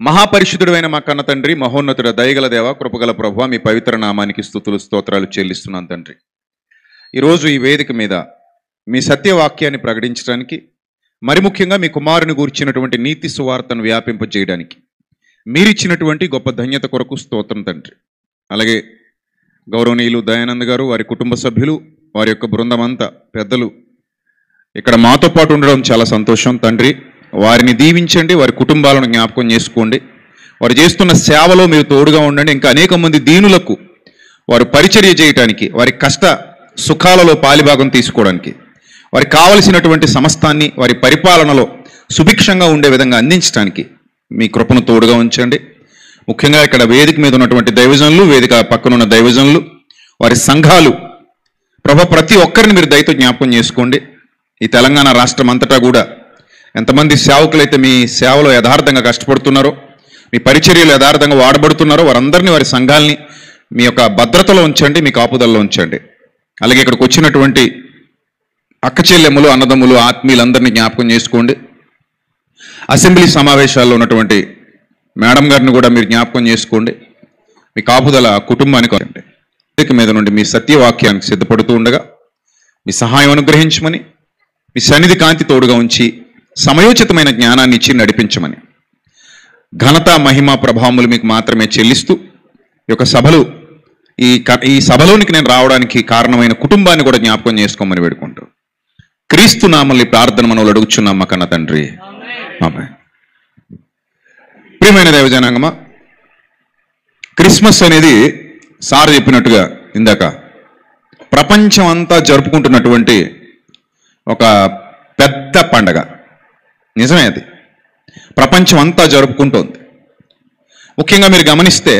మహాపరిశుద్ధుడైన మా కన్న తండ్రి, మహోన్నతుడ, దయగల దేవ, కృపగల ప్రభువా, మీ పవిత్ర నామానికి స్తుతులు స్తోత్రాలు చెల్లిస్తున్నాను తండ్రి. ఈరోజు ఈ వేదిక మీద మీ సత్యవాక్యాన్ని ప్రకటించడానికి, మరి ముఖ్యంగా మీ కుమారుని గూర్చినటువంటి నీతి సువార్తను వ్యాపింపజేయడానికి మీరిచ్చినటువంటి గొప్ప ధన్యత కొరకు స్తోత్రం తండ్రి. అలాగే గౌరవనీయులు దయానంద్ గారు, వారి కుటుంబ సభ్యులు, వారి యొక్క బృందం అంతా, పెద్దలు ఇక్కడ మాతో పాటు ఉండడం చాలా సంతోషం తండ్రి. వారిని దీవించండి, వారి కుటుంబాలను జ్ఞాపకం చేసుకోండి. వారు చేస్తున్న సేవలో మీరు తోడుగా ఉండండి. ఇంకా అనేక మంది దీనులకు వారు పరిచర్య చేయడానికి, వారి కష్ట సుఖాలలో పాలిభాగం తీసుకోవడానికి, వారికి కావలసినటువంటి సమస్తాన్ని వారి పరిపాలనలో సుభిక్షంగా ఉండే విధంగా అందించడానికి మీ కృపను తోడుగా ఉంచండి. ముఖ్యంగా ఇక్కడ వేదిక మీద ఉన్నటువంటి దైవజనులు, వేదిక పక్కనున్న దైవజనులు, వారి సంఘాలు, ప్రతి ఒక్కరిని మీరు దయతో జ్ఞాపకం చేసుకోండి. ఈ తెలంగాణ రాష్ట్రం అంతటా కూడా ఎంతమంది సేవకులైతే మీ సేవలో యథార్థంగా కష్టపడుతున్నారో, మీ పరిచర్యలు యథార్థంగా వాడబడుతున్నారో, వారందరినీ, వారి సంఘాలని మీ యొక్క భద్రతలో ఉంచండి, మీ కాపుదల్లో ఉంచండి. అలాగే ఇక్కడికి వచ్చినటువంటి అక్క చెల్లెమ్మలు, అన్నదమ్ములు, ఆత్మీయులందరినీ జ్ఞాపకం చేసుకోండి. అసెంబ్లీ సమావేశాల్లో ఉన్నటువంటి మేడం గారిని కూడా మీరు జ్ఞాపకం చేసుకోండి. మీ కాపుదల కుటుంబానికి వారండి. వేదిక మీద నుండి మీ సత్యవాక్యానికి సిద్ధపడుతూ ఉండగా మీ సహాయం అనుగ్రహించమని, మీ సన్నిధి కాంతి తోడుగా ఉంచి సమయోచితమైన జ్ఞానాన్ని ఇచ్చి నడిపించమని, ఘనత, మహిమ, ప్రభావములు మీకు మాత్రమే చెల్లిస్తూ ఈ యొక్క సభలు, ఈ సభలోనికి నేను రావడానికి కారణమైన కుటుంబాన్ని కూడా జ్ఞాపకం చేసుకోమని వేడుకుంటూ క్రీస్తు నామల్ని ప్రార్థన మనవులు అడుగుచున్నాం మా కన్న తండ్రి, ఆమేన్. ప్రియమైన దైవజనాంగమా, క్రిస్మస్ అనేది సార్ చెప్పినట్టుగా ఇందాక ప్రపంచం అంతా జరుపుకుంటున్నటువంటి ఒక పెద్ద పండగ. నిజమే, అది ప్రపంచం అంతా జరుపుకుంటోంది. ముఖ్యంగా మీరు గమనిస్తే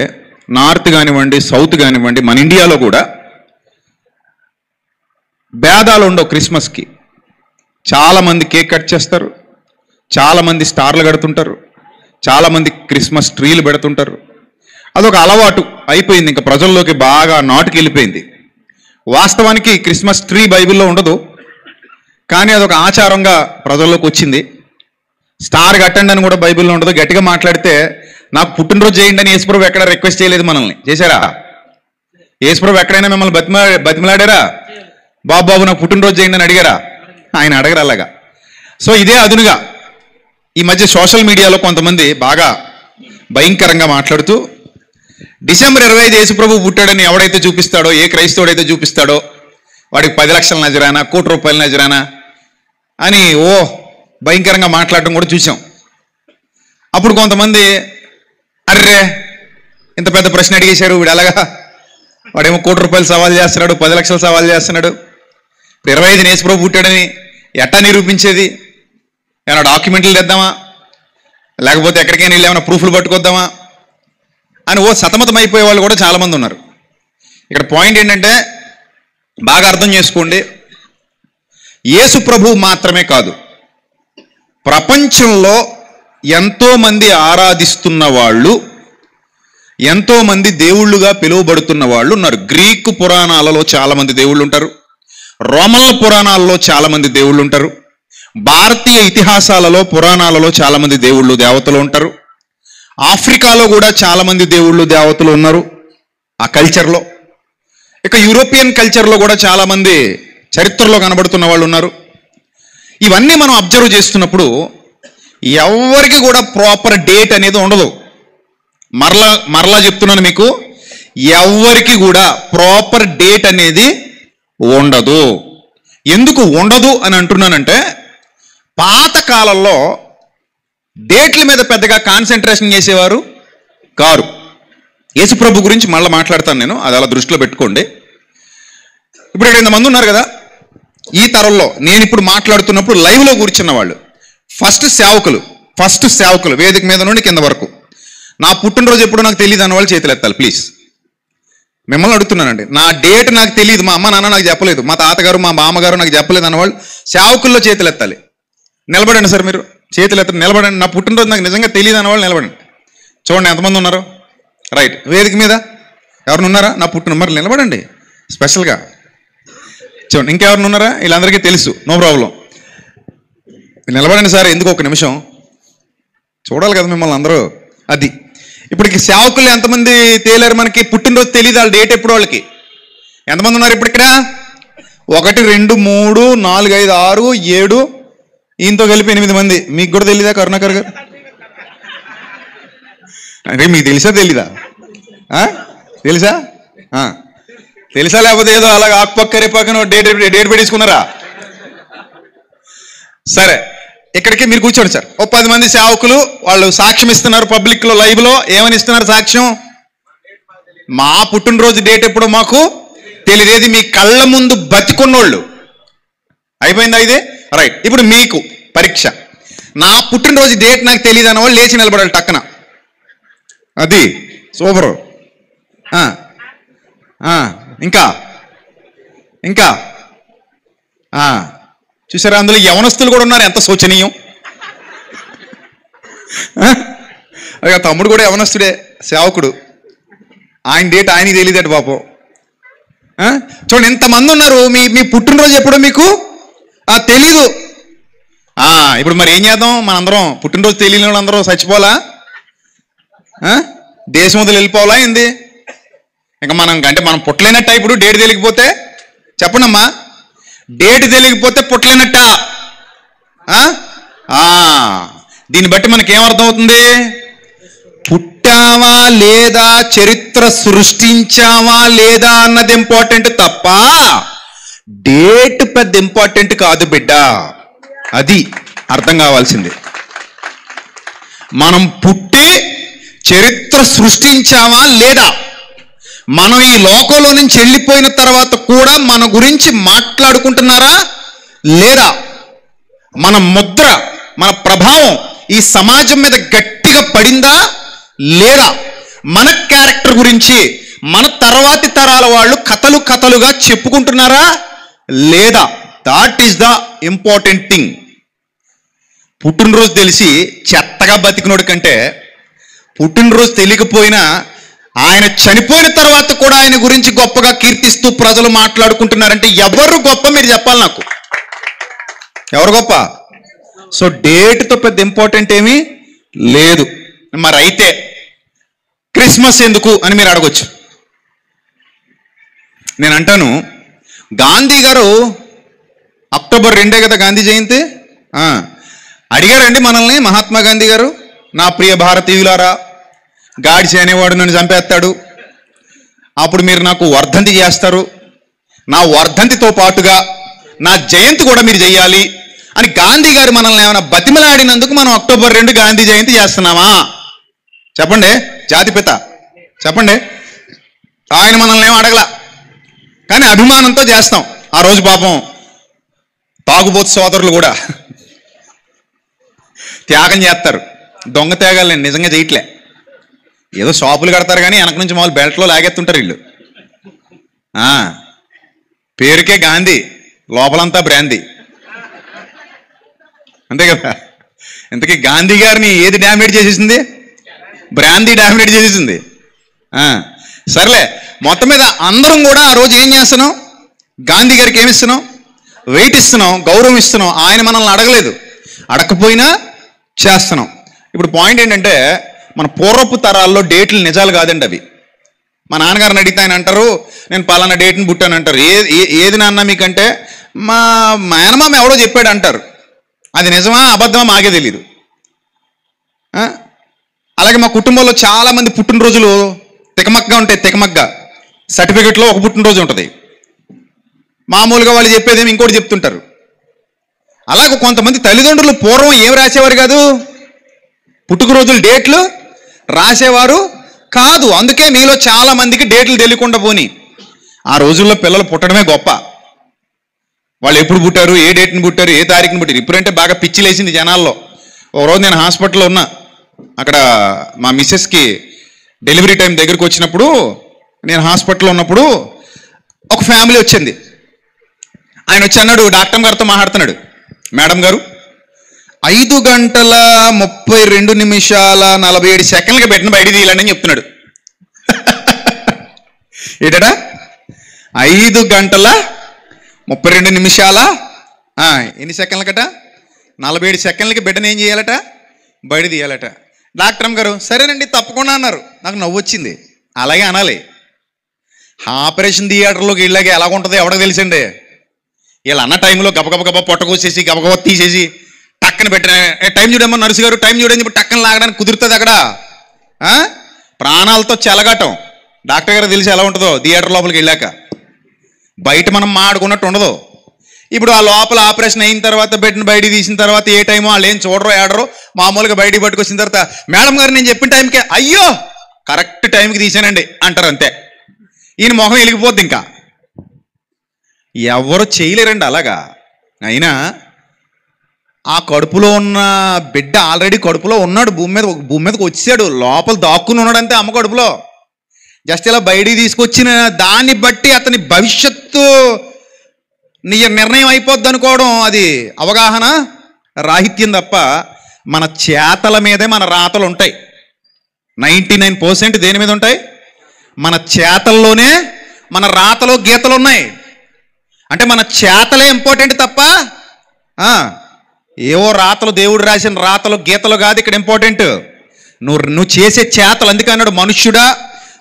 నార్త్ కానివ్వండి, సౌత్ కానివ్వండి, మన ఇండియాలో కూడా భేదాలు ఉండవు. క్రిస్మస్కి చాలామంది కేక్ కట్ చేస్తారు, చాలామంది స్టార్లు కడుతుంటారు, చాలామంది క్రిస్మస్ ట్రీలు పెడుతుంటారు. అదొక అలవాటు అయిపోయింది, ఇంకా ప్రజల్లోకి బాగా నాటుకు వెళ్ళిపోయింది. వాస్తవానికి క్రిస్మస్ ట్రీ బైబిల్లో ఉండదు, కానీ అదొక ఆచారంగా ప్రజల్లోకి వచ్చింది. స్టార్ కట్టండి అని కూడా బైబిల్లో ఉండదు. గట్టిగా మాట్లాడితే నాకు పుట్టినరోజు చేయండి అని యేసుప్రభు ఎక్కడ రిక్వెస్ట్ చేయలేదు మనల్ని. చేశారా? యేసుప్రభు ఎక్కడైనా మిమ్మల్ని బతిమలాడారా? బాబు నాకు పుట్టినరోజు చేయండి అని అడిగారా? ఆయన అడగరు అలాగా. సో ఇదే అదునుగా ఈ మధ్య సోషల్ మీడియాలో కొంతమంది బాగా భయంకరంగా మాట్లాడుతూ డిసెంబర్ 25 యేసుప్రభు పుట్టాడని ఎవడైతే చూపిస్తాడో, ఏ క్రైస్తవుడైతే చూపిస్తాడో వాడికి 10 లక్షల నజరానా, ₹1 కోటి నజరానా అని భయంకరంగా మాట్లాడడం కూడా చూసాం. అప్పుడు కొంతమంది అర్రే ఇంత పెద్ద ప్రశ్న అడిగేశారు, వీడు అలాగా, వాడేమో ₹1 కోటి సవాల్ చేస్తున్నాడు, 10 లక్షలు సవాల్ చేస్తున్నాడు, ఇప్పుడు 25 యేసుప్రభు పుట్టాడని ఎట్టా నిరూపించేది? ఏమైనా డాక్యుమెంట్లు తెద్దామా, లేకపోతే ఎక్కడికైనా వెళ్ళి ఏమైనా ప్రూఫ్లు పట్టుకొద్దామా అని సతమతం అయిపోయే వాళ్ళు కూడా చాలామంది ఉన్నారు. ఇక్కడ పాయింట్ ఏంటంటే బాగా అర్థం చేసుకోండి, యేసు ప్రభు మాత్రమే కాదు, ప్రపంచంలో ఎంతోమంది ఆరాధిస్తున్న వాళ్ళు, ఎంతోమంది దేవుళ్ళుగా పిలువబడుతున్న వాళ్ళు ఉన్నారు. గ్రీకు పురాణాలలో చాలామంది దేవుళ్ళు ఉంటారు, రోమన్ల పురాణాలలో చాలామంది దేవుళ్ళు ఉంటారు, భారతీయ ఇతిహాసాలలో, పురాణాలలో చాలామంది దేవుళ్ళు, దేవతలు ఉంటారు. ఆఫ్రికాలో కూడా చాలామంది దేవుళ్ళు, దేవతలు ఉన్నారు ఆ కల్చర్లో. ఇక యూరోపియన్ కల్చర్లో కూడా చాలామంది చరిత్రలో కనబడుతున్న వాళ్ళు ఉన్నారు. ఇవన్నీ మనం అబ్జర్వ్ చేస్తున్నప్పుడు ఎవరికి కూడా ప్రాపర్ డేట్ అనేది ఉండదు. మరలా చెప్తున్నాను మీకు, ఎవరికి కూడా ప్రాపర్ డేట్ అనేది ఉండదు. ఎందుకు ఉండదు అని అంటున్నానంటే, పాత కాలంలో డేట్ల మీద పెద్దగా కాన్సన్ట్రేషన్ చేసేవారు కారు. యేసుప్రభు గురించి మళ్ళీ మాట్లాడతాను నేను, అది అలా దృష్టిలో పెట్టుకోండి. ఇప్పుడు 200 మంది ఉన్నారు కదా ఈ తరంలో, నేను ఇప్పుడు మాట్లాడుతున్నప్పుడు లైవ్లో కూర్చున్న వాళ్ళు ఫస్ట్ సేవకులు వేదిక మీద నుండి కింద వరకు, నా పుట్టినరోజు ఎప్పుడు నాకు తెలియదు అన్నవాళ్ళు చేతులు ఎత్తాలి ప్లీజ్. మిమ్మల్ని అడుగుతున్నానండి, నా డేట్ నాకు తెలియదు, మా అమ్మ నాన్న నాకు చెప్పలేదు, మా తాతగారు మా మామగారు నాకు చెప్పలేదు అన్నవాళ్ళు సేవకుల్లో చేతులు ఎత్తాలి. నిలబడండి సార్, మీరు చేతులు ఎత్తండి, నిలబడండి. నా పుట్టినరోజు నాకు నిజంగా తెలియదు అన్నవాళ్ళు నిలబడండి. చూడండి ఎంతమంది ఉన్నారు. రైట్, వేదిక మీద ఎవరిని ఉన్నారా నా మరి నిలబడండి స్పెషల్గా. చూడండి, ఇంకెవరిని ఉన్నారా? వీళ్ళందరికీ తెలుసు, నో ప్రాబ్లం, నిలబడండి సార్. ఎందుకు ఒక నిమిషం చూడాలి కదా మిమ్మల్ని అందరూ. అది ఇప్పటికి సేవకులు ఎంతమంది తేలారు? మనకి పుట్టినరోజు తెలియదు, వాళ్ళ డేట్ ఎప్పుడు వాళ్ళకి. ఎంతమంది ఉన్నారు ఇప్పుడు ఇక్కడ? 1 2 3 4 5 6 7, ఈయనతో కలిపి 8 మంది. మీకు కూడా తెలీదా కరుణాకర్ గారు? అంటే మీకు తెలుసా తెలీదా? తెలుసా? తెలుసా లేకపోతే ఏదో అలాగ ఆకుపక్క రేపక్కన డేట్ పెట్టించుకున్నారా? సరే, ఇక్కడికి మీరు కూర్చోండి సార్. 10 మంది సేవకులు వాళ్ళు సాక్ష్యం ఇస్తున్నారు పబ్లిక్ లో, లైవ్ లో. ఏమని ఇస్తున్నారు సాక్ష్యం? మా పుట్టినరోజు డేట్ ఎప్పుడో మాకు తెలియదు. మీ కళ్ళ ముందు బతికున్నోళ్ళు. అయిపోయిందా ఇదే? రైట్. ఇప్పుడు మీకు పరీక్ష. నా పుట్టినరోజు డేట్ నాకు తెలియదు అన్న వాళ్ళు లేచి నిలబడాలి టక్కన. అది సూపరు. ఇంకా ఇంకా చూసారా, అందులో యవనస్తులు కూడా ఉన్నారు. ఎంత శోచనీయం. తమ్ముడు కూడా యవనస్తుడే, సేవకుడు. ఆయన డేట్ ఆయనకి తెలియదట పాపం. చూడండి, ఇంతమంది ఉన్నారు. మీ పుట్టినరోజు ఎప్పుడో మీకు తెలీదు. ఇప్పుడు మరి ఏం చేద్దాం? మనందరం పుట్టినరోజు తెలియని వాళ్ళు అందరూ చచ్చిపోవాలా? దేశం వదిలి వెళ్ళిపోవాలా ఏంది? ఇంకా మనం పుట్టలేనట్ట. ఇప్పుడు డేట్ తెలియకపోతే చెప్పండి అమ్మా, డేట్ తెలియకపోతే పుట్టలేనట్ట. దీన్ని బట్టి మనకేమర్థం అవుతుంది? పుట్టావా లేదా, చరిత్ర సృష్టించావా లేదా అన్నది ఇంపార్టెంట్ తప్ప డేట్ పెద్ద ఇంపార్టెంట్ కాదు బిడ్డ. అది అర్థం కావాల్సింది. మనం పుట్టి చరిత్ర సృష్టించావా లేదా, మనం ఈ లోకంలో నుంచి వెళ్ళిపోయిన తర్వాత కూడా మన గురించి మాట్లాడుకుంటున్నారా లేదా, మన ముద్ర, మన ప్రభావం ఈ సమాజం మీద గట్టిగా పడిందా లేదా, మన క్యారెక్టర్ గురించి మన తర్వాతి తరాల వాళ్ళు కథలుగా చెప్పుకుంటున్నారా లేదా. That is the important thing. పుట్టినరోజు తెలిసి చెత్తగా బతికినోడి కంటే పుట్టినరోజు తెలియకపోయినా ఆయన చనిపోయిన తర్వాత కూడా ఆయన గురించి గొప్పగా కీర్తిస్తూ ప్రజలు మాట్లాడుకుంటున్నారంటే ఎవరు గొప్ప? మీరు చెప్పాలి నాకు, ఎవరు గొప్ప? సో డేట్తో పెద్ద ఇంపార్టెంట్ ఏమీ లేదు. మరి అయితే క్రిస్మస్ ఎందుకు అని మీరు అడగొచ్చు. నేను అంటాను, గాంధీ గారు అక్టోబర్ 2 కదా గాంధీ జయంతి. అడిగారండి మనల్ని మహాత్మా గాంధీ గారు, నా ప్రియ భారతీయులారా, గాడిసే అనేవాడు నన్ను చంపేస్తాడు, అప్పుడు మీరు నాకు వర్ధంతి చేస్తారు, నా వర్ధంతితో పాటుగా నా జయంతి కూడా మీరు చేయాలి అని గాంధీ గారు మనల్ని ఏమైనా బతిమలాడినందుకు మనం అక్టోబర్ 2 గాంధీ జయంతి చేస్తున్నామా? చెప్పండి, జాతిపిత చెప్పండి. ఆయన మనల్ని ఏమో అడగల, కానీ అభిమానంతో చేస్తాం. ఆ రోజు పాపం తాగుబోతు సోదరులు కూడా త్యాగం చేస్తారు. దొంగ త్యాగాలు నిజంగా చేయట్లే, ఏదో షాపులు కడతారు కానీ వెనక నుంచి మామూలు బెల్ట్లో లాగెత్తుంటారు వీళ్ళు. పేరుకే గాంధీ, లోపలంతా బ్రాందీ, అంతే కదా. ఇంతకీ గాంధీ గారిని ఏది డామినేట్ చేసేసింది? బ్రాందీ డామినేట్ చేసేసింది. సర్లే, మొత్తం మీద అందరం కూడా ఆ రోజు ఏం చేస్తున్నాం? గాంధీ గారికి ఏమిస్తున్నాం? వెయిట్ ఇస్తున్నాం, గౌరవం ఇస్తున్నాం. ఆయన మనల్ని అడగలేదు, అడగకపోయినా చేస్తున్నాం. ఇప్పుడు పాయింట్ ఏంటంటే, మన పూర్వపు తరాల్లో డేట్లు నిజాలు కాదండి అవి. మా నాన్నగారిని అడిగితే ఆయన అంటారు, నేను పలానా డేట్ని పుట్టాను అంటారు. ఏది నాన్న మీకంటే, మా మేనమామ ఎవడో చెప్పాడు అంటారు. అది నిజమా అబద్ధమా మాకే తెలియదు. అలాగే మా కుటుంబంలో చాలామంది పుట్టినరోజులు తికమక్కగా ఉంటాయి. తికమక్కగా సర్టిఫికెట్లో ఒక పుట్టినరోజు ఉంటుంది, మామూలుగా వాళ్ళు చెప్పేదేమి ఇంకోటి చెప్తుంటారు. అలాగే కొంతమంది తల్లిదండ్రులు పూర్వం ఏం రాసేవారు కాదు, పుట్టుకరోజులు డేట్లు రాసేవారు కాదు. అందుకే మీలో చాలా మందికి డేట్లు తెలియకుండా పోని. ఆ రోజుల్లో పిల్లలు పుట్టడమే గొప్ప. వాళ్ళు ఎప్పుడు పుట్టారు, ఏ డేట్ని పుట్టారు, ఏ తారీఖుని పుట్టారు. ఇప్పుడంటే బాగా పిచ్చి లేచింది జనాల్లో. ఒకరోజు నేను హాస్పిటల్లో ఉన్నా, అక్కడ మా మిస్సెస్కి డెలివరీ టైం దగ్గరికి వచ్చినప్పుడు, నేను హాస్పిటల్లో ఉన్నప్పుడు ఒక ఫ్యామిలీ వచ్చింది. ఆయన వచ్చి అన్నాడు, డాక్టర్ గారితో మాట్లాడుతున్నాడు, మేడం గారు 5 గంటల 32 నిమిషాల 47 సెకండ్లకి పెట్టిన బయట తీయాలని అని చెప్తున్నాడు. ఏంటడా 5 గంటల 32 నిమిషాల ఎన్ని సెకండ్లకట? 47 సెకండ్లకి బిడ్డను ఏం చేయాలట? బయట తీయాలట. డాక్టర్ అమ్మ గారు సరేనండి తప్పకుండా అన్నారు. నాకు నవ్వు వచ్చింది. అలాగే అనాలి. ఆపరేషన్ థియేటర్లోకి వెళ్ళాక ఎలాగుంటుందో ఎవరికి తెలిసండి. వీళ్ళు అన్న టైంలో గబగబ పొట్ట కోసేసి గబగబ తీసేసి టక్కన పెట్టిన టైం చూడమ్మా నర్సు గారు టైం చూడని చెప్పి టక్కన లాగడానికి కుదురుతుంది అక్కడ. ప్రాణాలతో చెలగటం. డాక్టర్ గారు తెలిసి ఎలా ఉంటుందో థియేటర్ లోపలికి వెళ్ళాక. బయట మనం మాడుకున్నట్టు ఉండదు. ఇప్పుడు ఆ లోపల ఆపరేషన్ అయిన తర్వాత బెడ్ని బయటికి తీసిన తర్వాత ఏ టైమో వాళ్ళు ఏం చూడరో ఏడరో మామూలుగా బయటికి పట్టుకొచ్చిన తర్వాత మేడం గారు నేను చెప్పిన టైంకే అయ్యో కరెక్ట్ టైంకి తీసానండి అంటారు అంతే. ఈయన మొహం వెలిగిపోద్ది. ఇంకా ఎవరు చేయలేరండి అలాగా. అయినా ఆ కడుపులో ఉన్న బిడ్డ ఆల్రెడీ కడుపులో ఉన్నాడు. భూమి మీదకి వచ్చాడు. లోపల దాక్కుని ఉన్నాడంతే అమ్మ కడుపులో. జస్ట్ ఇలా బయటికి తీసుకొచ్చిన దాన్ని బట్టి అతని భవిష్యత్తు నిర్ణయం అయిపోద్ది అనుకోవడం అది అవగాహన రాహిత్యం తప్ప మన చేతల మీదే మన రాతలు ఉంటాయి. 99% దేని మీద ఉంటాయి? మన చేతల్లోనే మన రాతలో గీతలు ఉన్నాయి. అంటే మన చేతలే ఇంపార్టెంట్ తప్ప ఏవో రాతలు దేవుడు రాసిన రాతలు గీతలు కాదు ఇక్కడ ఇంపార్టెంట్. నువ్వు చేసే చేతలు. అందుకే అన్నాడు మనుష్యుడా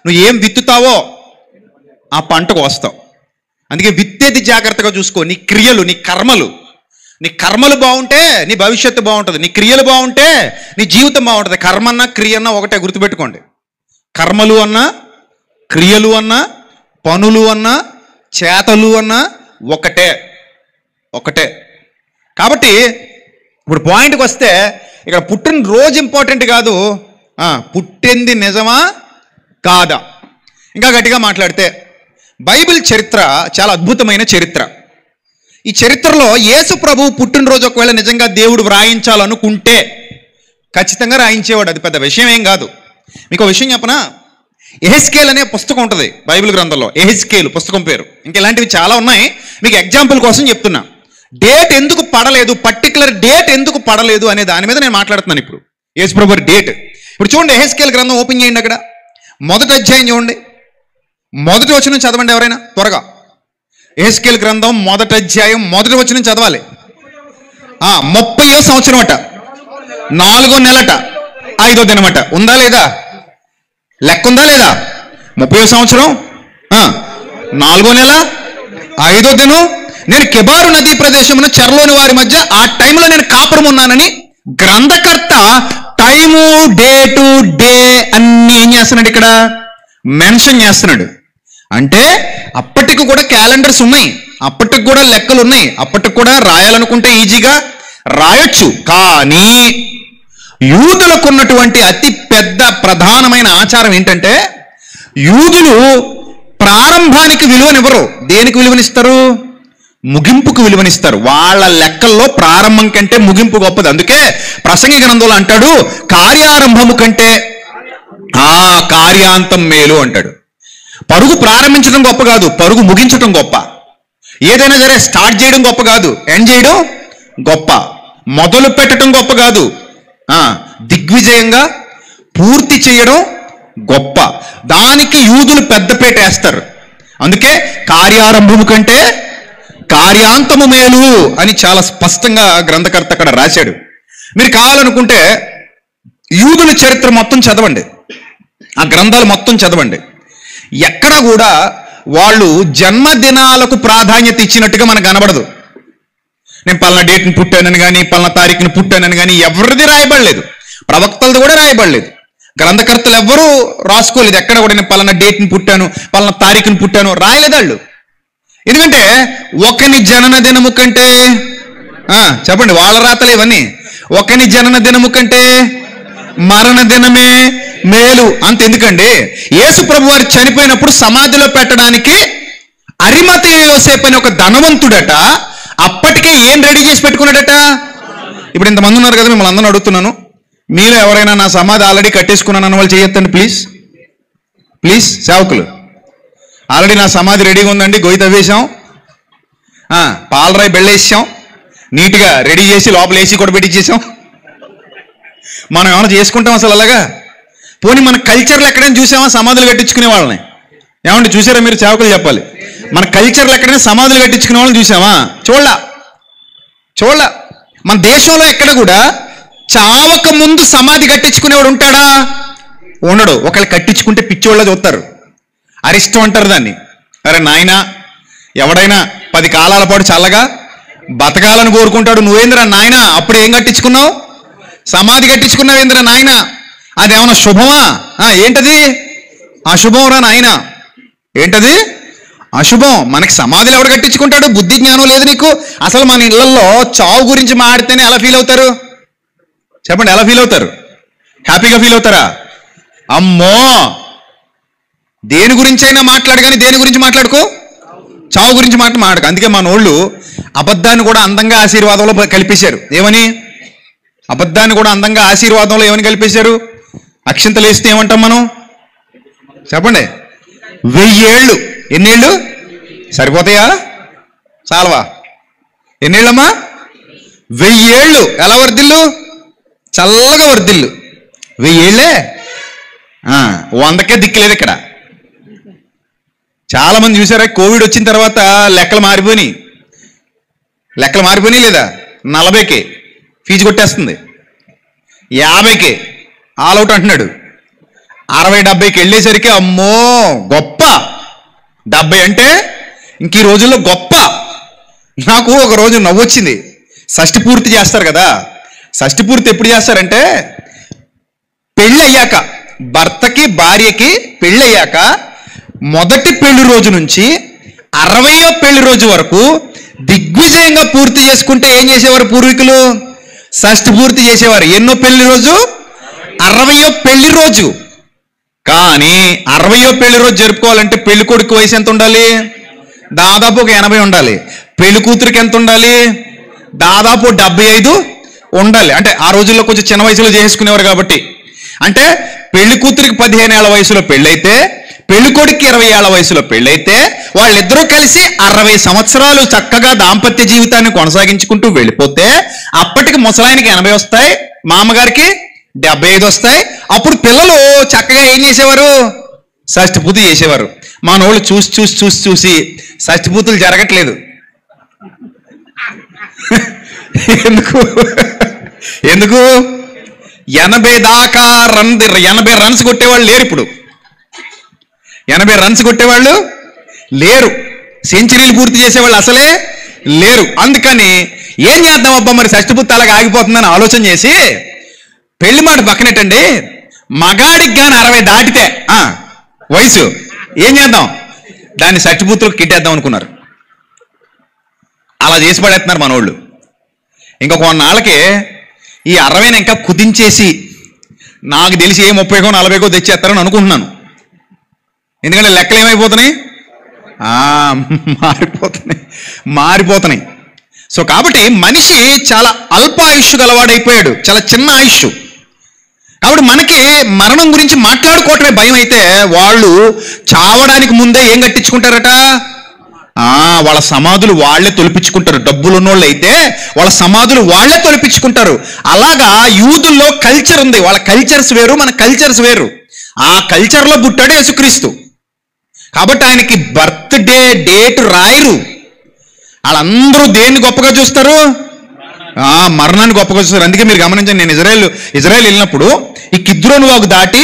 నువ్వు ఏం విత్తుతావో ఆ పంటకు వస్తావు. అందుకే విత్తేది జాగ్రత్తగా చూసుకో. నీ క్రియలు నీ కర్మలు బాగుంటే నీ భవిష్యత్తు బాగుంటుంది. నీ క్రియలు బాగుంటే నీ జీవితం బాగుంటుంది. కర్మన్నా క్రియన్నా ఒకటే గుర్తుపెట్టుకోండి. కర్మలు అన్నా క్రియలు అన్నా పనులు అన్నా చేతలు అన్నా ఒకటే. కాబట్టి ఇప్పుడు పాయింట్కి వస్తే ఇక్కడ పుట్టిన రోజు ఇంపార్టెంట్ కాదు, పుట్టింది నిజమా కాదా. ఇంకా గట్టిగా మాట్లాడితే బైబిల్ చరిత్ర చాలా అద్భుతమైన చరిత్ర. ఈ చరిత్రలో యేసు ప్రభువు పుట్టినరోజు ఒకవేళ నిజంగా దేవుడు వ్రాయించాలనుకుంటే ఖచ్చితంగా రాయించేవాడు. అది పెద్ద విషయం ఏం కాదు. మీకు ఒక విషయం చెప్పనా? ఎహెజ్కేల్ అనే పుస్తకం ఉంటుంది బైబిల్ గ్రంథంలో. ఎహెజ్కేల్ పుస్తకం పేరు. ఇంకా ఇలాంటివి చాలా ఉన్నాయి. మీకు ఎగ్జాంపుల్ కోసం చెప్తున్నా. డేట్ ఎందుకు పడలేదు, పర్టికులర్ డేట్ ఎందుకు పడలేదు అనే దాని మీద నేను మాట్లాడుతున్నాను ఇప్పుడు. యేసు ప్రభు డేట్. ఇప్పుడు చూడండి, ఎహెజ్కేల్ గ్రంథం ఓపెన్ చేయండి. అక్కడ మొదటి అధ్యాయం చూడండి. మొదటి వచనం చదవండి ఎవరైనా త్వరగా. ఎహెజ్కేల్ గ్రంథం మొదటి అధ్యాయం మొదటి వచనం చదవాలి. 30వ సంవత్సరం అట, 4వ నెలట, 5వ దినమట. ఉందా లేదా? లెక్క ఉందా లేదా? 30వ సంవత్సరం 4వ నెల 5వ దినం. నేను కెబారు నదీ ప్రదేశమున చెరలోని వారి మధ్య ఆ టైంలో నేను కాపురం ఉన్నానని గ్రంథకర్త టైము డేటు డే అన్ని ఏం చేస్తున్నాడు ఇక్కడ మెన్షన్ చేస్తున్నాడు. అంటే అప్పటికి కూడా క్యాలెండర్స్ ఉన్నాయి, అప్పటికి కూడా లెక్కలు ఉన్నాయి, అప్పటికి కూడా రాయాలనుకుంటే ఈజీగా రాయొచ్చు. కానీ యూదులకు ఉన్నటువంటి అతి పెద్ద ప్రధానమైన ఆచారం ఏంటంటే యూదులు ప్రారంభానికి విలువనివ్వరు. దేనికి విలువనిస్తారు? ముగింపుకు విలువనిస్తారు. వాళ్ళ లెక్కల్లో ప్రారంభం కంటే ముగింపు గొప్పది. అందుకే ప్రసంగి గ్రంథంలో అంటాడు కార్యారంభము కంటే కార్యాంతం మేలు అంటాడు. పరుగు ప్రారంభించడం గొప్ప కాదు, పరుగు ముగించడం గొప్ప. ఏదైనా సరే స్టార్ట్ చేయడం గొప్ప కాదు, ఎండ్ చేయడం గొప్ప. మొదలు పెట్టడం గొప్ప కాదు, దిగ్విజయంగా పూర్తి చేయడం గొప్ప. దానికి యూదులు పెద్దపేట వేస్తారు. అందుకే కార్యారంభము కంటే కార్యాంతము మేలు అని చాలా స్పష్టంగా గ్రంథకర్త అక్కడ రాశాడు. మీరు కావాలనుకుంటే యూదుల చరిత్ర మొత్తం చదవండి, ఆ గ్రంథాలు మొత్తం చదవండి. ఎక్కడ కూడా వాళ్ళు జన్మదినాలకు ప్రాధాన్యత ఇచ్చినట్టుగా మనకు కనబడదు. నేను పలానా డేట్ని పుట్టానని కానీ పలానా తారీఖుని పుట్టానని కానీ ఎవరిది రాయబడలేదు. ప్రవక్తలది కూడా రాయబడలేదు. గ్రంథకర్తలు ఎవ్వరూ రాసుకోలేదు. ఎక్కడ కూడా నేను పలానా డేట్ని పుట్టాను పలానా తారీఖుని పుట్టాను రాయలేదు వాళ్ళు. ఎందుకంటే ఒకని జనన దినము కంటే చెప్పండి వాళ్ళ రాతలు ఇవన్నీ. ఒకని జనన దినము కంటే మరణ దినమే మేలు. అంత ఎందుకండి, యేసు ప్రభు వారు చనిపోయినప్పుడు సమాధిలో పెట్టడానికి అరిమతయ యోసేపు అని ఒక ధనవంతుడట అప్పటికే ఏం రెడీ చేసి పెట్టుకున్నాడట. ఇప్పుడు ఇంతమంది ఉన్నారు కదా, మిమ్మల్ని అందరూ అడుగుతున్నాను, మీరు ఎవరైనా నా సమాధి ఆల్రెడీ కట్టేసుకున్నాను అన్న వాళ్ళు చేయొద్దండి ప్లీజ్. సేవకులు ఆల్రెడీ నా సమాధి రెడీగా ఉందండి, గొయ్యి తవ్వేశాం, పాలరాయి బెళ్ళేసాం, నీట్గా రెడీ చేసి లోపల ఏసీ కూడా పెట్టించేసాం. మనం ఏమైనా చేసుకుంటాం అసలు అలాగా? పోనీ మన కల్చర్లు ఎక్కడైనా చూసామా సమాధులు కట్టించుకునే వాళ్ళని? ఏమంటే చూసారా మీరు? సేవకులు చెప్పాలి. మన కల్చర్లు ఎక్కడైనా సమాధులు కట్టించుకునే వాళ్ళని చూసామా? చూడలా. మన దేశంలో ఎక్కడ కూడా చావక ముందు సమాధి కట్టించుకునేవాడు ఉంటాడా? ఉండడు. ఒకళ్ళు కట్టించుకుంటే పిచ్చోళ్ళ చూస్తారు, అరిష్టం అంటారు దాన్ని. అరే నాయనా, ఎవడైనా 10 కాలాల పాటు చల్లగా బతకాలని కోరుకుంటాడు. నువ్వేంద్రా నాయన అప్పుడు ఏం కట్టించుకున్నావు? సమాధి కట్టించుకున్నావు ఏంద్రా నాయన? అదేమన్నా శుభమా? ఏంటది? అశుభం రా నాయన. ఏంటది? అశుభం. మనకి సమాధులు ఎవడు కట్టించుకుంటాడు? బుద్ధి జ్ఞానం లేదు నీకు. అసలు మన ఇళ్లలో చావు గురించి మాడితేనే ఎలా ఫీల్ అవుతారు చెప్పండి? ఎలా ఫీల్ అవుతారు? హ్యాపీగా ఫీల్ అవుతారా? అమ్మో, దేని గురించి అయినా మాట్లాడు, కానీ దేని గురించి మాట్లాడుకో? చావు గురించి మాట్లాడకు. అందుకే మన వాళ్ళు అబద్ధాన్ని కూడా అందంగా ఆశీర్వాదంలో కలిపేశారు. ఏమని? అబద్ధాన్ని కూడా అందంగా ఆశీర్వాదంలో ఏమని కలిపేశారు? అక్షింతలు వేస్తే ఏమంటాం మనం? చెప్పండి. 1000 ఏళ్ళు. ఎన్నేళ్ళు సరిపోతాయా? చాలవా? ఎన్నేళ్ళమ్మా? 1000 ఏళ్ళు. ఎలా వర్దిల్లు? చల్లగా వర్దిల్లు. 1000 ఏళ్ళే. 100కే దిక్కులేదు ఇక్కడ. చాలా మంది చూసారా, కోవిడ్ వచ్చిన తర్వాత లెక్కలు మారిపోయినాయి లేదా? 40కే ఫీజు కొట్టేస్తుంది, 50కే ఆల్ అవుట్ అంటున్నాడు, 60-70కి వెళ్ళేసరికి అమ్మో గొప్ప. 70 అంటే ఇంక ఈ రోజుల్లో గొప్ప. నాకు ఒక రోజు నవ్వొచ్చింది. షష్ఠి పూర్తి చేస్తారు కదా. షష్ఠి పూర్తి ఎప్పుడు చేస్తారంటే, పెళ్ళి అయ్యాక, భర్తకి భార్యకి పెళ్ళి అయ్యాక మొదటి పెళ్లి రోజు నుంచి 60వ పెళ్లి రోజు వరకు దిగ్విజయంగా పూర్తి చేసుకుంటే ఏం చేసేవారు పూర్వీకులు? షష్ఠి పూర్తి చేసేవారు. ఎన్నో పెళ్లి రోజు? 60వ పెళ్లి రోజు. కానీ 60వ పెళ్లి రోజు జరుపుకోవాలంటే పెళ్లి కొడుకు వయసు ఎంత ఉండాలి? దాదాపు ఒక 80 ఉండాలి. పెళ్లి కూతురికి ఎంత ఉండాలి? దాదాపు 75 ఉండాలి. అంటే ఆ రోజుల్లో కొంచెం చిన్న వయసులో చేసుకునేవారు కాబట్టి. అంటే పెళ్లి కూతురికి 15 ఏళ్ల వయసులో పెళ్ళైతే, పెళ్లి కొడుకు 20 ఏళ్ల వయసులో పెళ్ళైతే, వాళ్ళిద్దరూ కలిసి 60 సంవత్సరాలు చక్కగా దాంపత్య జీవితాన్ని కొనసాగించుకుంటూ వెళ్ళిపోతే, అప్పటికి ముసలాయనికి 80 వస్తాయి, మామగారికి 75 వస్తాయి. అప్పుడు పిల్లలు చక్కగా ఏం చేసేవారు? షష్ఠి పూర్తి చేసేవారు. మనోళ్ళు చూసి షష్ఠి పూర్తులు జరగట్లేదు. ఎందుకు? 80 దాకా 80 రన్స్ కొట్టేవాళ్ళు లేరు ఇప్పుడు. 80 రన్స్ కొట్టేవాళ్ళు లేరు. సెంచరీలు పూర్తి చేసేవాళ్ళు అసలే లేరు. అందుకని ఏం చేద్దాం అబ్బా, మరి షష్ఠి అలాగా ఆగిపోతుందని ఆలోచన చేసి, పెళ్లి మాట పక్కనెట్టండి, మగాడికి కానీ 60 దాటితే వయసు ఏం చేద్దాం, దాన్ని షష్ఠి కిట్టేద్దాం అనుకున్నారు. అలా చేసి పడేస్తున్నారు మనోళ్ళు. ఇంకా కొన్నాళ్ళకి ఈ 60ని ఇంకా కుదించేసి, నాకు తెలిసి 30కో 40కో తెచ్చేస్తారని అనుకుంటున్నాను. ఎందుకంటే లెక్కలు ఏమైపోతున్నాయి? మారిపోతున్నాయి. సో కాబట్టి మనిషి చాలా అల్ప ఆయుష్ గలవాడైపోయాడు, చాలా చిన్న ఆయుష్. కాబట్టి మనకి మరణం గురించి మాట్లాడుకోవటమే భయం అయితే, వాళ్ళు చావడానికి ముందే ఏం కట్టించుకుంటారట? వాళ్ళ సమాధులు వాళ్లే తొలిపించుకుంటారు. డబ్బులు ఉన్నోళ్ళు అయితే వాళ్ళ సమాధులు వాళ్లే తొలిపించుకుంటారు. అలాగా యూదుల్లో కల్చర్ ఉంది. వాళ్ళ కల్చర్స్ వేరు, మన కల్చర్స్ వేరు. ఆ కల్చర్లో పుట్టాడు యేసుక్రీస్తు. కాబట్టి ఆయనకి బర్త్డే డేట్ రాయరు. వాళ్ళందరూ దేన్ని గొప్పగా చూస్తారు? మరణాన్ని గొప్పగా చూస్తారు. అందుకే మీరు గమనించండి, నేను ఇజ్రాయెల్ వెళ్ళినప్పుడు ఈ కిద్రోను వాగు దాటి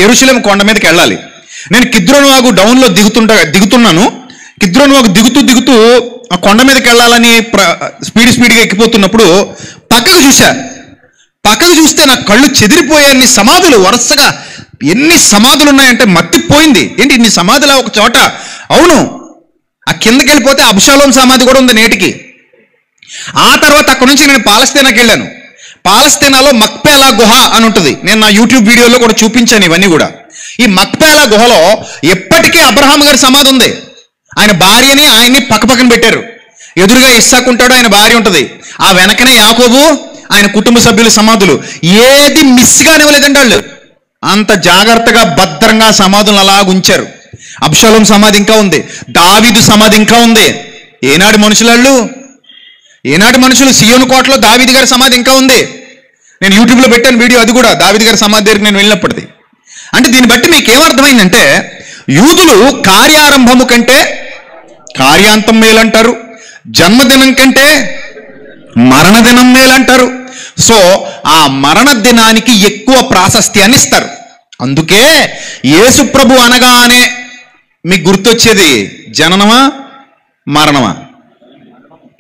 యెరూషలేము కొండ మీదకి వెళ్ళాలి. నేను కిద్రోను వాగు డౌన్లో దిగుతున్నాను. కిద్రోను వాగు దిగుతూ ఆ కొండ మీదకి వెళ్ళాలని స్పీడ్గా ఎక్కిపోతున్నప్పుడు పక్కకు చూస్తే నా కళ్ళు చెదిరిపోయాయి. సమాధులు వరుసగా, ఎన్ని సమాధులు ఉన్నాయంటే మత్తిపోయింది. ఏంటి ఇన్ని సమాధులా ఒక చోట? అవును, ఆ కిందకి వెళ్ళిపోతే అబ్షాలోం సమాధి కూడా ఉంది నేటికి. ఆ తర్వాత అక్కడ నుంచి నేను పాలస్తీనాకి వెళ్ళాను. పాలస్తీనాలో మక్పేలా గుహ అని ఉంటుంది. నేను నా యూట్యూబ్ వీడియోలో కూడా చూపించాను ఇవన్నీ కూడా. ఈ మక్పేలా గుహలో ఎప్పటికీ అబ్రహాం గారి సమాధి ఉంది. ఆయన భార్యని ఆయన్ని పక్కపక్కన పెట్టారు. ఎదురుగా ఇస్సాకు ఉంటాడు, ఆయన భార్య ఉంటుంది. ఆ వెనకనే యాకోబు, ఆయన కుటుంబ సభ్యుల సమాధులు. ఏది మిస్ కానివ్వలేదండి వాళ్ళు. అంత జాగ్రత్తగా భద్రంగా సమాధులను అలా ఉంచారు. అబ్షాలోం సమాధి ఇంకా ఉంది, దావీదు సమాధి ఇంకా ఉంది. ఏనాటి మనుషులు సియోను కోటలో దావీదు గారి సమాధి ఇంకా ఉంది. నేను యూట్యూబ్లో పెట్టాను వీడియో, అది కూడా దావీదు గారి సమాధి దగ్గరికి నేను వెళ్ళినప్పటిది. అంటే దీన్ని బట్టి మీకు ఏమర్థమైందంటే, యూదులు కార్యారంభము కంటే కార్యాంతం మేలంటారు, జన్మదినం కంటే మరణదినం మేలంటారు, సో ఆ మరణ దినానికి ఎక్కువ ప్రాశస్త్యాన్ని ఇస్తారు. అందుకే యేసు ప్రభు అనగానే మీకు గుర్తొచ్చేది జననమా మరణమా?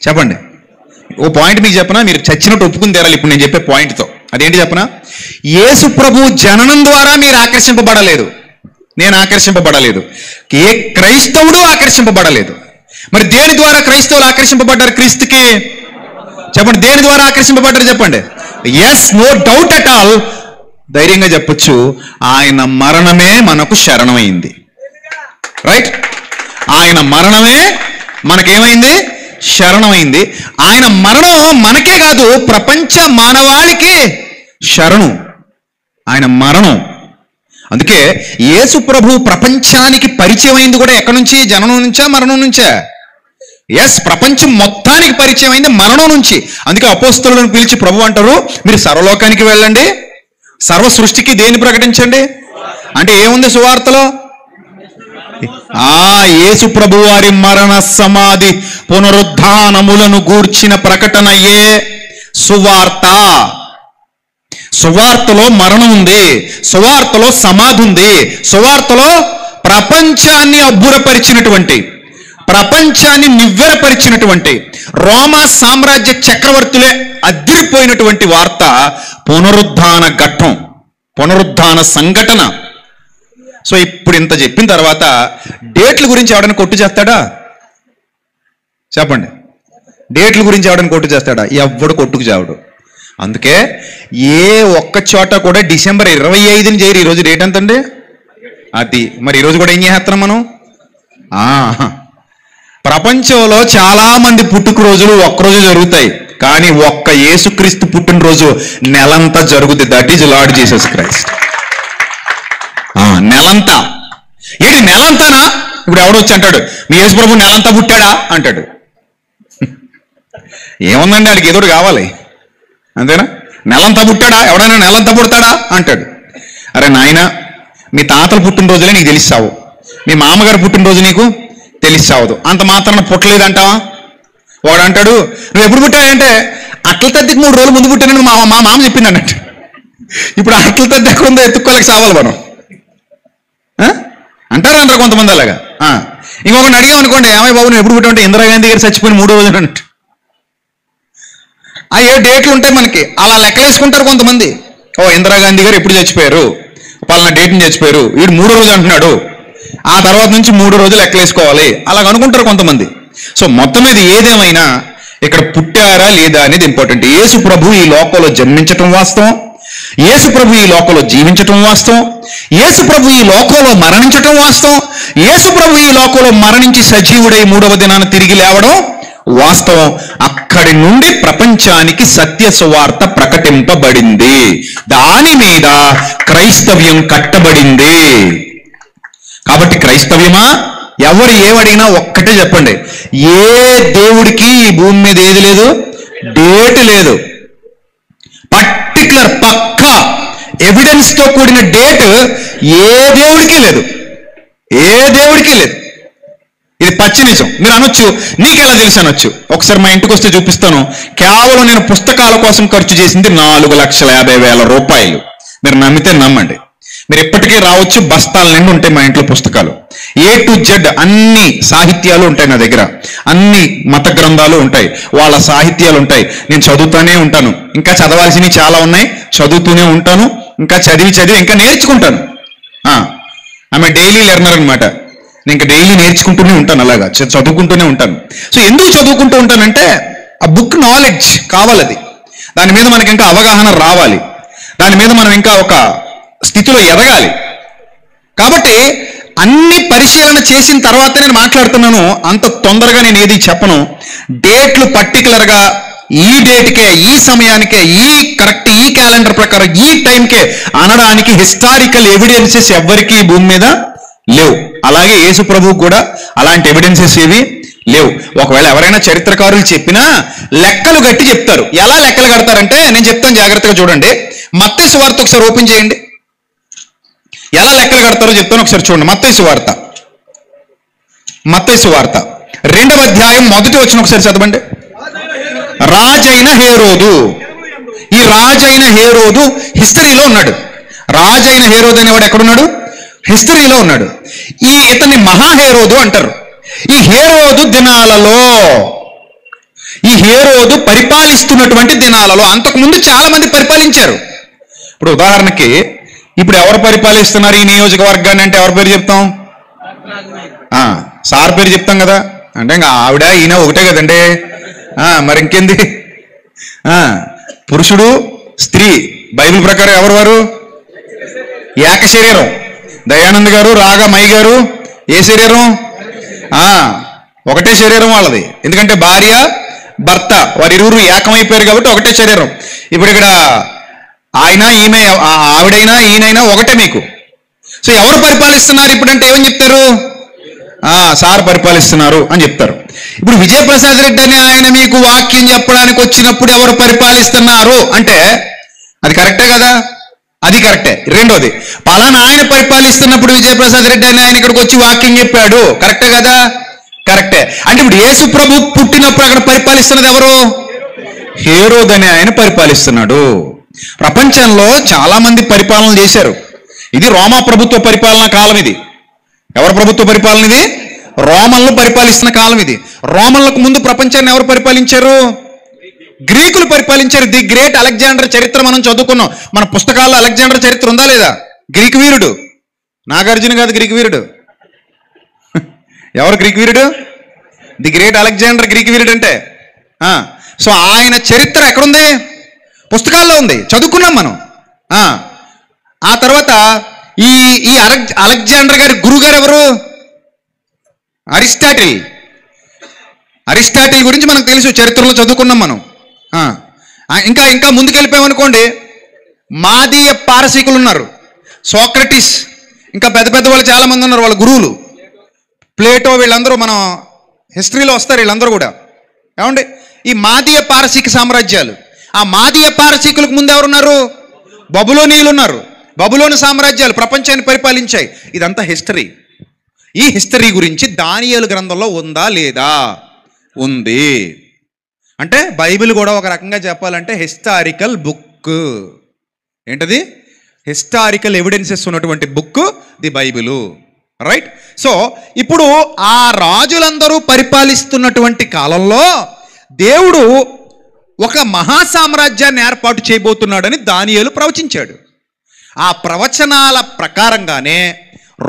చెప్పండి. ఓ పాయింట్ మీకు చెప్పనా, మీరు చచ్చినట్టు ఒప్పుకుని తీరాలి ఇప్పుడు నేను చెప్పే పాయింట్తో. అదేంటి చెప్పనా? యేసు ప్రభు జననం ద్వారా మీరు ఆకర్షింపబడలేదు, నేను ఆకర్షింపబడలేదు, ఏ క్రైస్తవుడు ఆకర్షింపబడలేదు. మరి దేని ద్వారా క్రైస్తవులు ఆకర్షింపబడ్డారు క్రీస్తుకి? చెప్పండి, దేని ద్వారా ఆకర్షింపబడ్డారు చెప్పండి. Yes, no doubt at all, ధైర్యంగా చెప్పొచ్చు, ఆయన మరణమే మనకు శరణమైంది. రైట్? ఆయన మరణమే మనకేమైంది? శరణమైంది. ఆయన మరణం మనకే కాదు, ప్రపంచ మానవాళికి శరణు ఆయన మరణం. అందుకే యేసు ప్రభు ప్రపంచానికి పరిచయం అయింది కూడా ఎక్కడి నుంచి? జననం నుంచా మరణం నుంచా? ఎస్, ప్రపంచం మొత్తానికి పరిచయం అయింది మరణం నుంచి. అందుకే అపోస్తలులను పిలిచి ప్రభు అంటారు, మీరు సర్వలోకానికి వెళ్ళండి, సర్వ సృష్టికి దేన్ని ప్రకటించండి. అంటే ఏముంది సువార్తలో? యేసు ప్రభు వారి మరణ సమాధి పునరుద్ధానములను గూర్చిన ప్రకటనయే సువార్త. సువార్తలో మరణం ఉంది, సువార్తలో సమాధి ఉంది, సువార్తలో ప్రపంచాన్ని అబ్బురపరిచినటువంటి, ప్రపంచాన్ని నివ్వెరపరిచినటువంటి, రోమా సామ్రాజ్య చక్రవర్తులే అదిరిపోయినటువంటి వార్త పునరుద్ధాన ఘట్టం, పునరుద్ధాన సంఘటన. సో ఇప్పుడు ఇంత చెప్పిన తర్వాత డేట్ల గురించి ఎవడైనా కొట్టు చేస్తాడా? చెప్పండి, డేట్ల గురించి ఎవడైనా కొట్టు చేస్తాడా? ఎవ్వడు కొట్టుకు చావడు. అందుకే ఏ ఒక్క చోట కూడా డిసెంబర్ 25ని చేయరు. ఈరోజు డేట్ ఎంతండి? అది మరి ఈరోజు కూడా ఏం చేస్తున్నాం మనం? ప్రపంచంలో చాలా మంది పుట్టుకరోజులు ఒక్కరోజు జరుగుతాయి, కానీ ఒక్క యేసుక్రీస్తు పుట్టినరోజు నెలంతా జరుగుతుంది. That is lord Jesus Christ. నెలంతా. ఏంటి నెలంతానా? ఇప్పుడు ఎవడొచ్చి అంటాడు మీ యేసు ప్రభు నెలంతా పుట్టాడా అంటాడు. ఏముందండి, ఆడికి ఏదోటి కావాలి, అంతేనా? నెలంతా పుట్టాడా? ఎవడైనా నెలంతా పుడతాడా అంటాడు. అరే నాయన, మీ తాతలు పుట్టినరోజులే నీకు తెలిసావు, మీ మామగారు పుట్టినరోజు నీకు తెలిసావదు, అంత మాత్రాన పుట్టలేదంటావా? వాడు అంటాడు నువ్వు ఎప్పుడు పుట్టావంటే అట్ల తద్దికి 3 రోజులు ముందు పుట్టానని మా మామ చెప్పింది అన్నట్టు. ఇప్పుడు అట్ల తద్ది ఎక్కడ ఉందో ఎత్తుక్కోలేక సావాలి మనం అంటారా? కొంతమంది అలాగా. ఇంకొకటి అడిగామనుకోండి, ఏమై బాబు నువ్వు ఎప్పుడు పుట్టావంటే ఇందిరాగాంధీ గారు చచ్చిపోయిన 3 రోజులు అన్నట్టు. ఏ డేట్లు ఉంటాయి మనకి, అలా లెక్కలేసుకుంటారు కొంతమంది. ఇందిరాగాంధీ గారు ఎప్పుడు చచ్చిపోయారు, పలానా డేట్ని చచ్చిపోయారు, వీడు 3 రోజు అంటున్నాడు, ఆ తర్వాత నుంచి 3 రోజులు లెక్కలేసుకోవాలి, అలాగ అనుకుంటారు కొంతమంది. సో మొత్తం మీద ఏదేమైనా ఇక్కడ పుట్టారా లేదా అనేది ఇంపార్టెంట్. యేసు ప్రభు ఈ లోకంలో జన్మించటం వాస్తవం, యేసు ప్రభు ఈ లోకంలో జీవించటం వాస్తవం, యేసు ప్రభు ఈ లోకంలో మరణించటం వాస్తవం, యేసు ప్రభు ఈ లోకంలో మరణించి సజీవుడై 3వ దినాన తిరిగి లేవడం వాస్తవం. అక్కడి నుండి ప్రపంచానికి సత్య సువార్త ప్రకటింపబడింది, దాని మీద క్రైస్తవ్యం కట్టబడింది. కాబట్టి క్రైస్తవ్యమా? ఎవరు ఏమడిగినా ఒక్కటే చెప్పండి, ఏ దేవుడికి ఈ భూమి మీద ఏది లేదు, డేట్ లేదు. పర్టికులర్ పక్కా ఎవిడెన్స్ తో కూడిన డేట్ ఏ దేవుడికి లేదు, ఏ దేవుడికి లేదు. ఇది పచ్చి నిజం. మీరు అనొచ్చు నీకెలా తెలుసు అనొచ్చు. ఒకసారి మా ఇంటికి వస్తే చూపిస్తాను. కేవలం నేను పుస్తకాల కోసం ఖర్చు చేసింది 4,50,000 రూపాయలు. మీరు నమ్మితే నమ్మండి, మీరు ఎప్పటికీ రావచ్చు, బస్తాల నిండి ఉంటాయి మా ఇంట్లో పుస్తకాలు. A to Z అన్ని సాహిత్యాలు ఉంటాయి నా దగ్గర, అన్ని మత గ్రంథాలు ఉంటాయి, వాళ్ళ సాహిత్యాలు ఉంటాయి. నేను చదువుతూనే ఉంటాను, ఇంకా చదవాల్సినవి చాలా ఉన్నాయి, చదువుతూనే ఉంటాను, ఇంకా చదివి ఇంకా నేర్చుకుంటాను. ఆమె డైలీ లెర్నర్ అనమాట. నేను ఇంకా డైలీ నేర్చుకుంటూనే ఉంటాను, అలాగా చదువుకుంటూనే ఉంటాను. సో ఎందుకు చదువుకుంటూ ఉంటానంటే ఆ బుక్ నాలెడ్జ్ కావాలి, దాని మీద మనకి ఇంకా అవగాహన రావాలి, దాని మీద మనం ఇంకా ఒక స్థితిలో ఎదగాలి. కాబట్టి అన్ని పరిశీలన చేసిన తర్వాత నేను మాట్లాడుతున్నాను. అంత తొందరగా నేను ఏది చెప్పను. డేట్లు పర్టికులర్గా ఈ డేట్కే, ఈ సమయానికే, ఈ కరెక్ట్ ఈ క్యాలెండర్ ప్రకారం ఈ టైంకే అనడానికి హిస్టారికల్ ఎవిడెన్సెస్ ఎవ్వరికీ భూమి మీద లేవు. అలాగే యేసు ప్రభువుకు కూడా అలాంటి ఎవిడెన్సెస్ ఏవి లేవు. ఒకవేళ ఎవరైనా చరిత్రకారులు చెప్పినా లెక్కలు గట్టి చెప్తారు. ఎలా లెక్కలు కడతారంటే నేను చెప్తాను, జాగ్రత్తగా చూడండి. మత్తయి సువార్త ఒకసారి ఓపెన్ చేయండి, ఎలా లెక్కలు కడతారో చెప్తాను, ఒకసారి చూడండి. మత్తయి సువార్త 2వ అధ్యాయం 1వ వచనం ఒకసారి చదవండి. రాజైన హేరోదు ఈ రాజైన హేరోదు హిస్టరీలో ఉన్నాడు. రాజైన హేరోదు అనేవాడు ఎక్కడున్నాడు? హిస్టరీలో ఉన్నాడు. ఇతన్ని మహాహేరోదు అంటారు. ఈ హేరోదు దినాలలో, ఈ హేరోదు పరిపాలిస్తున్నటువంటి దినాలలో, అంతకుముందు చాలా మంది పరిపాలించారు. ఇప్పుడు ఉదాహరణకి ఇప్పుడు ఎవరు పరిపాలిస్తున్నారు ఈ నియోజకవర్గాన్ని అంటే ఎవరి పేరు చెప్తాం? సార్ పేరు చెప్తాం కదా. అంటే ఇంకా ఆవిడ ఈయన ఒకటే కదండి. మరి ఇంకేంది? పురుషుడు స్త్రీ బైబిల్ ప్రకారం ఎవరు వారు? ఏక శరీరం. దయానంద్ గారు, రాగమయ్య గారు ఏ శరీరం? ఒకటే శరీరం వాళ్ళది. ఎందుకంటే భార్య భర్త వారిరువురు ఏకమైపోయారు కాబట్టి ఒకటే శరీరం. ఇప్పుడు ఇక్కడ ఆయన ఈమె, ఆవిడైనా ఈయనైనా ఒకటే మీకు. సో ఎవరు పరిపాలిస్తున్నారు ఇప్పుడంటే ఏమని చెప్తారు? సార్ పరిపాలిస్తున్నారు అని చెప్తారు. ఇప్పుడు విజయప్రసాద్ రెడ్డి అని ఆయన మీకు వాక్యం చెప్పడానికి వచ్చినప్పుడు ఎవరు పరిపాలిస్తున్నారు అంటే అది కరెక్టే కదా? అది కరెక్టే. రెండోది, పలానా ఆయన పరిపాలిస్తున్నప్పుడు విజయప్రసాద్ రెడ్డి అని ఆయన ఇక్కడికి వచ్చి వాక్యం చెప్పాడు, కరెక్టే కదా? కరెక్టే. అంటే ఇప్పుడు యేసు ప్రభు పుట్టినప్పుడు అక్కడ పరిపాలిస్తున్నది ఎవరు? హేరోదు అనే ఆయన పరిపాలిస్తున్నాడు. ప్రపంచంలో చాలా మంది పరిపాలన చేశారు. ఇది రోమా ప్రభుత్వ పరిపాలనా కాలం. ఇది ఎవరి ప్రభుత్వ పరిపాలన? ఇది రోమన్లు పరిపాలిస్తున్న కాలం. ఇది రోమన్లకు ముందు ప్రపంచాన్ని ఎవరు పరిపాలించారు? గ్రీకులు పరిపాలించారు. ది గ్రేట్ అలెగ్జాండర్ చరిత్ర మనం చదువుకున్నాం. మన పుస్తకాల్లో అలెగ్జాండర్ చరిత్ర ఉందా లేదా? గ్రీక్ వీరుడు. నాగార్జున కాదు గ్రీక్ వీరుడు. ఎవరు గ్రీక్ వీరుడు? ది గ్రేట్ అలెగ్జాండర్ గ్రీక్ వీరుడు అంటే. సో ఆయన చరిత్ర ఎక్కడుంది? పుస్తకాల్లో ఉంది, చదువుకున్నాం మనం. ఆ తర్వాత ఈ అలెగ్జాండర్ గారి గురుగారు ఎవరు? అరిస్టాటిల్. అరిస్టాటిల్ గురించి మనకు తెలుసు, చరిత్రలో చదువుకున్నాం మనం. ఇంకా ముందుకెళ్ళిపోయామనుకోండి, మాదీయ పారసీకులు ఉన్నారు, సోక్రటిస్, ఇంకా పెద్ద పెద్ద వాళ్ళు చాలా మంది ఉన్నారు, వాళ్ళ గురువులు. ప్లేటో, వీళ్ళందరూ మనం హిస్టరీలో వస్తారు. వీళ్ళందరూ కూడా ఏమండి ఈ మాదీయ పారసీక సామ్రాజ్యాలు. ఆ మాదీయ పారసీకులకు ముందు ఎవరున్నారు? బబులోనీయులు ఉన్నారు. బబులోను సామ్రాజ్యాలు ప్రపంచాన్ని పరిపాలించాయి. ఇదంతా హిస్టరీ. ఈ హిస్టరీ గురించి దానియేలు గ్రంథంలో ఉందా లేదా? ఉంది. అంటే బైబిల్ కూడా ఒక రకంగా చెప్పాలంటే హిస్టారికల్ బుక్. ఏంటది? హిస్టారికల్ ఎవిడెన్సెస్ ఉన్నటువంటి book the Bible. Right. So ఇప్పుడు ఆ రాజులందరూ పరిపాలిస్తున్నటువంటి కాలంలో దేవుడు ఒక మహాసామ్రాజ్యాన్ని ఏర్పాటు చేయబోతున్నాడని దానియేలు ప్రవచించాడు. ఆ ప్రవచనాల ప్రకారంగానే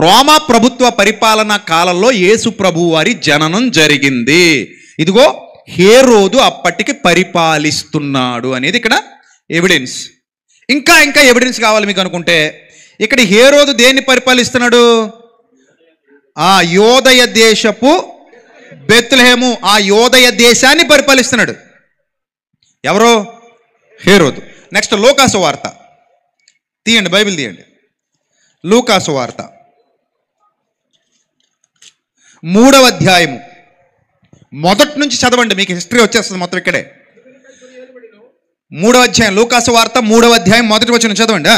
రోమా ప్రభుత్వ పరిపాలనా కాలంలో యేసు ప్రభు వారి జననం జరిగింది. ఇదిగో హేరోదు అప్పటికి పరిపాలిస్తున్నాడు అనేది ఇక్కడ ఎవిడెన్స్. ఇంకా ఎవిడెన్స్ కావాలి మీకు అనుకుంటే, ఇక్కడ హేరోదు దేన్ని పరిపాలిస్తున్నాడు? ఆ యోదయ దేశపు బెత్లెహేము, ఆ యోదయ దేశాన్ని పరిపాలిస్తున్నాడు. ఎవరు? హేరోదు. నెక్స్ట్ లూకాసు వార్త తీయండి, బైబిల్ తీయండి. లూకాసు వార్త 3వ అధ్యాయము మొదటి నుంచి చదవండి, మీకు హిస్టరీ వచ్చేస్తుంది మొత్తం ఇక్కడే. 3వ అధ్యాయం, లూకాసు వార్త 3వ అధ్యాయం మొదటి వచనం చదవండి.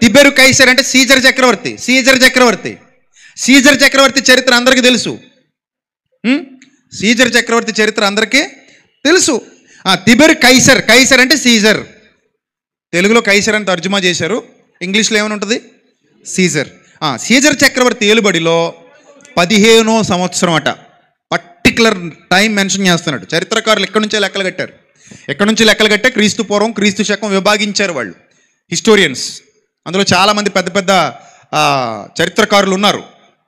తిబెరు కైసర్ అంటే సీజర్ చక్రవర్తి. సీజర్ చక్రవర్తి చరిత్ర అందరికీ తెలుసు. సీజర్ చక్రవర్తి చరిత్ర అందరికీ తెలుసు. తిబెరు కైసర్ అంటే సీజర్. తెలుగులో కైసర్ అని తర్జుమా చేశారు, ఇంగ్లీష్లో ఏమని ఉంటుంది? సీజర్. సీజర్ చక్రవర్తి ఏలుబడిలో 15వ సంవత్సరం అట. పర్టికులర్ టైం మెన్షన్ చేస్తున్నాడు. చరిత్రకారులు ఎక్కడి నుంచే లెక్కలు కట్టే క్రీస్తు పూర్వం క్రీస్తు శకం విభాగించారు వాళ్ళు, హిస్టోరియన్స్. అందులో చాలామంది పెద్ద పెద్ద చరిత్రకారులు ఉన్నారు.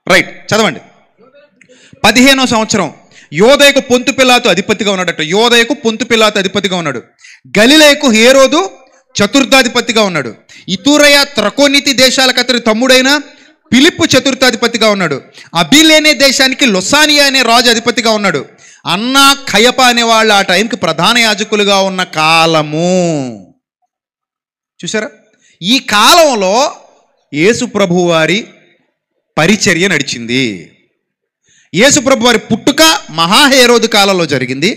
రైట్, చదవండి. 15వ సంవత్సరం యోదయకు పొంతు పిలాతు అధిపతిగా ఉన్నాడట. అధిపతిగా ఉన్నాడు. గలిలయకు హేరోదు చతుర్థాధిపతిగా ఉన్నాడు. ఇతురయ త్రకోనీతి దేశాలకు అతని తమ్ముడైన ఫిలిప్పు చతుర్థాధిపతిగా ఉన్నాడు. అబిలేనే దేశానికి లొసానియా అనే రాజు అధిపతిగా ఉన్నాడు. అన్నా ఖయప అనే వాళ్ళు ఆ టైంకి ప్రధాన యాజకులుగా ఉన్న కాలము. చూసారా? ఈ కాలంలో యేసు ప్రభు వారి పరిచర్య నడిచింది. యేసు ప్రభు వారి పుట్టుక మహాహేరోదు కాలంలో జరిగింది.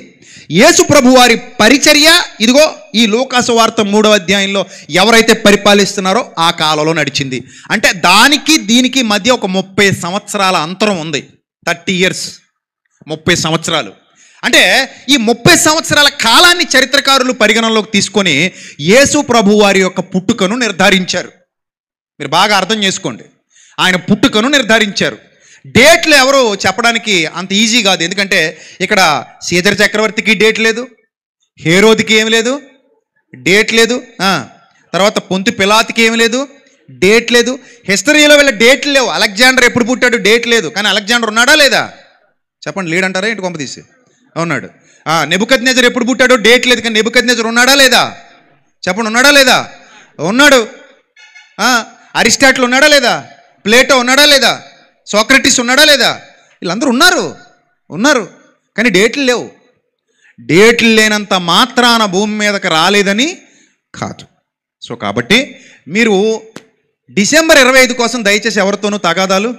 యేసు ప్రభు వారి పరిచర్య ఇదిగో ఈ లూకాసు వార్త 3వ అధ్యాయంలో ఎవరైతే పరిపాలిస్తున్నారో ఆ కాలంలో నడిచింది. అంటే దానికి దీనికి మధ్య ఒక 30 సంవత్సరాల అంతరం ఉంది. 30 years, 30 సంవత్సరాలు. అంటే ఈ 30 సంవత్సరాల కాలాన్ని చరిత్రకారులు పరిగణనలోకి తీసుకొని యేసు ప్రభు వారి యొక్క పుట్టుకను నిర్ధారించారు. మీరు బాగా అర్థం చేసుకోండి, ఆయన పుట్టుకను నిర్ధారించారు. డేట్లు ఎవరు చెప్పడానికి అంత ఈజీ కాదు. ఎందుకంటే ఇక్కడ సీజర్ చక్రవర్తికి డేట్ లేదు, హేరోదికి ఏమి లేదు, డేట్ లేదు. తర్వాత పొంతు పిలాతుకి ఏమి లేదు, డేట్ లేదు. హిస్టరీలో వీళ్ళ డేట్లు లేవు. అలెగ్జాండర్ ఎప్పుడు పుట్టాడు, డేట్ లేదు. కానీ అలెగ్జాండర్ ఉన్నాడా లేదా చెప్పండి, లేడంటారా ఏంటి కొంప తీసి? ఉన్నాడు. నెబుకద్నెజర్ ఎప్పుడు పుట్టాడో డేట్ లేదు. కానీ నెబుకద్నెజర్ ఉన్నాడా లేదా చెప్పండి, ఉన్నాడా లేదా? ఉన్నాడు. అరిస్టాటిల్ ఉన్నాడా లేదా? ప్లేటో ఉన్నాడా లేదా? సోక్రటీస్ ఉన్నాడా లేదా? వీళ్ళందరూ ఉన్నారు. కానీ డేట్లు లేవు. డేట్లు లేనంత మాత్రాన భూమి మీదకి రాలేదని కాదు. సో కాబట్టి మీరు డిసెంబర్ 25 కోసం దయచేసి ఎవరితోనూ తగాదాలు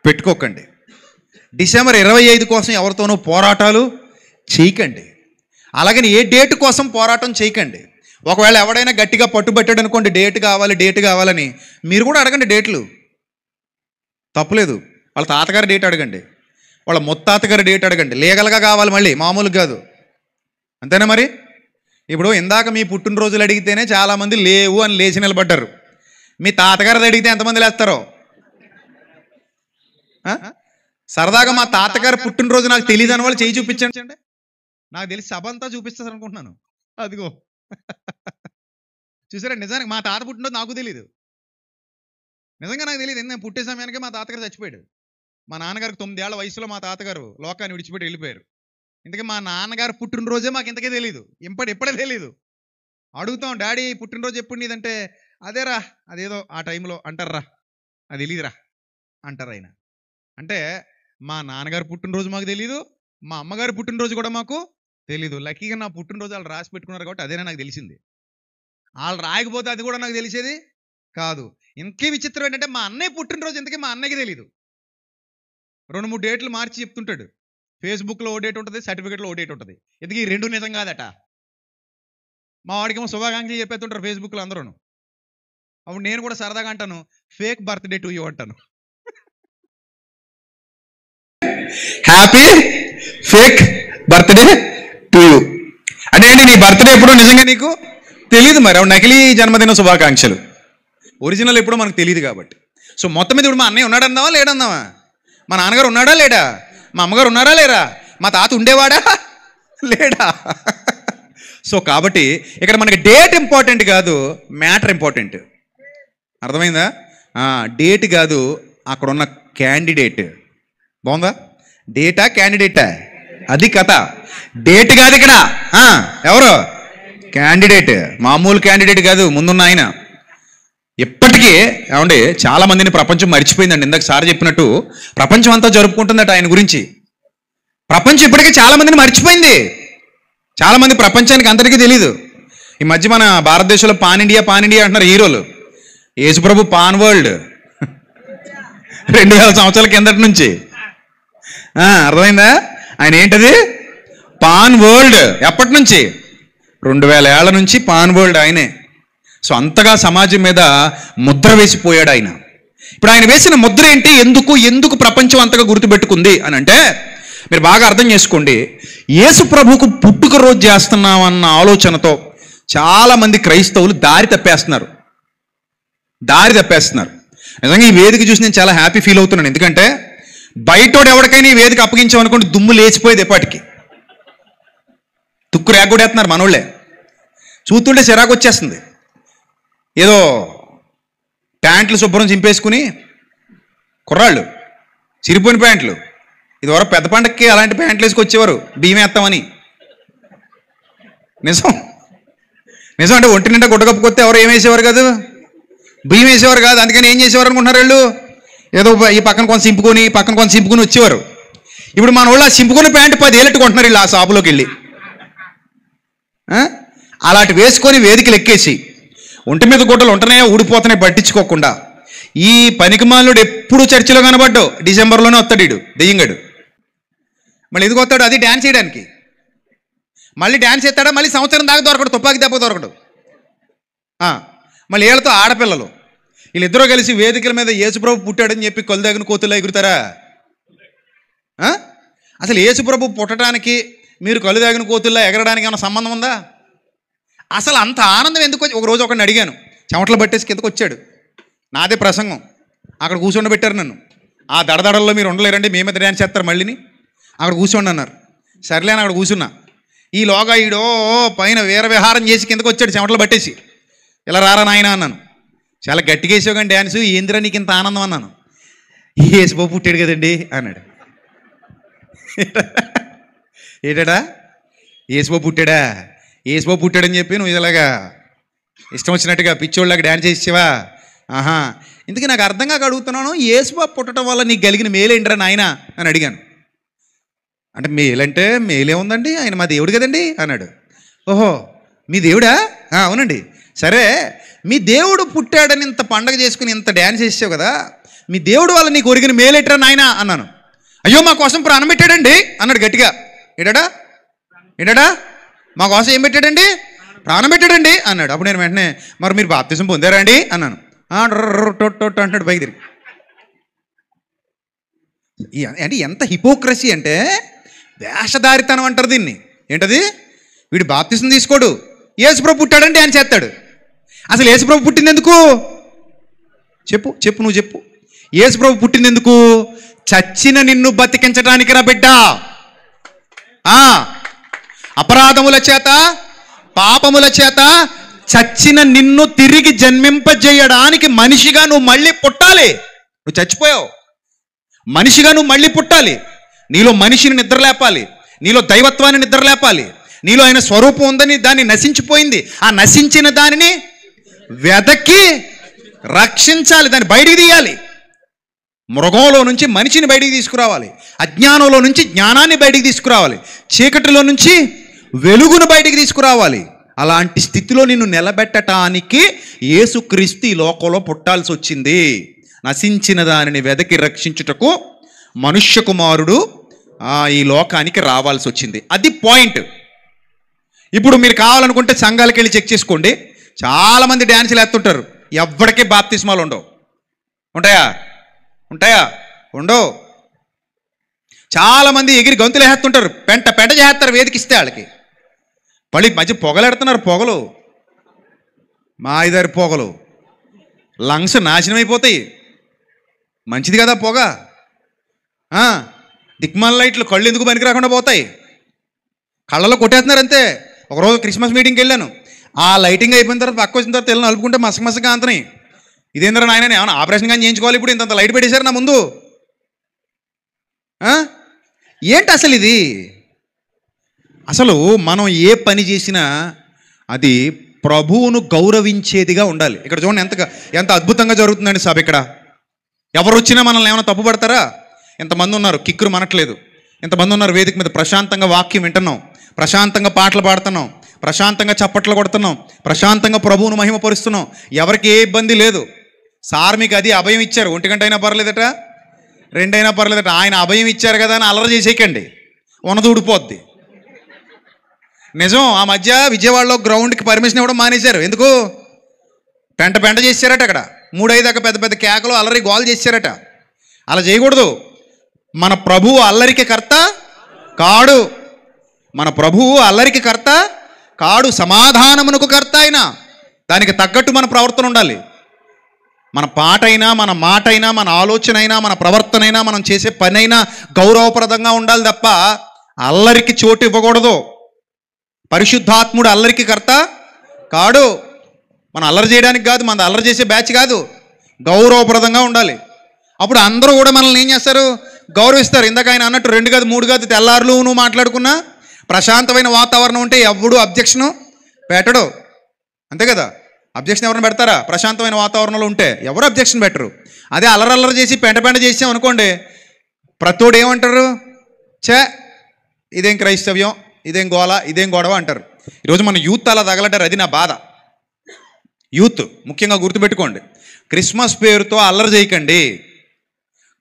పెట్టుకోకండి. డిసెంబర్ 25 కోసం ఎవరితోనూ పోరాటాలు చేయకండి. అలాగని ఏ డేట్ కోసం పోరాటం చేయకండి. ఒకవేళ ఎవడైనా గట్టిగా పట్టుబట్టాడు అనుకోండి, డేట్ కావాలని, మీరు కూడా అడగండి డేట్లు, తప్పులేదు. వాళ్ళ తాతగారి డేట్ అడగండి, వాళ్ళ ముత్తాతగారి డేట్ అడగండి. లీగల్గా కావాలి, మళ్ళీ మామూలుగా కాదు. అంతేనా? మరి ఇప్పుడు ఇందాక మీ పుట్టినరోజులు అడిగితేనే చాలామంది లేవు అని లేచి నిలబడ్డారు. మీ తాతగారిది అడిగితే ఎంతమంది లేస్తారో? సరదాగా మా తాతగారు పుట్టినరోజు నాకు తెలియదు అని వాళ్ళు చేయి చూపించండి. నాకు తెలిసి సభ అంతా చూపిస్తారు అనుకుంటున్నాను. అదిగో చూసారా, నిజానికి మా తాత పుట్టినరోజు నాకు తెలీదు. నిజంగా నాకు తెలియదు. నేను పుట్టే సమయానికే మా తాతగారు చచ్చిపోయాడు. మా నాన్నగారికి 9 ఏళ్ల వయసులో మా తాతగారు లోకాన్ని విడిచిపెట్టి వెళ్ళిపోయారు. ఇంతకీ మా నాన్నగారు పుట్టినరోజే మాకు ఇంతకే తెలీదు, ఎప్పుడే తెలీదు. అడుగుతాం, డాడీ పుట్టినరోజు ఎప్పుడు నీదంటే, అదేరా అదేదో ఆ టైంలో అంటారా, అది తెలీదురా అంటారు ఆయన. అంటే మా నాన్నగారు పుట్టినరోజు మాకు తెలీదు, మా అమ్మగారు పుట్టినరోజు కూడా మాకు తెలీదు. లక్కీగా నా పుట్టినరోజు వాళ్ళు రాసి పెట్టుకున్నారు కాబట్టి అదేనా నాకు తెలిసింది. వాళ్ళు రాయకపోతే అది కూడా నాకు తెలిసేది కాదు. ఇంకే విచిత్రం ఏంటంటే మా అన్నయ్య పుట్టినరోజు ఇంతకీ మా అన్నయ్యకి తెలీదు. 2-3 డేట్లు మార్చి చెప్తుంటాడు. ఫేస్బుక్లో ఓ డేట్ ఉంటుంది, సర్టిఫికేట్లో ఓ డేట్ ఉంటుంది. ఎందుకు ఈ 2 నిజం కాదట. మా వాడికేమో శుభాకాంక్షలు చెప్పేస్తుంటారు ఫేస్బుక్లో అందరూ. అప్పుడు నేను కూడా సరదాగా అంటాను, ఫేక్ బర్త్డే టు యూ అంటాను. Happy fake birthday to you అంటే ఏంటి? నీ బర్త్డే ఎప్పుడో నిజంగా నీకు తెలియదు. మరి నకిలీ జన్మదిన శుభాకాంక్షలు. ఒరిజినల్ ఎప్పుడో మనకు తెలియదు కాబట్టి. సో మొత్తం మీద ఇప్పుడు మా అన్నయ్య ఉన్నాడన్నావా లేడన్నావా? మా నాన్నగారు ఉన్నాడా లేడా? మా అమ్మగారు ఉన్నారా లేరా? మా తాత ఉండేవాడా లేడా? సో కాబట్టి ఇక్కడ మనకి డేట్ ఇంపార్టెంట్ కాదు, మ్యాటర్ ఇంపార్టెంట్. అర్థమైందా? డేట్ కాదు, అక్కడ ఉన్న క్యాండిడేట్. బాగుందా? డేటా క్యాండిడేటా? అది కథ. డేట్ కాదు ఇక్కడ. ఎవరు? క్యాండిడేట్. మామూలు క్యాండిడేట్ కాదు, ముందున్న ఆయన. ఇప్పటికీ ఏమండి చాలా మందిని ప్రపంచం మర్చిపోయిందండి. ఇందాక సార్ చెప్పినట్టు ప్రపంచం అంతా జరుపుకుంటుందట ఆయన గురించి. ప్రపంచం ఇప్పటికీ చాలా మందిని మర్చిపోయింది. చాలా మంది ప్రపంచానికి అందరికీ తెలీదు. ఈ మధ్య మన భారతదేశంలో పాన్ ఇండియా అంటున్నారు హీరోలు. యేసుప్రభు పాన్ వరల్డ్ 2000 సంవత్సరాల కిందటి నుంచి. అర్థమైందా? ఆయన ఏంటది? Pan world. ఎప్పటి నుంచి? 2000 ఏళ్ల నుంచి పాన్ వరల్డ్ ఆయనే. సో అంతగా సమాజం మీద ముద్ర వేసిపోయాడు ఆయన. ఇప్పుడు ఆయన వేసిన ముద్ర ఏంటి? ఎందుకు ప్రపంచం అంతగా గుర్తుపెట్టుకుంది అని అంటే, మీరు బాగా అర్థం చేసుకోండి. యేసు ప్రభువుకు పుట్టుక రోజు చేస్తున్నామన్న ఆలోచనతో చాలామంది క్రైస్తవులు దారి తప్పేస్తున్నారు. నిజంగా ఈ వేదిక చూసి నేను చాలా హ్యాపీ ఫీల్ అవుతున్నాను. ఎందుకంటే బయటోడు ఎవరికైనా ఈ వేదిక అప్పగించామనుకోండి, దుమ్ము లేచిపోయేది ఎప్పటికి. తుక్కు రేగొడేస్తున్నారు మనోళ్ళే. చూస్తుంటే చిరాకు వచ్చేస్తుంది. ఏదో ప్యాంట్లు శుభ్రం చింపేసుకుని కుర్రాళ్ళు చిరిపోయిన ప్యాంట్లు. ఇదివరకు పెద్ద పండగకి అలాంటి ప్యాంట్లు వేసుకొచ్చేవారు బియ్యం వేస్తామని. నిజం అంటే ఒంటి నిండా గుడ్డ కప్పుకొస్తే ఎవరు ఏం వేసేవారు కాదు, బియ్యం వేసేవారు కాదు. అందుకని ఏం చేసేవారు అనుకుంటున్నారు వీళ్ళు? ఏదో ఈ పక్కన కొంత సింపుకొని వచ్చేవారు. ఇప్పుడు మన వాళ్ళు ఆ సింపుకున్న ప్యాంటు 10 ఏళ్ళు కొంటున్నారు వీళ్ళు ఆ షాపులోకి వెళ్ళి. అలాంటి వేసుకొని వేదికలు ఎక్కేసి ఒంటి మీద గుడ్డలు ఉంటనే ఊడిపోతున్నాయి పట్టించుకోకుండా. ఈ పనికిమాలుడు ఎప్పుడు చర్చిలో కనబడ్డావు, డిసెంబర్లోనే వస్తాడు వీడు దెయ్యంగాడు. మళ్ళీ ఎందుకు వస్తాడు? అది డ్యాన్స్ చేయడానికి. మళ్ళీ డ్యాన్స్ చేస్తాడా? మళ్ళీ సంవత్సరం దాకా దొరకడు, తుపాకి దెబ్బ దొరకడు. మళ్ళీ వీళ్ళతో ఆడపిల్లలు వీళ్ళిద్దరూ కలిసి వేదికల మీద యేసుప్రభు పుట్టాడని చెప్పి కొలదగిన కోతుల్లో ఎగురుతారా? అసలు యేసుప్రభు పుట్టడానికి మీరు కళ్ళు తాగిన కోతుల్లో ఎగరడానికి ఏమైనా సంబంధం ఉందా? అసలు అంత ఆనందం ఎందుకు? ఒకరోజు ఒకరిని అడిగాను, చెమటలు పట్టేసి కిందకు వచ్చాడు. నాదే ప్రసంగం, అక్కడ కూర్చొని పెట్టారు నన్ను. ఆ దడదడల్లో మీరు ఉండలేరండి, మేమే డ్యాన్స్ చేస్తారు మళ్ళీని, అక్కడ కూర్చోండి అన్నారు. సర్లే అని అక్కడ కూర్చున్నా. ఈలోగా ఈడో పైన వీరవిహారం చేసి కిందకు వచ్చాడు చెమటలు పట్టేసి. ఇలా రారా నాయన అన్నాను. చాలా గట్టిగా వేసావు కానీ డ్యాన్సు, ఏందిరా నీకు ఇంత ఆనందం అన్నాను. యేసుబాబు పుట్టాడు కదండి అన్నాడు. ఏటాడా యేసుబాబు పుట్టాడా? యేసుబాబు పుట్టాడని చెప్పి నువ్వు ఇలాగా ఇష్టం వచ్చినట్టుగా పిచ్చోళ్ళకి డ్యాన్స్ చేసేవా? ఆహా, ఇందుకే నాకు అర్థం కాక అడుగుతున్నాను, యేసుబాబు పుట్టడం వల్ల నీకు కలిగిన మేలేంట్రా నాయన అని అడిగాను. అంటే మేలంటే మేలే ఉందండి, ఆయన మా దేవుడు కదండి అన్నాడు. ఓహో, మీ దేవుడా? అవునండి. సరే, మీ దేవుడు పుట్టాడని ఇంత పండగ చేసుకుని ఇంత డ్యాన్స్ చేసావు కదా, మీ దేవుడు వల్ల నీకు ఒరిగిన మేలేట్రా నాయన అన్నాను. అయ్యో, మా కోసం ప్రాణం పెట్టాడండి అన్నాడు గట్టిగా. ఏంటడా మా కోసం ఏం పెట్టాడండి? ప్రాణం పెట్టాడండి అన్నాడు. అప్పుడు నేను వెంటనే, మరి మీరు బాప్తిజం పొందారా అండి అన్నాను. టొట్టు అంటాడు పైకి తిరిగి. అంటే ఎంత హిపోక్రసీ అంటే, వేషధారితనం అంటారు దీన్ని. ఏంటది? వీడు బాప్తిజం తీసుకోడు, యేసుప్రభు పుట్టాడండి అని చేస్తాడు. అసలు యేసుప్రభు పుట్టింది ఎందుకు? చెప్పు నువ్వు చెప్పు. యేసుప్రభు పుట్టింది ఎందుకు? చచ్చిన నిన్ను బతికించడానికి రా బిడ్డ. అపరాధముల చేత పాపముల చేత చచ్చిన నిన్ను తిరిగి జన్మింపజేయడానికి మనిషిగా నువ్వు మళ్ళీ పుట్టాలి. నువ్వు చచ్చిపోయావు, మనిషిగా నువ్వు మళ్ళీ పుట్టాలి. నీలో మనిషిని నిద్రలేపాలి, నీలో దైవత్వాన్ని నిద్రలేపాలి. నీలో ఆయన స్వరూపం ఉందని దాన్ని నశించిపోయింది, ఆ నశించిన దానిని వెదకి రక్షించాలి, దాన్ని బయటికి తీయాలి. మృగంలో నుంచి మనిషిని బయటికి తీసుకురావాలి, అజ్ఞానంలో నుంచి జ్ఞానాన్ని బయటికి తీసుకురావాలి, చీకటిలో నుంచి వెలుగును బయటికి తీసుకురావాలి. అలాంటి స్థితిలో నిన్ను నిలబెట్టడానికి యేసుక్రీస్తు ఈ లోకంలో పుట్టాల్సి వచ్చింది. నశించిన దానిని వెదకి రక్షించుటకు మనుష్య కుమారుడు ఈ లోకానికి రావాల్సి వచ్చింది. అది పాయింట్. ఇప్పుడు మీరు కావాలనుకుంటే సంఘాలకు వెళ్ళి చెక్ చేసుకోండి, చాలామంది డ్యాన్సులు వేస్తుంటారు, ఎవ్వడికే బాప్తిస్మాలు ఉండవు. ఉంటాయా? ఉండవు. చాలామంది ఎగిరి గంతులు వేస్తుంటారు, పెంట చేస్తారు వేదికిస్తే వాళ్ళకి. పళ్ళి మధ్య పొగలెడుతున్నారు, పొగలు మా ఇదారి పొగలు, లంగ్స్ నాశనం అయిపోతాయి. మంచిది కదా పొగ. దిక్మాల లైట్లు కళ్ళు ఎందుకు పనికి రాకుండా పోతాయి, కళ్ళలో కొట్టేస్తున్నారు అంతే. ఒకరోజు క్రిస్మస్ మీటింగ్కి వెళ్ళాను, ఆ లైటింగ్ అయిపోయిన తర్వాత పక్క వచ్చిన తర్వాత వెళ్ళి నలుపుకుంటే మసకమసగా అంతని. ఇదేంద్ర నాయన, ఏమన్నా ఆపరేషన్ కానీ చేయించుకోవాలి, ఇప్పుడు ఇంత లైట్ పెట్టేశారు నా ముందు. ఏంటి అసలు ఇది? అసలు మనం ఏ పని చేసినా అది ప్రభువును గౌరవించేదిగా ఉండాలి. ఇక్కడ చూడండి ఎంత అద్భుతంగా జరుగుతుందండి సభ. ఇక్కడ ఎవరు వచ్చినా మనల్ని ఏమైనా తప్పు పడతారా? ఎంతమంది ఉన్నారు, కిక్కురు మనట్లేదు. ఎంతమంది ఉన్నారు వేదిక మీద ప్రశాంతంగా వాక్యం వింటున్నాం, ప్రశాంతంగా పాటలు పాడుతున్నాం, ప్రశాంతంగా చప్పట్లు కొడుతున్నాం, ప్రశాంతంగా ప్రభువును మహిమపరుస్తున్నాం. ఎవరికి ఏ ఇబ్బంది లేదు. సార్ మీకు అది అభయం ఇచ్చారు, 1 గంట అయినా పర్లేదట, 2 అయినా పర్లేదట. ఆయన అభయం ఇచ్చారు కదా అని అల్లరి చేసేయకండి, ఉన్నదూడిపోద్ది. నిజం, ఆ మధ్య విజయవాడలో గ్రౌండ్కి పర్మిషన్ ఇవ్వడం మానేశారు. ఎందుకు? పెంట చేశారట. అక్కడ 3-5 దాకా పెద్ద కేకలు అల్లరి గోల్ చేశారట. అలా చేయకూడదు. మన ప్రభువు అల్లరికి కర్త కాడు, మన ప్రభువు అల్లరికి కర్త కాడు, సమాధానమునకు కర్త అయినా. దానికి తగ్గట్టు మన ప్రవర్తన ఉండాలి. మన పాట అయినా, మన మాట అయినా, మన ఆలోచన అయినా, మన ప్రవర్తన అయినా, మనం చేసే పని అయినా గౌరవప్రదంగా ఉండాలి తప్ప అల్లరికి చోటు ఇవ్వకూడదు. పరిశుద్ధాత్ముడు అల్లరికి కర్త కాడు. మనం అల్లరి చేయడానికి కాదు, మన అల్లరి చేసే బ్యాచ్ కాదు, గౌరవప్రదంగా ఉండాలి. అప్పుడు అందరూ కూడా మనల్ని ఏం చేస్తారు? గౌరవిస్తారు. ఇందాక ఆయన అన్నట్టు 2 కాదు 3 కాదు తెల్లారులు నువ్వు మాట్లాడుకున్నా ప్రశాంతమైన వాతావరణం ఉంటే ఎవడు అబ్జెక్షను పెట్టడు. అంతే కదా? అబ్జెక్షన్ ఎవరైనా పెడతారా? ప్రశాంతమైన వాతావరణంలో ఉంటే ఎవరు అబ్జెక్షన్ పెట్టరు. అదే అల్లరల్లరి చేసి పెంట చేసాం అనుకోండి, ప్రతోడు ఏమంటారు? ఇదేం క్రైస్తవ్యం, ఇదేం గోల, ఇదేం గొడవ అంటారు. ఈరోజు మన యూత్ అలా తగలటారు, అది నా బాధ. యూత్ ముఖ్యంగా గుర్తుపెట్టుకోండి, క్రిస్మస్ పేరుతో అల్లరి చేయకండి,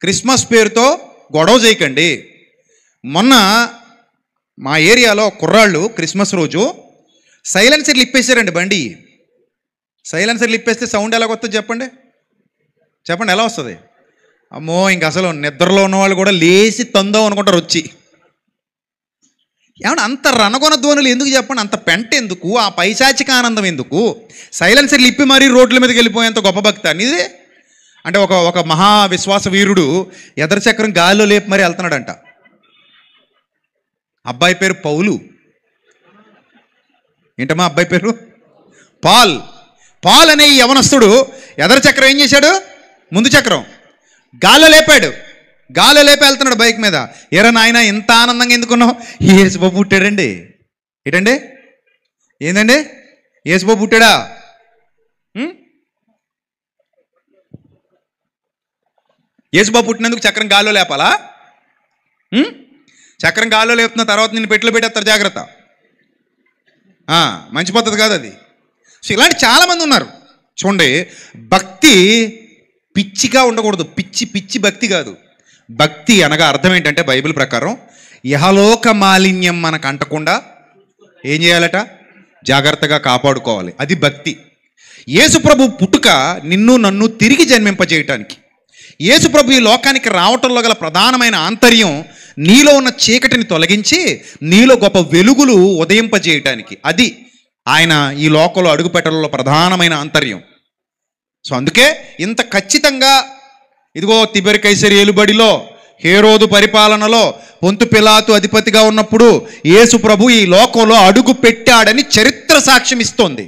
క్రిస్మస్ పేరుతో గొడవ చేయకండి. మొన్న మా ఏరియాలో కుర్రాళ్ళు క్రిస్మస్ రోజు సైలెన్సర్లు ఇప్పేశారండి బండి. సైలెన్సర్లు ఇప్పేస్తే సౌండ్ ఎలా వస్తుంది చెప్పండి ఎలా వస్తుంది? అమ్మో, ఇంక అసలు నిద్రలో ఉన్నవాళ్ళు కూడా లేచి తందాం అనుకుంటారు వచ్చి. ఏమన్నా అంత రణగొన ధ్వనులు ఎందుకు చెప్పండి? అంత పెంట ఎందుకు? ఆ పైశాచిక ఆనందం ఎందుకు? సైలెన్సర్లు ఇప్పి మరీ రోడ్ల మీదకి వెళ్ళిపోయేంత గొప్ప భక్తి అనేది. అంటే ఒక మహా విశ్వాస వీరుడు ఎదరచక్రం గాలిలో లేపి మరీ వెళ్తున్నాడంట. అబ్బాయి పేరు పౌలు. ఏంటమ్మా అబ్బాయి పేరు? పాల్. పాల్ అనే ఈ యవనస్తుడు ఎదరచక్రం ఏం చేశాడు? ముందు చక్రం గాల్లో లేపాడు. గాల్లో లేపి వెళ్తున్నాడు బైక్ మీద. ఎరా నాయన ఇంత ఆనందంగా ఎందుకున్నావు? యేసుబాబు పుట్టాడండి. ఏంటండి? ఏందండి? యేసుబాబు పుట్టాడా? యేసుబాబు పుట్టినందుకు చక్రం గాల్లో లేపాలా? చక్రం గాల్లో లేపుతున్న తర్వాత నిన్ను పెట్టిలో పెట్టేస్తారు, జాగ్రత్త. మంచి పద్ధతి కాదు అది. సో ఇలాంటి చాలామంది ఉన్నారు. చూడండి, భక్తి పిచ్చిగా ఉండకూడదు. పిచ్చి పిచ్చి భక్తి కాదు. భక్తి అనగా అర్థం ఏంటంటే బైబిల్ ప్రకారం ఇహలోక మాలిన్యం మనకు అంటకుండా ఏం చేయాలట? జాగ్రత్తగా కాపాడుకోవాలి. అది భక్తి. యేసుప్రభు పుట్టుక నిన్ను నన్ను తిరిగి జన్మింపజేయటానికి. యేసుప్రభు ఈ లోకానికి రావటంలో గల ప్రధానమైన ఆంతర్యం నీలో ఉన్న చీకటిని తొలగించి నీలో గొప్ప వెలుగులు ఉదయింపజేయటానికి. అది ఆయన ఈ లోకంలో అడుగుపెట్టడంలో ప్రధానమైన ఆంతర్యం. సో అందుకే ఇంత ఖచ్చితంగా ఇదిగో తిబెరి కైసరి ఏలుబడిలో, హేరోదు పరిపాలనలో, పొంతు పిలాతు అధిపతిగా ఉన్నప్పుడు యేసు ప్రభు ఈ లోకంలో అడుగు పెట్టాడని చరిత్ర సాక్ష్యం ఇస్తోంది.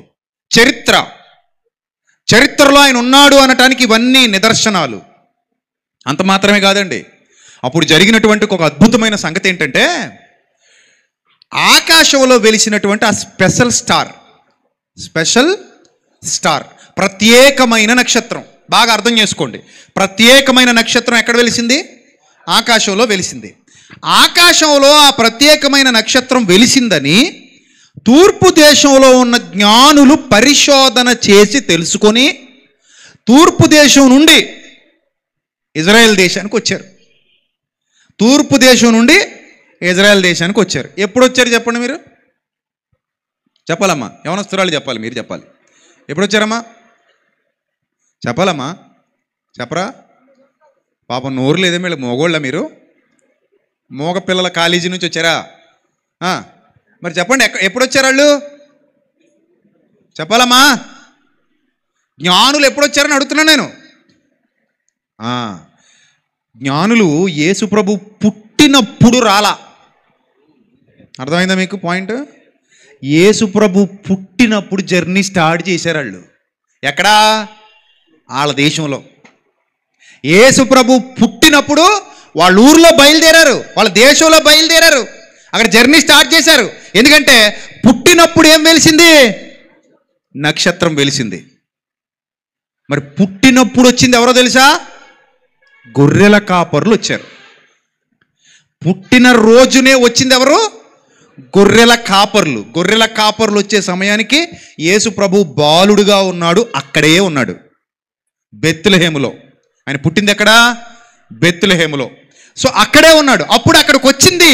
చరిత్రలో ఆయన ఉన్నాడు అనటానికి ఇవన్నీ నిదర్శనాలు. అంత మాత్రమే కాదండి, అప్పుడు జరిగినటువంటి ఒక అద్భుతమైన సంగతి ఏంటంటే ఆకాశంలో వెలిసినటువంటి ఆ స్పెషల్ స్టార్, ప్రత్యేకమైన నక్షత్రం. బాగా అర్థం చేసుకోండి, ప్రత్యేకమైన నక్షత్రం ఎక్కడ వెలిసింది? ఆకాశంలో వెలిసింది. ఆకాశంలో ఆ ప్రత్యేకమైన నక్షత్రం వెలిసిందని తూర్పు దేశంలో ఉన్న జ్ఞానులు పరిశోధన చేసి తెలుసుకొని తూర్పు దేశం నుండి ఇజ్రాయెల్ దేశానికి వచ్చారు. తూర్పు దేశం నుండి ఇజ్రాయెల్ దేశానికి వచ్చారు. ఎప్పుడు వచ్చారు చెప్పండి మీరు? చెప్పాలమ్మా, యవనస్తురాలు చెప్పాలి, మీరు చెప్పాలి. ఎప్పుడు వచ్చారమ్మా? చెప్పాలమ్మా, చెప్పరా? పాపం నోరు లేదే వీళ్ళకి. మోగోళ్ళ మీరు? మోగ పిల్లల కాలేజీ నుంచి వచ్చారా? మరి చెప్పండి, ఎప్పుడు వచ్చారు వాళ్ళు? చెప్పాలమ్మా. జ్ఞానులు ఎప్పుడు వచ్చారని అడుగుతున్నాను నేను. జ్ఞానులు యేసు ప్రభు పుట్టినప్పుడు రాలా. అర్థమైందా మీకు పాయింట్? యేసు ప్రభు పుట్టినప్పుడు జర్నీ స్టార్ట్ చేశారు వాళ్ళు. ఎక్కడా? వాళ్ళ దేశంలో. యేసు ప్రభు పుట్టినప్పుడు వాళ్ళ ఊర్లో బయలుదేరారు, వాళ్ళ దేశంలో బయలుదేరారు, అక్కడ జర్నీ స్టార్ట్ చేశారు. ఎందుకంటే పుట్టినప్పుడు ఏం వెలిసింది? నక్షత్రం వెలిసింది. మరి పుట్టినప్పుడు వచ్చింది ఎవరో తెలుసా? గొర్రెల కాపర్లు వచ్చారు. పుట్టిన రోజునే వచ్చింది ఎవరు? గొర్రెల కాపర్లు. గొర్రెల కాపర్లు వచ్చే సమయానికి యేసు ప్రభు బాలుడుగా ఉన్నాడు, అక్కడే ఉన్నాడు, బెత్లెహేములో. ఆయన పుట్టింది ఎక్కడ? బెత్లెహేములో. సో అక్కడే ఉన్నాడు. అప్పుడు అక్కడికి వచ్చింది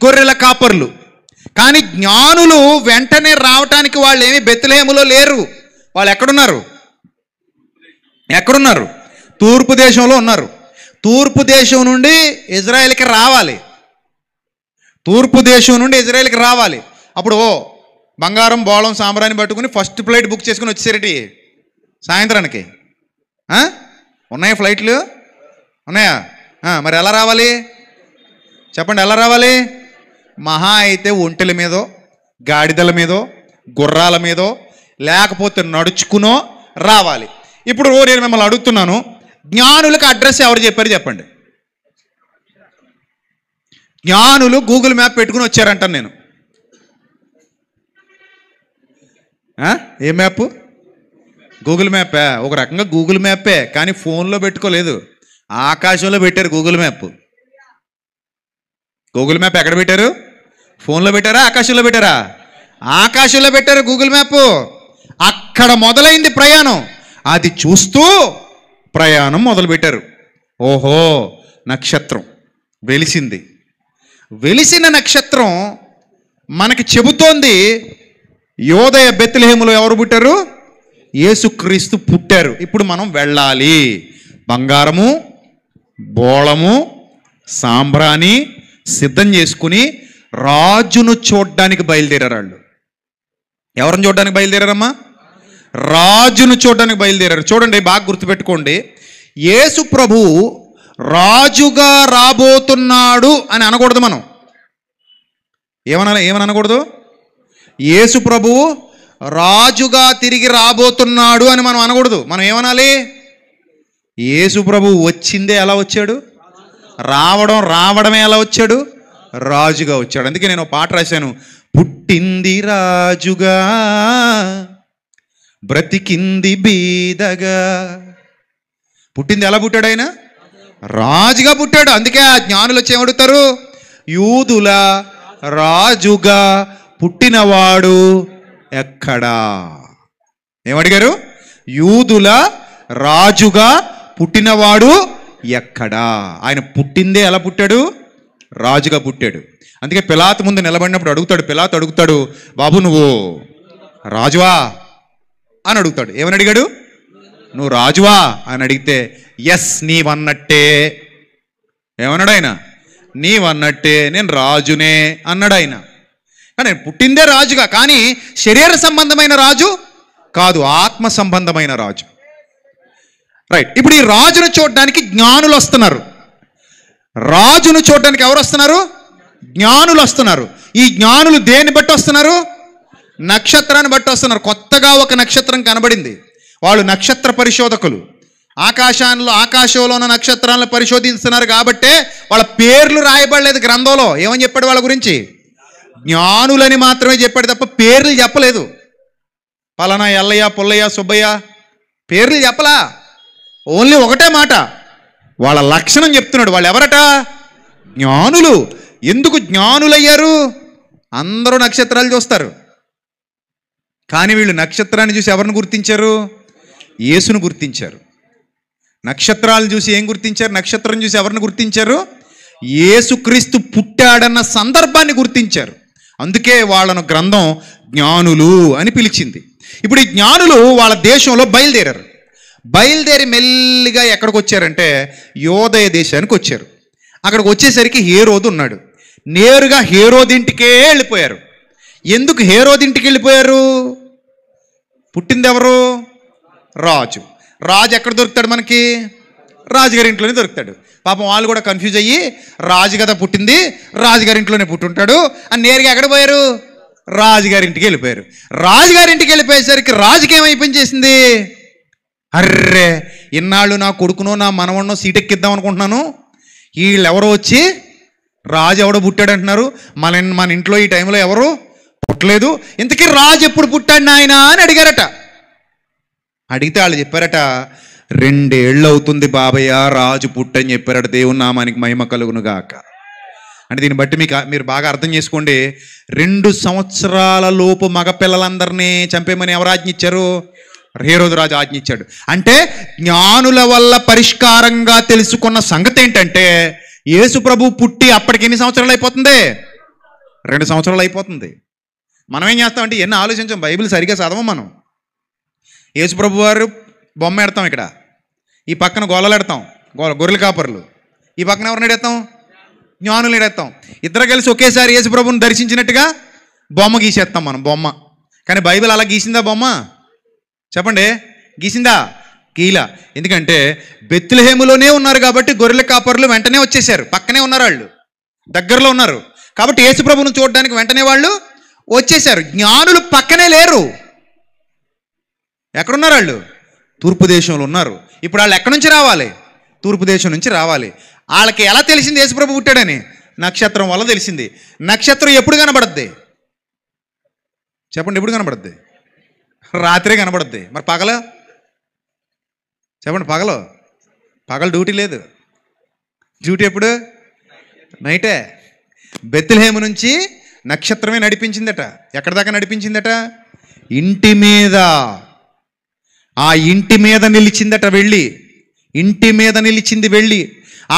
గొర్రెల కాపర్లు. కానీ జ్ఞానులు వెంటనే రావటానికి వాళ్ళు ఏమి బెత్లెహేములో లేరు. వాళ్ళు ఎక్కడున్నారు? తూర్పు దేశంలో ఉన్నారు. తూర్పు దేశం నుండి ఇజ్రాయెల్కి రావాలి. అప్పుడు బంగారం, బోళం, సాంబ్రాన్ని పట్టుకుని ఫస్ట్ ఫ్లైట్ బుక్ చేసుకుని వచ్చేసరికి సాయంత్రానికి. ఉన్నాయా ఫ్లైట్లు? ఉన్నాయా? మరి ఎలా రావాలి చెప్పండి? ఎలా రావాలి? మహా అయితే ఒంటెల మీదో, గాడిదల మీదో, గుర్రాల మీదో, లేకపోతే నడుచుకునో రావాలి. ఇప్పుడు నేను మిమ్మల్ని అడుగుతున్నాను, జ్ఞానులకు అడ్రస్ ఎవరు చెప్పారు చెప్పండి? జ్ఞానులు గూగుల్ మ్యాప్ పెట్టుకుని వచ్చారంటాను నేను. ఏ మ్యాప్? గూగుల్ మ్యాపే. ఒక రకంగా గూగుల్ మ్యాపే, కానీ ఫోన్లో పెట్టుకోలేదు, ఆకాశంలో పెట్టారు గూగుల్ మ్యాప్. గూగుల్ మ్యాప్ ఎక్కడ పెట్టారు? ఫోన్లో పెట్టారా? ఆకాశంలో పెట్టారా? ఆకాశంలో పెట్టారు గూగుల్ మ్యాప్. అక్కడ మొదలైంది ప్రయాణం. అది చూస్తూ ప్రయాణం మొదలుపెట్టారు. ఓహో, నక్షత్రం వెలిసింది. వెలిసిన నక్షత్రం మనకి చెబుతోంది యోదయ బెత్లెహేములో ఎవరు పుట్టారు? యేసుక్రీస్తు పుట్టారు. ఇప్పుడు మనం వెళ్ళాలి. బంగారము, బోళము, సాంబ్రాణి సిద్ధం చేసుకుని రాజును చూడ్డానికి బయలుదేరారు వాళ్ళు. ఎవరిని చూడడానికి బయలుదేరారమ్మా? రాజును చూడడానికి బయలుదేరారు. చూడండి, బాగా గుర్తుపెట్టుకోండి. యేసు ప్రభువు రాజుగా రాబోతున్నాడు అని అనకూడదు. మనం ఏమని అనకూడదు? యేసు ప్రభువు రాజుగా తిరిగి రాబోతున్నాడు అని మనం అనకూడదు. మనం ఏమనాలి? యేసు ప్రభువు వచ్చిందే ఎలా వచ్చాడు? రావడమే ఎలా వచ్చాడు? రాజుగా వచ్చాడు. అందుకే నేను పాట రాశాను, పుట్టింది రాజుగా బ్రతికింది బీదగా. పుట్టింది ఎలా పుట్టాడు? ఆయన రాజుగా పుట్టాడు. అందుకే ఆ జ్ఞానులు వచ్చి ఏమడుగుతారు? యూదుల రాజుగా పుట్టినవాడు ఎక్కడా? ఏమడిగారు? యూదుల రాజుగా పుట్టినవాడు ఎక్కడా? ఆయన పుట్టిందే ఎలా పుట్టాడు? రాజుగా పుట్టాడు. అందుకే పిలాతు ముందు నిలబడినప్పుడు పిలాతు అడుగుతాడు, బాబు నువ్వు రాజువా అని అడుగుతాడు. ఏమని అడిగాడు? నువ్వు రాజువా అని అడిగితే ఎస్ నీవన్నట్టే. ఏమన్నాడు ఆయన? నీవన్నట్టే, నేను రాజునే అన్నాడు ఆయన. కానీ పుట్టిందే రాజుగా, కానీ శరీర సంబంధమైన రాజు కాదు, ఆత్మ సంబంధమైన రాజు. రైట్. ఇప్పుడు ఈ రాజును చూడడానికి జ్ఞానులు వస్తున్నారు. రాజును చూడడానికి ఎవరు వస్తున్నారు? జ్ఞానులు వస్తున్నారు. ఈ జ్ఞానులు దేన్ని బట్టి వస్తున్నారు? నక్షత్రాన్ని బట్టి వస్తున్నారు. కొత్తగా ఒక నక్షత్రం కనబడింది. వాళ్ళు నక్షత్ర పరిశోధకులు. ఆకాశంలో ఉన్న నక్షత్రాలను పరిశోధిస్తున్నారు. కాబట్టే వాళ్ళ పేర్లు రాయబడలేదు గ్రంథంలో. ఏమని చెప్పాడు వాళ్ళ గురించి? జ్ఞానులని మాత్రమే చెప్పాడు తప్ప పేర్లు చెప్పలేదు. పలానా ఎల్లయ్య, పుల్లయ్య, సుబ్బయ్య పేర్లు చెప్పలా. ఓన్లీ ఒకటే మాట, వాళ్ళ లక్షణం చెప్తున్నాడు. వాళ్ళు ఎవరట? జ్ఞానులు. ఎందుకు జ్ఞానులయ్యారు? అందరూ నక్షత్రాలు చూస్తారు, కానీ వీళ్ళు నక్షత్రాన్ని చూసి ఎవరిని గుర్తించారు? యేసును గుర్తించారు. నక్షత్రాలు చూసి ఏం గుర్తించారు? నక్షత్రం చూసి ఎవరిని గుర్తించారు? యేసుక్రీస్తు పుట్టాడన్న సందర్భాన్ని గుర్తించారు. అందుకే వాళ్ళను గ్రంథం జ్ఞానులు అని పిలిచింది. ఇప్పుడు ఈ జ్ఞానులు వాళ్ళ దేశంలో బయలుదేరి మెల్లిగా ఎక్కడికి వచ్చారంటే యోదయ దేశానికి వచ్చారు. అక్కడికి వచ్చేసరికి హేరోదు ఉన్నాడు. నేరుగా హేరోదింటికే వెళ్ళిపోయారు. ఎందుకు హేరోదింటికి వెళ్ళిపోయారు? పుట్టింది ఎవరు? రాజు. రాజు ఎక్కడ దొరుకుతాడు మనకి? రాజుగారి ఇంట్లోనే దొరుకుతాడు. పాపం వాళ్ళు కూడా కన్ఫ్యూజ్ అయ్యి, రాజు కదా పుట్టింది, రాజుగారి ఇంట్లోనే పుట్టుంటాడు అని నేరుగా ఎక్కడ పోయారు? రాజుగారింటికి వెళ్ళిపోయారు. రాజుగారింటికి వెళ్ళిపోయేసరికి రాజుకి ఏమైపోయి చేసింది? అర్రే, ఇన్నాళ్ళు నా కొడుకునో నా మనవన్నో సీటెక్కిద్దాం అనుకుంటున్నాను, వీళ్ళెవరో వచ్చి రాజు ఎవడో పుట్టాడు అంటున్నారు, మన ఇంట్లో ఈ టైంలో ఎవరు పుట్టలేదు, ఇంతకీ రాజు ఎప్పుడు పుట్టాడు నాయన అని అడిగారట. అడిగితే వాళ్ళు చెప్పారట, 2 ఏళ్ళు అవుతుంది బాబయ్య రాజు పుట్టని చెప్పారట. దేవుని నామానికి మహిమ కలుగును గాక. అంటే దీన్ని బట్టి మీరు బాగా అర్థం చేసుకోండి. 2 సంవత్సరాల లోపు మగపిల్లలందరినీ చంపేమని ఎవరు ఆజ్ఞ ఇచ్చారు? హేరోదు రాజు ఆజ్ఞ ఇచ్చాడు. అంటే జ్ఞానుల వల్ల పరిష్కారంగా తెలుసుకున్న సంగతి ఏంటంటే, యేసు ప్రభు పుట్టి అప్పటికి ఎన్ని సంవత్సరాలు అయిపోతుంది? 2 సంవత్సరాలు అయిపోతుంది. మనం ఏం చేస్తామంటే ఎన్ని ఆలోచించాం, బైబిల్ సరిగ్గా చదవం మనం. యేసు ప్రభు వారు బొమ్మ ఎడతాం, ఇక్కడ ఈ పక్కన గొల్లలు ఎడతాం, గొర్రెల కాపర్లు, ఈ పక్కన ఎవరిని ఎడతాం? జ్ఞానులు ఎడతాం. ఇద్దరు కలిసి ఒకేసారి యేసు ప్రభుని దర్శించినట్టుగా బొమ్మ గీసేస్తాం మనం, బొమ్మ. కానీ బైబిల్ అలా గీసిందా బొమ్మ? చెప్పండి, గీసిందా? గీలా. ఎందుకంటే బెత్లెహేములోనే ఉన్నారు కాబట్టి గొర్రెల కాపర్లు వెంటనే వచ్చేసారు. పక్కనే ఉన్నారు, వాళ్ళు దగ్గరలో ఉన్నారు కాబట్టి యేసు ప్రభువును చూడడానికి వెంటనే వాళ్ళు వచ్చేసారు. జ్ఞానులు పక్కనే లేరు. ఎక్కడున్నారు వాళ్ళు? తూర్పు దేశంలో ఉన్నారు. ఇప్పుడు వాళ్ళు ఎక్కడి నుంచి రావాలి? తూర్పు దేశం నుంచి రావాలి. వాళ్ళకి ఎలా తెలిసింది యేసు ప్రభు పుట్టాడని? నక్షత్రం వల్ల తెలిసింది. నక్షత్రం ఎప్పుడు కనబడద్ది? చెప్పండి, ఎప్పుడు కనబడద్ది? రాత్రే కనబడద్ది. మరి పగల? చెప్పండి, పగల డ్యూటీ లేదు. డ్యూటీ ఎప్పుడు? నైటే. బెత్లెహేము నుంచి నక్షత్రమే నడిపించిందట. ఎక్కడి దాకా నడిపించిందట? ఇంటి మీద. ఆ ఇంటి మీద నిలిచిందట వెళ్ళి. ఇంటి మీద నిలిచింది వెళ్ళి.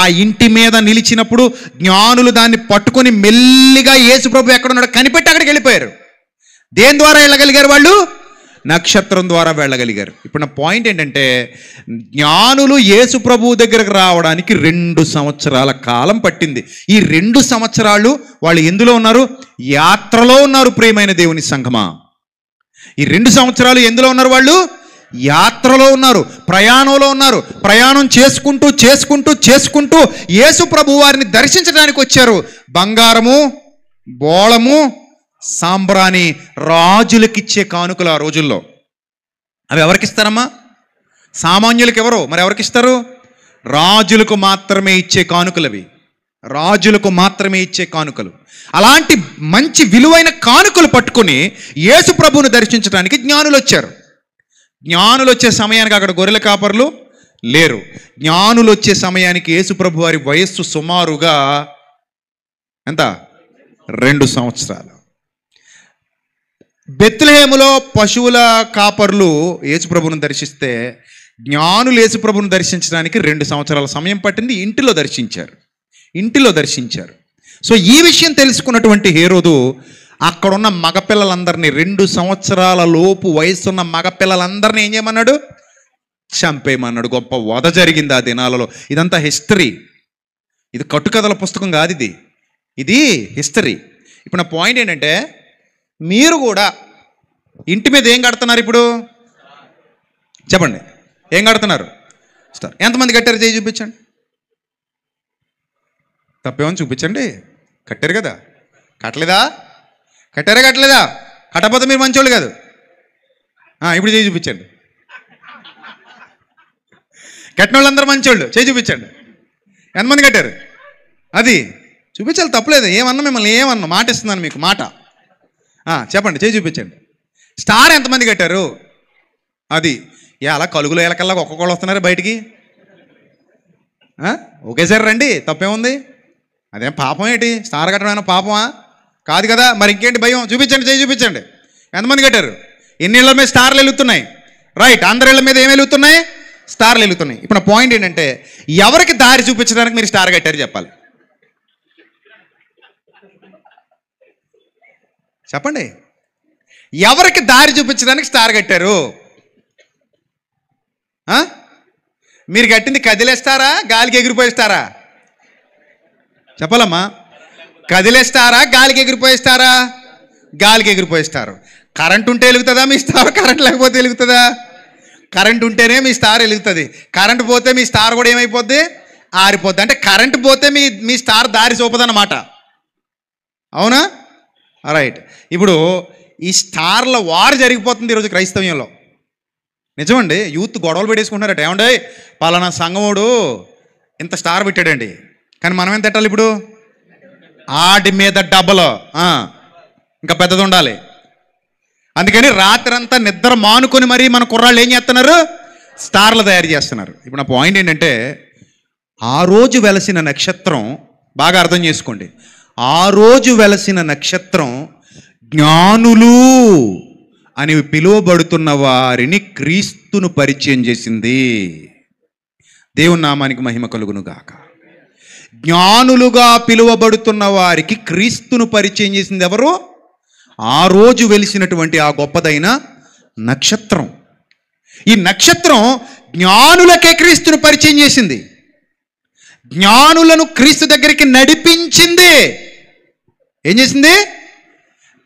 ఆ ఇంటి మీద నిలిచినప్పుడు జ్ఞానులు దాన్ని పట్టుకొని మెల్లిగా యేసు ప్రభు ఎక్కడున్నాడో కనిపెట్టి అక్కడికి వెళ్ళిపోయారు. దేని ద్వారా వెళ్ళగలిగారు వాళ్ళు? నక్షత్రం ద్వారా వెళ్ళగలిగారు. ఇప్పుడు నా పాయింట్ ఏంటంటే, జ్ఞానులు యేసు ప్రభువు దగ్గరకు రావడానికి 2 సంవత్సరాల కాలం పట్టింది. ఈ 2 సంవత్సరాలు వాళ్ళు ఎందులో ఉన్నారు? యాత్రలో ఉన్నారు. ప్రియమైన దేవుని సంఘమా, ఈ 2 సంవత్సరాలు ఎందులో ఉన్నారు? వాళ్ళు యాత్రలో ఉన్నారు, ప్రయాణంలో ఉన్నారు. ప్రయాణం చేసుకుంటూ చేసుకుంటూ చేసుకుంటూ యేసు ప్రభు వారిని దర్శించడానికి వచ్చారు. బంగారము, బోళము, సాంబ్రాణి రాజులకిచ్చే కానుకలు ఆ రోజుల్లో. అవి ఎవరికిస్తారమ్మా? సామాన్యులకు ఎవరు? మరి ఎవరికిస్తారు? రాజులకు మాత్రమే ఇచ్చే కానుకలు అవి. రాజులకు మాత్రమే ఇచ్చే కానుకలు. అలాంటి మంచి విలువైన కానుకలు పట్టుకుని యేసు ప్రభువును దర్శించడానికి జ్ఞానులు వచ్చారు. జ్ఞానులు వచ్చే సమయానికి అక్కడ గొర్రెల కాపర్లు లేరు. జ్ఞానులు వచ్చే సమయానికి యేసు ప్రభు వారి వయస్సు సుమారుగా ఎంత? 2 సంవత్సరాలు. బెత్లెహేములో పశువుల కాపర్లు యేసు ప్రభువును దర్శిస్తే, జ్ఞానులు యేసు ప్రభువును దర్శించడానికి 2 సంవత్సరాల సమయం పట్టింది. ఇంటిలో దర్శించారు. సో ఈ విషయం తెలుసుకున్నటువంటి హేరోదు అక్కడున్న మగపిల్లలందరినీ, 2 సంవత్సరాల లోపు వయసున్న మగపిల్లలందరినీ ఏం చేయమన్నాడు? చంపేయమన్నాడు. గొప్ప వధ జరిగింది ఆ దినాలలో. ఇదంతా హిస్టరీ. ఇది కట్టుకథల పుస్తకం కాదు, ఇది హిస్టరీ. ఇప్పుడు నా పాయింట్ ఏంటంటే, మీరు కూడా ఇంటి మీద ఏం కడుతున్నారు? ఇప్పుడు చెప్పండి, ఏం కడుతున్నారు? స్టార్. ఎంతమంది కట్టారు? చేయి చూపించండి. తప్పేమని చూపించండి. కట్టారు కదా? కట్టలేదా? కట్టలేదా? కట్టకపోతే మీరు మంచోళ్ళు కాదు. ఇప్పుడు చేయి చూపించండి. కట్టిన వాళ్ళందరూ మంచోళ్ళు. చేయి చూపించండి. ఎంతమంది కట్టారు? అది చూపించాలి, తప్పలేదు. ఏమన్నా మిమ్మల్ని ఏమన్నా మాట ఇస్తున్నాను మీకు, మాట. చెప్పండి, చేయి చూపించండి. స్టార్ ఎంతమంది కట్టారు? అది అలా కలుగులో ఎలకల్లా ఒక్కొక్కళ్ళు వస్తున్నారు బయటికి. ఒకేసారి రండి, తప్పేముంది? అదేం పాపం ఏంటి? స్టార్ కట్టడం పాపమా? కాదు కదా. మరి ఇంకేంటి భయం? చూపించండి, చేయి చూపించండి. ఎంతమంది కట్టారు? ఎన్ని ఇళ్ళ మీద స్టార్లు వెలుగుతున్నాయి? రైట్, అందరి ఇళ్ళ మీద ఏం వెలుగుతున్నాయి? స్టార్లు వెలుగుతున్నాయి. ఇప్పుడు నా పాయింట్ ఏంటంటే, ఎవరికి దారి చూపించడానికి మీరు స్టార్ కట్టారు చెప్పాలి. చెప్పండి, ఎవరికి దారి చూపించడానికి స్టార్ కట్టారు? మీరు కట్టింది కదిలేస్తారా, గాలికి ఎగిరిపోయిస్తారా? చెప్పాలమ్మా. కదిలేస్తారా, గాలికి ఎగిరిపోయిస్తారా? గాలికి ఎగిరిపోయిస్తారు. కరెంట్ ఉంటే వెలుగుతుందా మీ స్టార్? కరెంట్ లేకపోతే వెలుగుతుందా? కరెంట్ ఉంటేనే మీ స్టార్ వెలుగుతుంది. కరెంట్ పోతే మీ స్టార్ కూడా ఏమైపోద్ది? ఆరిపోద్ది. అంటే కరెంట్ పోతే మీ స్టార్ దారి చూపదన్నమాట. అవునా? రైట్. ఇప్పుడు ఈ స్టార్ల వార్ జరిగిపోతుంది ఈరోజు క్రైస్తవ్యంలో. నిజమండి. యూత్ గొడవలు పెట్టేసుకుంటున్నారట. ఏమండి, పలానా సంఘముడు ఇంత స్టార్ పెట్టాడండి, కానీ మనం ఎంత పెట్టాలి ఇప్పుడు? ఆడి మీద డబ్బలు ఇంకా పెద్దది ఉండాలి. అందుకని రాత్రంతా నిద్ర మానుకొని మరీ మన కుర్రాళ్ళు ఏం చేస్తున్నారు? స్టార్లు తయారు చేస్తున్నారు. ఇప్పుడు నా పాయింట్ ఏంటంటే, ఆ రోజు వెలసిన నక్షత్రం, బాగా అర్థం చేసుకోండి, ఆ రోజు వెలసిన నక్షత్రం జ్ఞానులు అని పిలువబడుతున్న వారిని క్రీస్తును పరిచయం చేసింది. దేవుని నామానికి మహిమ కలుగును గాక. జ్ఞానులుగా పిలువబడుతున్న వారికి క్రీస్తును పరిచయం చేసింది ఎవరు? ఆ రోజు వెలిసినటువంటి ఆ గొప్పదైన నక్షత్రం. ఈ నక్షత్రం జ్ఞానులకే క్రీస్తును పరిచయం చేసింది. జ్ఞానులను క్రీస్తు దగ్గరికి నడిపించింది. ఏం చేసింది?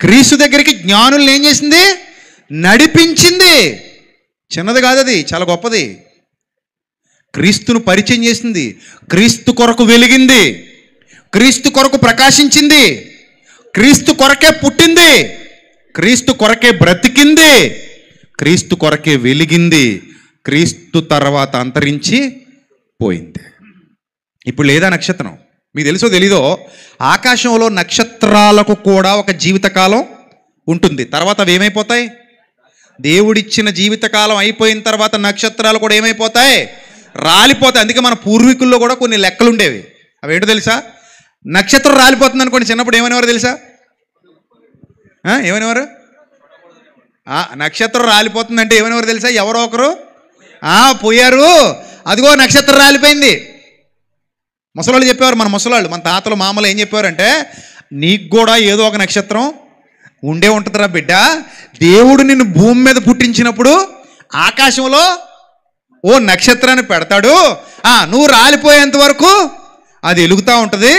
క్రీస్తు దగ్గరికి జ్ఞానులను ఏం చేసింది? నడిపించింది. చిన్నది కాదు, అది చాలా గొప్పది. క్రీస్తును పరిచయం చేసింది. క్రీస్తు కొరకు వెలిగింది. క్రీస్తు కొరకు ప్రకాశించింది. క్రీస్తు కొరకే పుట్టింది. క్రీస్తు కొరకే బ్రతికింది. క్రీస్తు కొరకే వెలిగింది. క్రీస్తు తర్వాత అంతరించి పోయింది. ఇప్పుడు లేదా నక్షత్రం? మీకు తెలుసో తెలీదో, ఆకాశంలో నక్షత్రాలకు కూడా ఒక జీవితకాలం ఉంటుంది. తర్వాత అవి ఏమైపోతాయి? దేవుడిచ్చిన జీవితకాలం అయిపోయిన తర్వాత నక్షత్రాలు కూడా ఏమైపోతాయి? రాలిపోతాయి. అందుకే మన పూర్వీకుల్లో కూడా కొన్ని లెక్కలు ఉండేవి. అవి ఏంటో తెలుసా? నక్షత్రం రాలిపోతుంది అనుకోండి, చిన్నప్పుడు ఏమనేవారు తెలుసా? ఏమనేవారు? నక్షత్రం రాలిపోతుందంటే ఏమనేవారు తెలుసా? ఎవరో ఒకరు పోయారు, అదిగో నక్షత్రం రాలిపోయింది. ముసలాళ్ళు చెప్పేవారు. మన ముసలాళ్ళు, మన తాతలు మామలు ఏం చెప్పేవారంటే, నీకు కూడా ఏదో ఒక నక్షత్రం ఉండే ఉంటుందిరా బిడ్డ. దేవుడు నిన్ను భూమి మీద పుట్టించినప్పుడు ఆకాశంలో ఓ నక్షత్రాన్ని పెడతాడు. నువ్వు రాలిపోయేంత వరకు అది వెలుగుతూ ఉంటుంది.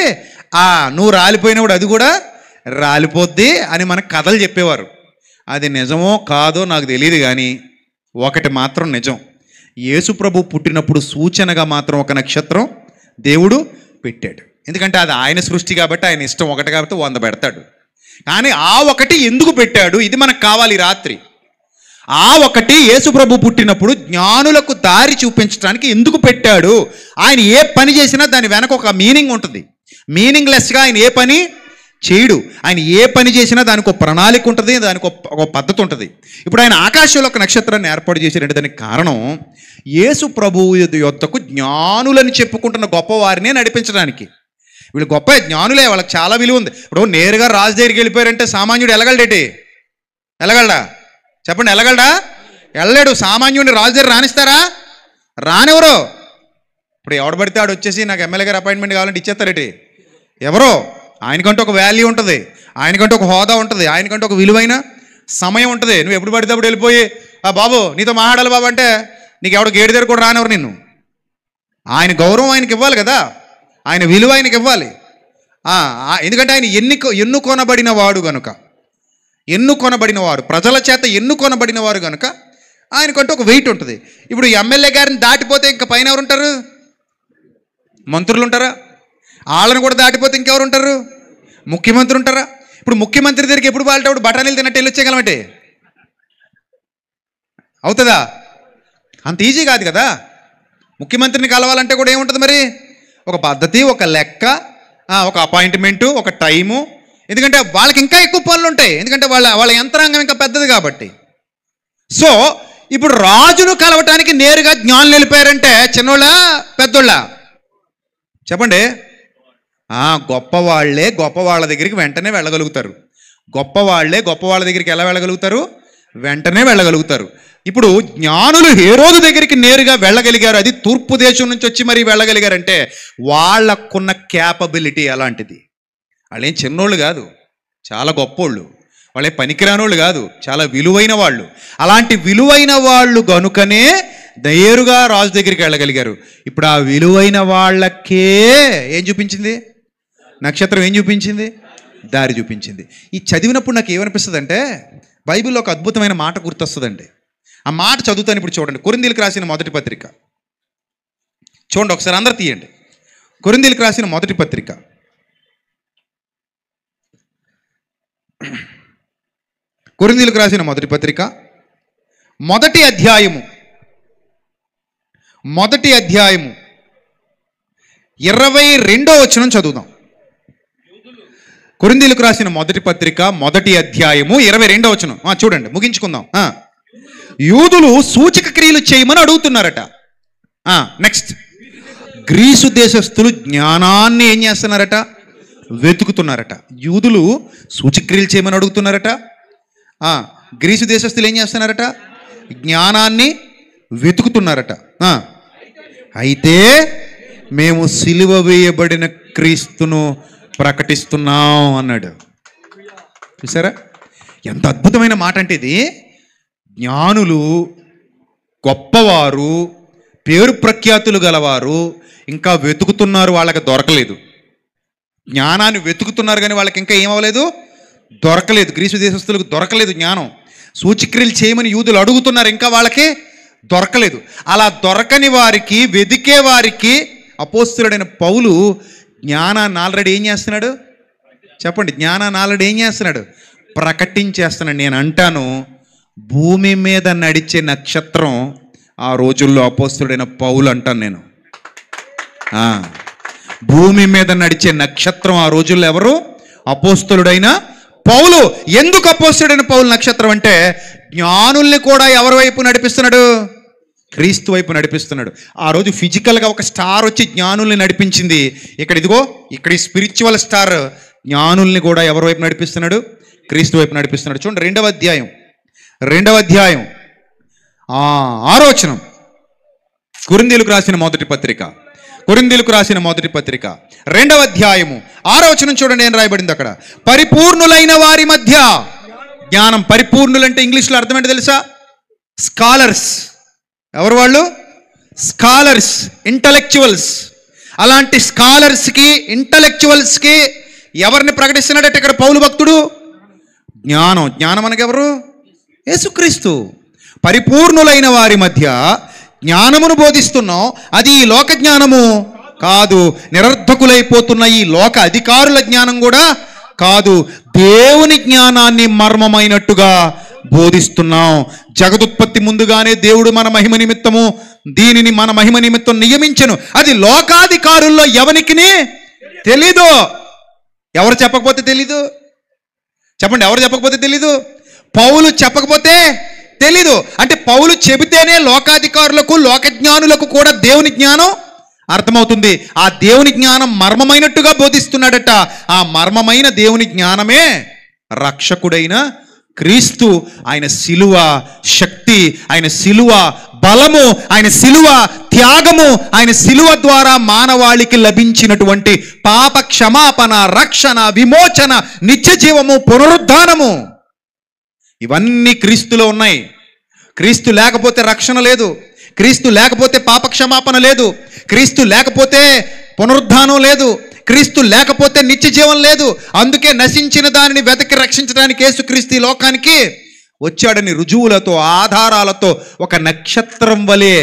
నువ్వు రాలిపోయినప్పుడు అది కూడా రాలిపోద్ది అని మనకు కథలు చెప్పేవారు. అది నిజమో కాదో నాకు తెలియదు, కానీ ఒకటి మాత్రం నిజం. యేసు ప్రభు పుట్టినప్పుడు సూచనగా మాత్రం ఒక నక్షత్రం దేవుడు పెట్టాడు. ఎందుకంటే అది ఆయన సృష్టి కాబట్టి, ఆయన ఇష్టం ఒకటి కాబట్టి 100 పెడతాడు. కానీ ఆ ఒకటి ఎందుకు పెట్టాడు, ఇది మనకు కావాలి రాత్రి. ఆ ఒకటి యేసు ప్రభు పుట్టినప్పుడు జ్ఞానులకు దారి చూపించడానికి ఎందుకు పెట్టాడు. ఆయన ఏ పని చేసినా దాని వెనక ఒక మీనింగ్ ఉంటుంది. మీనింగ్లెస్గా ఆయన ఏ పని చేయడు. ఆయన ఏ పని చేసినా దానికి ఒక ప్రణాళిక ఉంటుంది, దానికి ఒక పద్ధతి ఉంటుంది. ఇప్పుడు ఆయన ఆకాశంలో ఒక నక్షత్రాన్ని ఏర్పాటు చేశారంటే దానికి కారణం యేసు ప్రభువు యొద్దకు జ్ఞానులని చెప్పుకుంటున్న గొప్పవారినే నడిపించడానికి. వీళ్ళు గొప్ప జ్ఞానులే, వాళ్ళకి చాలా విలువ ఉంది. ఇప్పుడు నేరుగా రాజు దగ్గరికి వెళ్ళిపోయారంటే సామాన్యుడు వెళ్ళగలడేటి? వెళ్ళగలడా? చెప్పండి, వెళ్ళగలడా? వెళ్ళలేడు. సామాన్యుడిని రాజు దగ్గర రాణిస్తారా? రానివ్వరు. ఇప్పుడు ఎవడు పడితే ఆడు వచ్చేసి నాకు ఎమ్మెల్యే గారు అపాయింట్మెంట్ కావాలంటే ఇచ్చేస్తారేటి? ఎవరో. ఆయనకంటూ ఒక వాల్యూ ఉంటుంది, ఆయనకంటూ ఒక హోదా ఉంటుంది, ఆయనకంటూ ఒక విలువైన సమయం ఉంటుంది. నువ్వు ఎప్పుడు పడితే అప్పుడు వెళ్ళిపోయి బాబు నీతో మాట్లాడాలి బాబు అంటే నీకు ఎవడో గేటు దగ్గర కూడా రానివ్వరు నిన్ను. ఆయన గౌరవం ఆయనకి ఇవ్వాలి కదా, ఆయన విలువ ఆయనకి ఇవ్వాలి. ఎందుకంటే ఆయన ఎన్నుకొనబడిన వాడు కనుక, ఎన్నుకొనబడిన వారు, ప్రజల చేత ఎన్నుకొనబడిన వారు కనుక ఆయనకంటూ ఒక వెయిట్ ఉంటుంది. ఇప్పుడు ఎమ్మెల్యే గారిని దాటిపోతే ఇంకా పైన ఎవరు ఉంటారు? మంత్రులు ఉంటారా? వాళ్ళని కూడా దాటిపోతే ఇంకెవరు ఉంటారు? ముఖ్యమంత్రి ఉంటారా? ఇప్పుడు ముఖ్యమంత్రి దగ్గరికి ఎప్పుడు వాళ్ళటప్పుడు బఠానీలు తిన్నట్టు వెళ్ళి వచ్చేయగలమంటే అవుతుందా? అంత ఈజీ కాదు కదా. ముఖ్యమంత్రిని కలవాలంటే కూడా ఏముంటుంది మరి? ఒక పద్ధతి, ఒక లెక్క, ఒక అపాయింట్మెంటు, ఒక టైము. ఎందుకంటే వాళ్ళకి ఇంకా ఎక్కువ పనులు ఉంటాయి, ఎందుకంటే వాళ్ళ యంత్రాంగం ఇంకా పెద్దది కాబట్టి. సో ఇప్పుడు రాజును కలవటానికి నేరుగా జ్ఞానులు వెళ్ళిపోయారంటే చిన్నోళ్ళ పెద్దోళ్ళ? చెప్పండి. గొప్పవాళ్లే గొప్పవాళ్ళ దగ్గరికి వెంటనే వెళ్ళగలుగుతారు. గొప్పవాళ్లే గొప్పవాళ్ళ దగ్గరికి ఎలా వెళ్ళగలుగుతారు? వెంటనే వెళ్ళగలుగుతారు. ఇప్పుడు జ్ఞానులు హేరోదు దగ్గరికి నేరుగా వెళ్ళగలిగారు. అది తూర్పు దేశం నుంచి వచ్చి మరీ వెళ్ళగలిగారంటే వాళ్ళకున్న క్యాపబిలిటీ అలాంటిది. వాళ్ళేం చిన్నోళ్ళు కాదు, చాలా గొప్పోళ్ళు. వాళ్ళే పనికిరానోళ్ళు కాదు, చాలా విలువైన వాళ్ళు. అలాంటి విలువైన వాళ్ళు గనుకనే నేరుగా రాజు దగ్గరికి వెళ్ళగలిగారు. ఇప్పుడు ఆ విలువైన వాళ్ళకే ఏం చూపించింది? నక్షత్రం ఏం చూపించింది? దారి చూపించింది. ఈ చదివినప్పుడు నాకు ఏమనిపిస్తుంది అంటే బైబిల్లో ఒక అద్భుతమైన మాట గుర్తొస్తుందండి. ఆ మాట చదువుతాను ఇప్పుడు. చూడండి, కొరింథీయులకు రాసిన మొదటి పత్రిక చూడండి ఒకసారి, అందరు తీయండి. కొరింథీయులకు రాసిన మొదటి పత్రిక కొరింథీయులకు రాసిన మొదటి పత్రిక మొదటి అధ్యాయము 22వ వచనం చదువుదాం. కొరింథీయులకు రాసిన మొదటి పత్రిక మొదటి అధ్యాయము 22వ వచనం చూడండి, ముగించుకుందాం. యూదులు సూచక క్రియలు చేయమని అడుగుతున్నారట. నెక్స్ట్, గ్రీసు దేశస్థులు జ్ఞానాన్ని ఏం చేస్తున్నారట? వెతుకుతున్నారట. యూదులు సూచక్రియలు చేయమని అడుగుతున్నారట. గ్రీసు దేశస్థులు ఏం చేస్తున్నారట? జ్ఞానాన్ని వెతుకుతున్నారట. అయితే మేము సిలువ వేయబడిన క్రీస్తును ప్రకటిస్తున్నాం అన్నాడు. చూసారా ఎంత అద్భుతమైన మాట అంటే ఇది. జ్ఞానులు, గొప్పవారు, పేరు ప్రఖ్యాతులు గలవారు ఇంకా వెతుకుతున్నారు, వాళ్ళకి దొరకలేదు. జ్ఞానాన్ని వెతుకుతున్నారు కానీ వాళ్ళకి ఇంకా ఏమవ్వలేదు, దొరకలేదు. గ్రీసు దేశస్తులకు దొరకలేదు జ్ఞానం. సూచక్రియలు చేయమని యూదులు అడుగుతున్నారు, ఇంకా వాళ్ళకి దొరకలేదు. అలా దొరకని వారికి, వెదికే వారికి అపోస్తలుడైన పౌలు జ్ఞానాన్ని ఆల్రెడీ ఏం చేస్తున్నాడు? చెప్పండి, జ్ఞానాన్ని ఆల్రెడీ ఏం చేస్తున్నాడు? ప్రకటించేస్తున్నాడు. నేను అంటాను, భూమి మీద నడిచే నక్షత్రం ఆ రోజుల్లో అపోస్తలుడైన పౌలు అంటాను నేను. భూమి మీద నడిచే నక్షత్రం ఆ రోజుల్లో ఎవరు? అపోస్తలుడైన పౌలు. ఎందుకు అపోస్తలుడైన పౌలు నక్షత్రం అంటే జ్ఞానుల్ని కూడా ఎవరి వైపు నడిపిస్తున్నాడు? క్రీస్తు వైపు నడిపిస్తున్నాడు. ఆ రోజు ఫిజికల్గా ఒక స్టార్ వచ్చి జ్ఞానుల్ని నడిపించింది. ఇక్కడ ఇదిగో ఇక్కడ ఈ స్పిరిచువల్ స్టార్ జ్ఞానుల్ని కూడా ఎవరి వైపు నడిపిస్తున్నాడు? క్రీస్తు వైపు నడిపిస్తున్నాడు. చూడండి, 2వ అధ్యాయం 6వ వచనం. కొరింథీయులకు రాసిన మొదటి పత్రిక 2వ అధ్యాయము 6వ వచనం చూడండి, ఏం రాయబడింది అక్కడ? పరిపూర్ణులైన వారి మధ్య జ్ఞానం. పరిపూర్ణులంటే ఇంగ్లీష్లో అర్థమేంటి తెలుసా? స్కాలర్స్. ఎవరు వాళ్ళు? Scholars, intellectuals. అలాంటి స్కాలర్స్కి, ఇంటలెక్చువల్స్కి ఎవరిని ప్రకటిస్తున్నాడట ఇక్కడ పౌలు భక్తుడు? జ్ఞానం. జ్ఞానం అనగెవరు? యేసుక్రీస్తు. పరిపూర్ణులైన వారి మధ్య జ్ఞానమును బోధిస్తున్నాం. అది ఈ లోక జ్ఞానము కాదు, నిరర్ధకులైపోతున్న ఈ లోక అధికారుల జ్ఞానం కూడా కాదు, దేవుని జ్ఞానాన్ని మర్మమైనట్టుగా బోధిస్తున్నాం. జగదుత్పత్తి ముందుగానే దేవుడు మన మహిమ నిమిత్తము దీనిని మన మహిమ నిమిత్తం నియమించెను. అది లోకాధికారుల్లో ఎవనికిని తెలీదు. ఎవరు చెప్పకపోతే తెలీదు? చెప్పండి, ఎవరు చెప్పకపోతే తెలీదు? పౌలు చెప్పకపోతే తెలీదు. అంటే పౌలు చెబితేనే లోకాధికారులకు, లోకజ్ఞానులకు కూడా దేవుని జ్ఞానం అర్థమవుతుంది. ఆ దేవుని జ్ఞానం మర్మమైనట్టుగా బోధిస్తున్నాడట. ఆ మర్మమైన దేవుని జ్ఞానమే రక్షకుడైన క్రీస్తు. ఆయన శిలువ శక్తి, ఆయన శిలువ బలము, ఆయన శిలువ త్యాగము, ఆయన శిలువ ద్వారా మానవాళికి లభించినటువంటి పాప క్షమాపణ, రక్షణ, విమోచన, నిత్య జీవము, పునరుద్ధానము, ఇవన్నీ క్రీస్తులో ఉన్నాయి. క్రీస్తు లేకపోతే రక్షణ లేదు, క్రీస్తు లేకపోతే పాప క్షమాపణ లేదు, క్రీస్తు లేకపోతే పునరుద్ధానం లేదు, క్రీస్తు లేకపోతే నిత్య జీవం లేదు. అందుకే నశించిన దానిని వెతకి రక్షించడానికి యేసుక్రీస్తు ఈ లోకానికి వచ్చాడని రుజువులతో, ఆధారాలతో ఒక నక్షత్రం వలె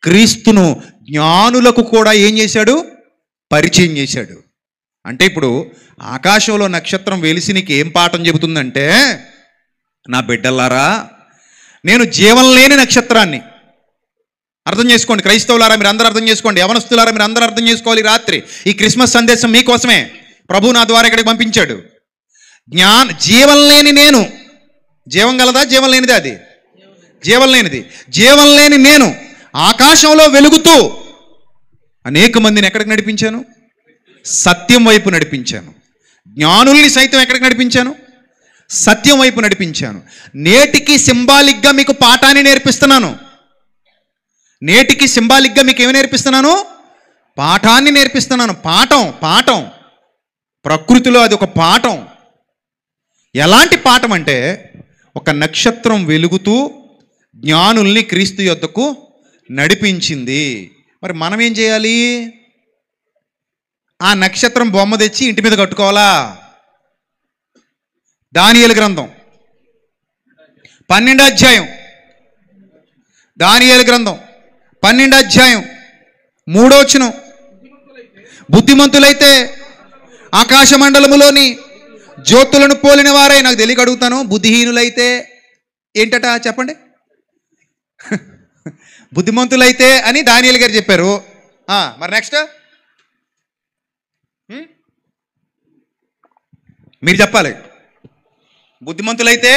క్రీస్తును జ్ఞానులకు కూడా ఏం చేశాడు? పరిచయం చేశాడు. అంటే ఇప్పుడు ఆకాశంలో నక్షత్రం వెలిసి నీకు ఏం పాఠం చెబుతుందంటే, నా బిడ్డలారా, నేను జీవం లేని నక్షత్రాన్ని. అర్థం చేసుకోండి క్రైస్తవులారా, మీరు అందరూ అర్థం చేసుకోండి. యవనస్తులారా, మీరు అందరూ అర్థం చేసుకోవాలి. రాత్రి ఈ క్రిస్మస్ సందేశం మీకోసమే ప్రభు నా ద్వారా ఇక్కడికి పంపించాడు. జీవం లేని నేను, జీవం గలదా జీవం లేనిది? అది జీవం లేనిది. జీవం లేని నేను ఆకాశంలో వెలుగుతూ అనేక మందిని ఎక్కడికి నడిపించాను? సత్యం వైపు నడిపించాను. జ్ఞానుల్ని సైతం ఎక్కడికి నడిపించాను? సత్యం వైపు నడిపించాను. నేటికి సింబాలిక్గా మీకు పాఠాన్ని నేర్పిస్తున్నాను. నేటికి సింబాలిక్గా మీకు ఏమి నేర్పిస్తున్నాను? పాఠాన్ని నేర్పిస్తున్నాను. పాఠం ప్రకృతిలో అది ఒక పాఠం. ఎలాంటి పాఠం అంటే, ఒక నక్షత్రం వెలుగుతూ జ్ఞానుల్ని క్రీస్తు యొద్దకు నడిపించింది. మరి మనం ఏం చేయాలి? ఆ నక్షత్రం బొమ్మ తెచ్చి ఇంటి మీద కట్టుకోవాలా? దానియేలు గ్రంథం 12వ అధ్యాయం, దానియేలు గ్రంథం 12వ అధ్యాయం 3వ వచనం, బుద్ధిమంతులైతే ఆకాశ మండలములోని జ్యోతులను పోలిన వారై. నాకు తెలియక అడుగుతాను, బుద్ధిహీనులైతే ఏంటట చెప్పండి? బుద్ధిమంతులైతే అని దానియేలు గారు చెప్పారు. మరి నెక్స్ట్ మీరు చెప్పాలి. బుద్ధిమంతులైతే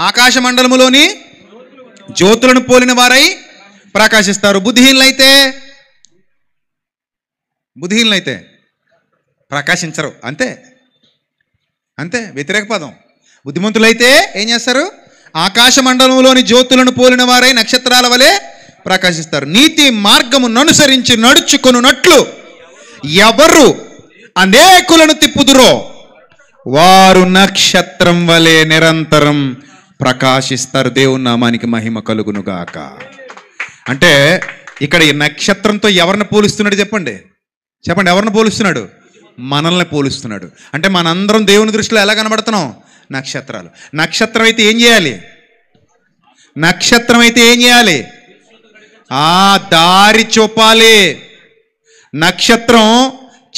ఆకాశ మండలములోని జ్యోతులను పోలిన వారై ప్రకాశిస్తారు. బుద్ధిహీనులైతే ప్రకాశించరు. అంతే, వ్యతిరేక పదం. బుద్ధిమంతులైతే ఏం చేస్తారు? ఆకాశ మండలంలోని జ్యోతులను పోలిన వారై నక్షత్రాల వలె ప్రకాశిస్తారు. నీతి మార్గమును అనుసరించి నడుచుకొనున్నట్లు ఎవరు అనేకులను తిప్పుదురో వారు నక్షత్రం వలె నిరంతరం ప్రకాశిస్తారు. దేవుని నామానికి మహిమ కలుగునుగాక. అంటే ఇక్కడ ఈ నక్షత్రంతో ఎవరిని పోలుస్తున్నాడు చెప్పండి? ఎవరిని పోలుస్తున్నాడు? మనల్ని పోలుస్తున్నాడు. అంటే మనందరం దేవుని దృష్టిలో ఎలా కనబడుతున్నాం? నక్షత్రాలు. నక్షత్రం అయితే ఏం చేయాలి? దారి చూపాలి. నక్షత్రం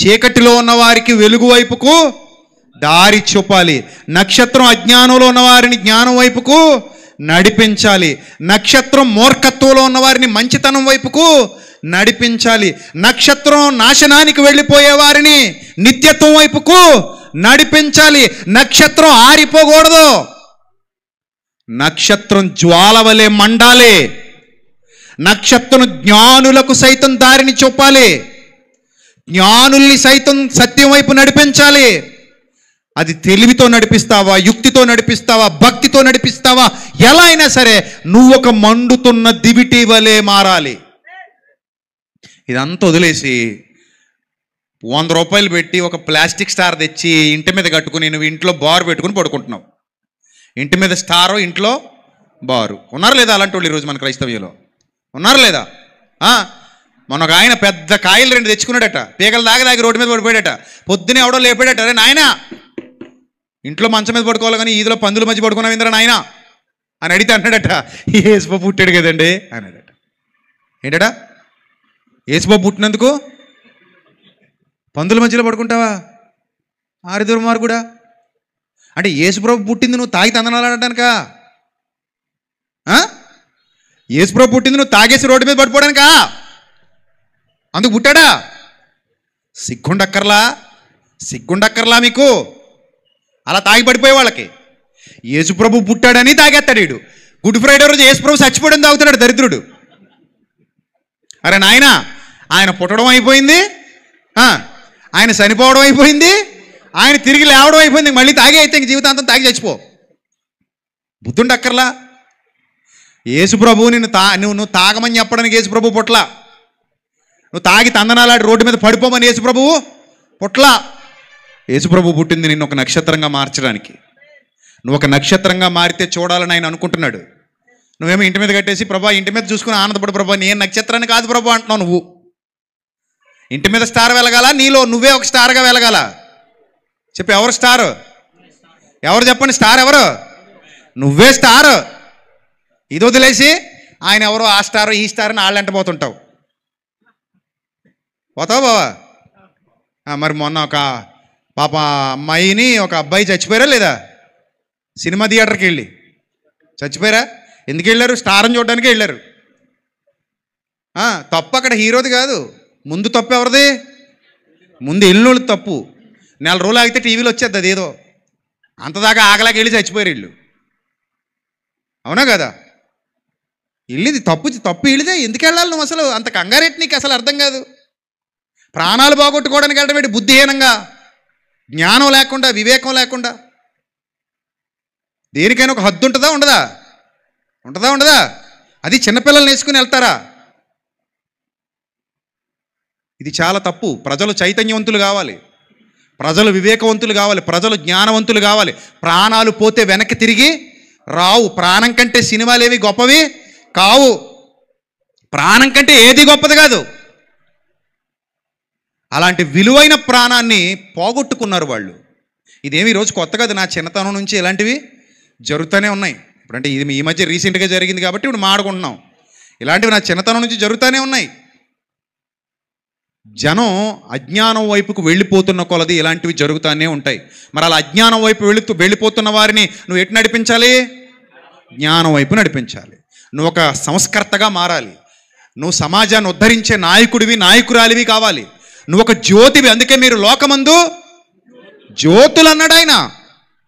చీకటిలో ఉన్న వారికి వెలుగు వైపుకు దారి చూపాలి. నక్షత్రం అజ్ఞానంలో ఉన్న వారిని జ్ఞానం వైపుకు నడిపించాలి. నక్షత్రం మూర్ఖత్వంలో ఉన్న వారిని మంచితనం వైపుకు నడిపించాలి. నక్షత్రం నాశనానికి వెళ్ళిపోయే వారిని నిత్యత్వం వైపుకు నడిపించాలి. నక్షత్రం ఆరిపోకూడదు. నక్షత్రం జ్వాల వలె మండాలి. నక్షత్రం జ్ఞానులకు సైతం దారిని చూపాలి. జ్ఞానుల్ని సైతం సత్యం వైపు నడిపించాలి. అది తెలివితో నడిపిస్తావా, యుక్తితో నడిపిస్తావా, భక్తితో నడిపిస్తావా, ఎలా అయినా సరే నువ్వు ఒక మండుతున్న దివిటి వలె మారాలి. ఇదంతా వదిలేసి 100 రూపాయలు పెట్టి ఒక ప్లాస్టిక్ స్టార్ తెచ్చి ఇంటి మీద కట్టుకుని నువ్వు ఇంట్లో బార్ పెట్టుకుని పడుకుంటున్నావు. ఇంటి మీద స్టారో, ఇంట్లో బారు. ఉన్నారు లేదా అలాంటి వాళ్ళు ఈరోజు మన క్రైస్తవ్యంలో? ఉన్నారు లేదా? మన ఒక ఆయన పెద్ద కాయలు 2 తెచ్చుకున్నాడట, పీకలు దాగి రోడ్డు మీద పడిపోయాడట. పొద్దునే ఎవడో లేపాడట, అరే నాయన ఇంట్లో మంచం మీద పడుకోవాలి కానీ ఈదిలో పందుల మధ్య పడుకున్నావు ఇంద్రా నాయన అని అడిగితే అన్నాడట, యేసుబాబు పుట్టాడు కదండి అన్నాడట. ఏంటట? యేసుబాబు పుట్టినందుకు పందుల మధ్యలో పడుకుంటావా? ఆరిదుర్మారు కూడా అంటే యేసుప్రభు పుట్టింది నువ్వు తాగి తందనాలాడటానికా? యేసుప్రభు పుట్టింది నువ్వు తాగేసి రోడ్డు మీద పడిపోవడానికా? అందుకు పుట్టాడా? సిగ్గుండక్కర్లా మీకు అలా తాగి పడిపోయే వాళ్ళకి. యేసుప్రభు పుట్టాడని తాగేస్తాడు వీడు. గుడ్ ఫ్రైడే రోజు యేసుప్రభు చచ్చిపోవడం తాగుతున్నాడు దరిద్రుడు. అరే నాయన, ఆయన పుట్టడం అయిపోయింది, ఆయన చనిపోవడం అయిపోయింది, ఆయన తిరిగి లేవడం అయిపోయింది, మళ్ళీ తాగి అయితే ఇంక జీవితాంతం తాగి చచ్చిపో. బుద్ధుండక్కర్లా. యేసుప్రభు నువ్వు తాగమని చెప్పడానికి యేసుప్రభు పుట్ల, నువ్వు తాగి తందనాలాడి రోడ్డు మీద పడిపోమని యేసుప్రభువు పుట్ల. యేసుప్రభు పుట్టింది నిన్ను ఒక నక్షత్రంగా మార్చడానికి. నువ్వు ఒక నక్షత్రంగా మారితే చూడాలని ఆయన అనుకుంటున్నాడు. నువ్వేమో ఇంటి మీద కట్టేసి ప్రభా ఇంటి మీద చూసుకుని ఆనందపడు ప్రభా, నేను నక్షత్రాన్ని కాదు ప్రభా అంటున్నావు. నువ్వు ఇంటి మీద స్టార్ వెలగాల, నీలో నువ్వే ఒక స్టార్గా వెలగాల. చెప్పి ఎవరు స్టార్? ఎవరు చెప్పండి స్టార్ ఎవరు? నువ్వే స్టార్. ఇది వదిలేసి ఆయన ఎవరో ఆ స్టార్ ఈ స్టార్ అని వాళ్ళంట పోతుంటావు. పోతావు బావా? మరి మొన్న ఒక పాప అమ్మాయిని ఒక అబ్బాయి చచ్చిపోయారా లేదా? సినిమా థియేటర్కి వెళ్ళి చచ్చిపోయారా? ఎందుకు వెళ్ళారు? స్టార్ని చూడడానికి వెళ్ళారు. తప్పు అక్కడ హీరోది కాదు, ముందు తప్పు ఎవరిది? ముందు వెళ్ళినోళ్ళు తప్పు. 4 రోజులు ఆగితే టీవీలో వచ్చేది అదేదో. అంతదాకా ఆగలాగా వెళ్ళి చచ్చిపోయారు వీళ్ళు. అవునా కదా? వెళ్ళిది తప్పు వెళ్ళిదే. ఎందుకు వెళ్ళాలి నువ్వు? అసలు అంత కంగారెట్టి నీకు అసలు అర్థం కాదు. ప్రాణాలు బాగొట్టుకోవడానికి వెళ్ళడం బుద్ధిహీనంగా, జ్ఞానం లేకుండా, వివేకం లేకుండా. దేనికైనా ఒక హద్దు ఉంటుందా ఉండదా? అది చిన్నపిల్లలు నేర్చుకుని వెళ్తారా? ఇది చాలా తప్పు. ప్రజలు చైతన్యవంతులు కావాలి, ప్రజలు వివేకవంతులు కావాలి, ప్రజలు జ్ఞానవంతులు కావాలి. ప్రాణాలు పోతే వెనక్కి తిరిగి రావు. ప్రాణం కంటే సినిమాలేవి గొప్పవి కావు. ప్రాణం కంటే ఏది గొప్పది కాదు. అలాంటి విలువైన ప్రాణాన్ని పోగొట్టుకున్నారు వాళ్ళు. ఇదేమి ఈరోజు కొత్త కాదు, నా చిన్నతనం నుంచి ఇలాంటివి జరుగుతూనే ఉన్నాయి. ఇప్పుడంటే ఇది ఈ మధ్య రీసెంట్గా జరిగింది కాబట్టి ఇప్పుడు మాడుకుంటున్నాం. ఇలాంటివి నా చిన్నతనం నుంచి జరుగుతూనే ఉన్నాయి. జనం అజ్ఞానం వైపుకు వెళ్ళిపోతున్న కొలది ఇలాంటివి జరుగుతూనే ఉంటాయి. మరి అలా అజ్ఞానం వైపు వెళ్ళిపోతున్న వారిని నువ్వు ఎటు నడిపించాలి? జ్ఞానం వైపు నడిపించాలి. నువ్వు ఒక సంస్కర్తగా మారాలి. నువ్వు సమాజాన్ని ఉద్ధరించే నాయకుడివి, నాయకురాలివి కావాలి. నువ్వు ఒక జ్యోతివి. అందుకే మీరు లోకమందు జ్యోతులు అన్నాడు ఆయన.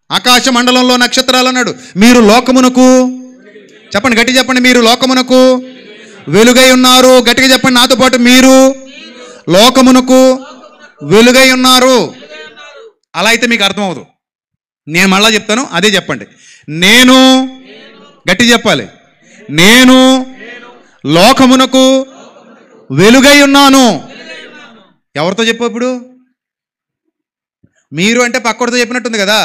ఆకాశ మండలంలో నక్షత్రాలు అన్నాడు. మీరు లోకమునకు, చెప్పండి గట్టి చెప్పండి, మీరు లోకమునకు వెలుగై ఉన్నారు. గట్టిగా చెప్పండి నాతో పాటు, మీరు లోకమునకు వెలుగై ఉన్నారు. అలా అయితే మీకు అర్థమవుదు. నేను మళ్ళా చెప్తాను, అదే చెప్పండి. నేను, గట్టి చెప్పాలి, నేను లోకమునకు వెలుగై ఉన్నాను. ఎవరితో చెప్పు ఇప్పుడు? మీరు అంటే పక్కడితో చెప్పినట్టుంది కదా.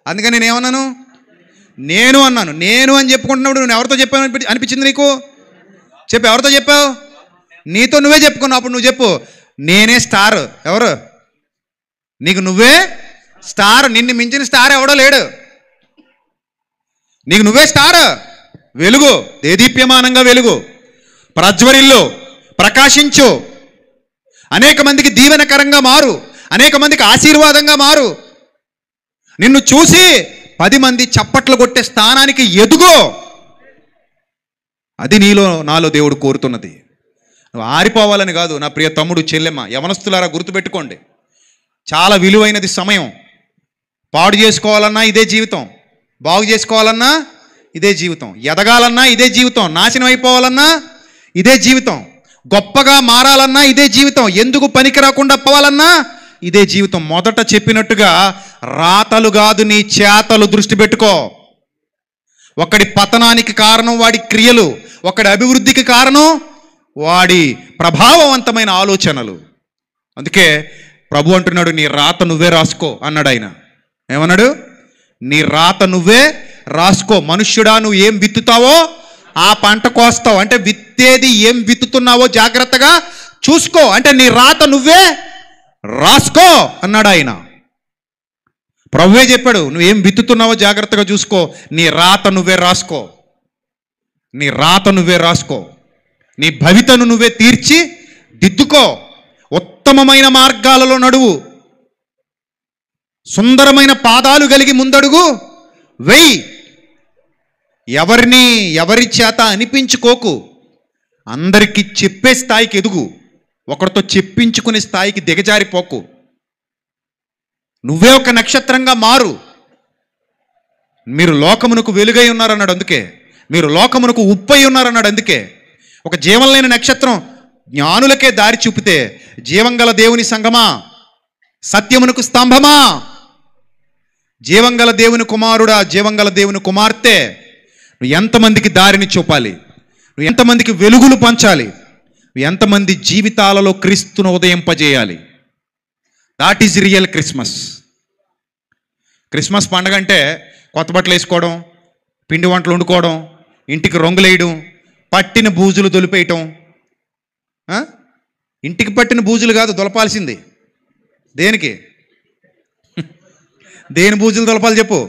అందుకని నేను ఏమన్నాను? నేను అన్నాను. నేను అని చెప్పుకుంటున్నప్పుడు నువ్వు ఎవరితో చెప్పావు అనిపించింది నీకు? చెప్పు, ఎవరితో చెప్పావు? నీతో నువ్వే చెప్పుకున్నావు. అప్పుడు నువ్వు చెప్పు, నేనే స్టార్. ఎవరు? నీకు నువ్వే స్టార్. నిన్ను మించిన స్టార్ ఎవడో లేడు. నీకు నువ్వే స్టార్. వెలుగు, దేదీప్యమానంగా వెలుగు, ప్రజ్వరిల్లు, ప్రకాశించు, అనేక మందికి దీవెనకరంగా మారు, అనేక మందికి ఆశీర్వాదంగా మారు. నిన్ను చూసి 10 మంది చప్పట్లు కొట్టే స్థానానికి ఎదుగో. అది నాలో దేవుడు కోరుతున్నది. నువ్వు ఆరిపోవాలని కాదు. నా ప్రియ తమ్ముడు, చెల్లెమ్మ, యవనస్తులారా గుర్తుపెట్టుకోండి, చాలా విలువైనది సమయం. పాడు చేసుకోవాలన్నా ఇదే జీవితం, బాగు చేసుకోవాలన్నా ఇదే జీవితం, ఎదగాలన్నా ఇదే జీవితం, నాశనం అయిపోవాలన్నా ఇదే జీవితం, గొప్పగా మారాలన్నా ఇదే జీవితం, ఎందుకు పనికి రాకుండా పోవాలన్నా ఇదే జీవితం. మొదట చెప్పినట్టుగా రాతలు కాదు నీ చేతలు దృష్టి పెట్టుకో. ఒకడి పతనానికి కారణం వాడి క్రియలు, ఒకడి అభివృద్ధికి కారణం వాడి ప్రభావవంతమైన ఆలోచనలు. అందుకే ప్రభు అంటున్నాడు, నీ రాత నువ్వే రాసుకో అన్నాడు ఆయన. ఏమన్నాడు? నీ రాత నువ్వే రాసుకో. మనుష్యుడా, నువ్వు ఏం విత్తుతావో ఆ పంట కోస్తావు. అంటే విత్తేది ఏం విత్తుతున్నావో జాగ్రత్తగా చూసుకో. అంటే నీ రాత నువ్వే రాసుకో అన్నాడు ఆయన. ప్రభువే చెప్పాడు, నువ్వేం విత్తుతున్నావో జాగ్రత్తగా చూసుకో, నీ రాత నువ్వే రాసుకో. నీ రాత నువ్వే రాసుకో. నీ భవితను నువ్వే తీర్చి దిద్దుకో. ఉత్తమమైన మార్గాలలో నడువు. సుందరమైన పాదాలు కలిగి ముందడుగు వెయ్యి. ఎవరి చేత అనిపించుకోకు. అందరికీ చెప్పే స్థాయికి ఎదుగు. ఒకరితో చెప్పించుకునే స్థాయికి దిగజారిపోకు. నువ్వే ఒక నక్షత్రంగా మారు. మీరు లోకమునకు వెలుగై ఉన్నారన్నాడు, అందుకే. మీరు లోకమునకు ఉప్పై ఉన్నారన్నాడు, అందుకే. ఒక జీవం లేని నక్షత్రం జ్ఞానులకే దారి చూపితే, జీవంగల దేవుని సంగమా, సత్యమునకు స్తంభమా, జీవంగల దేవుని కుమారుడా, జీవంగల దేవుని కుమార్తె, నువ్వు ఎంతమందికి దారిని చూపాలి, నువ్వు ఎంతమందికి వెలుగులు పంచాలి, నువ్వు ఎంతమంది జీవితాలలో క్రీస్తును ఉదయింపజేయాలి. That is real Christmas. Christmas పండగ అంటే కొత్త బట్టలు వేసుకోవడం, పిండి వంటలు వండుకోవడం, ఇంటికి రంగులేయడం, పట్టిన బూజులు దులిపేయటం. ఇంటికి పట్టిన బూజులు కాదు దులపాల్సింది. దేనికి? దేని బూజులు దులపాలి చెప్పు?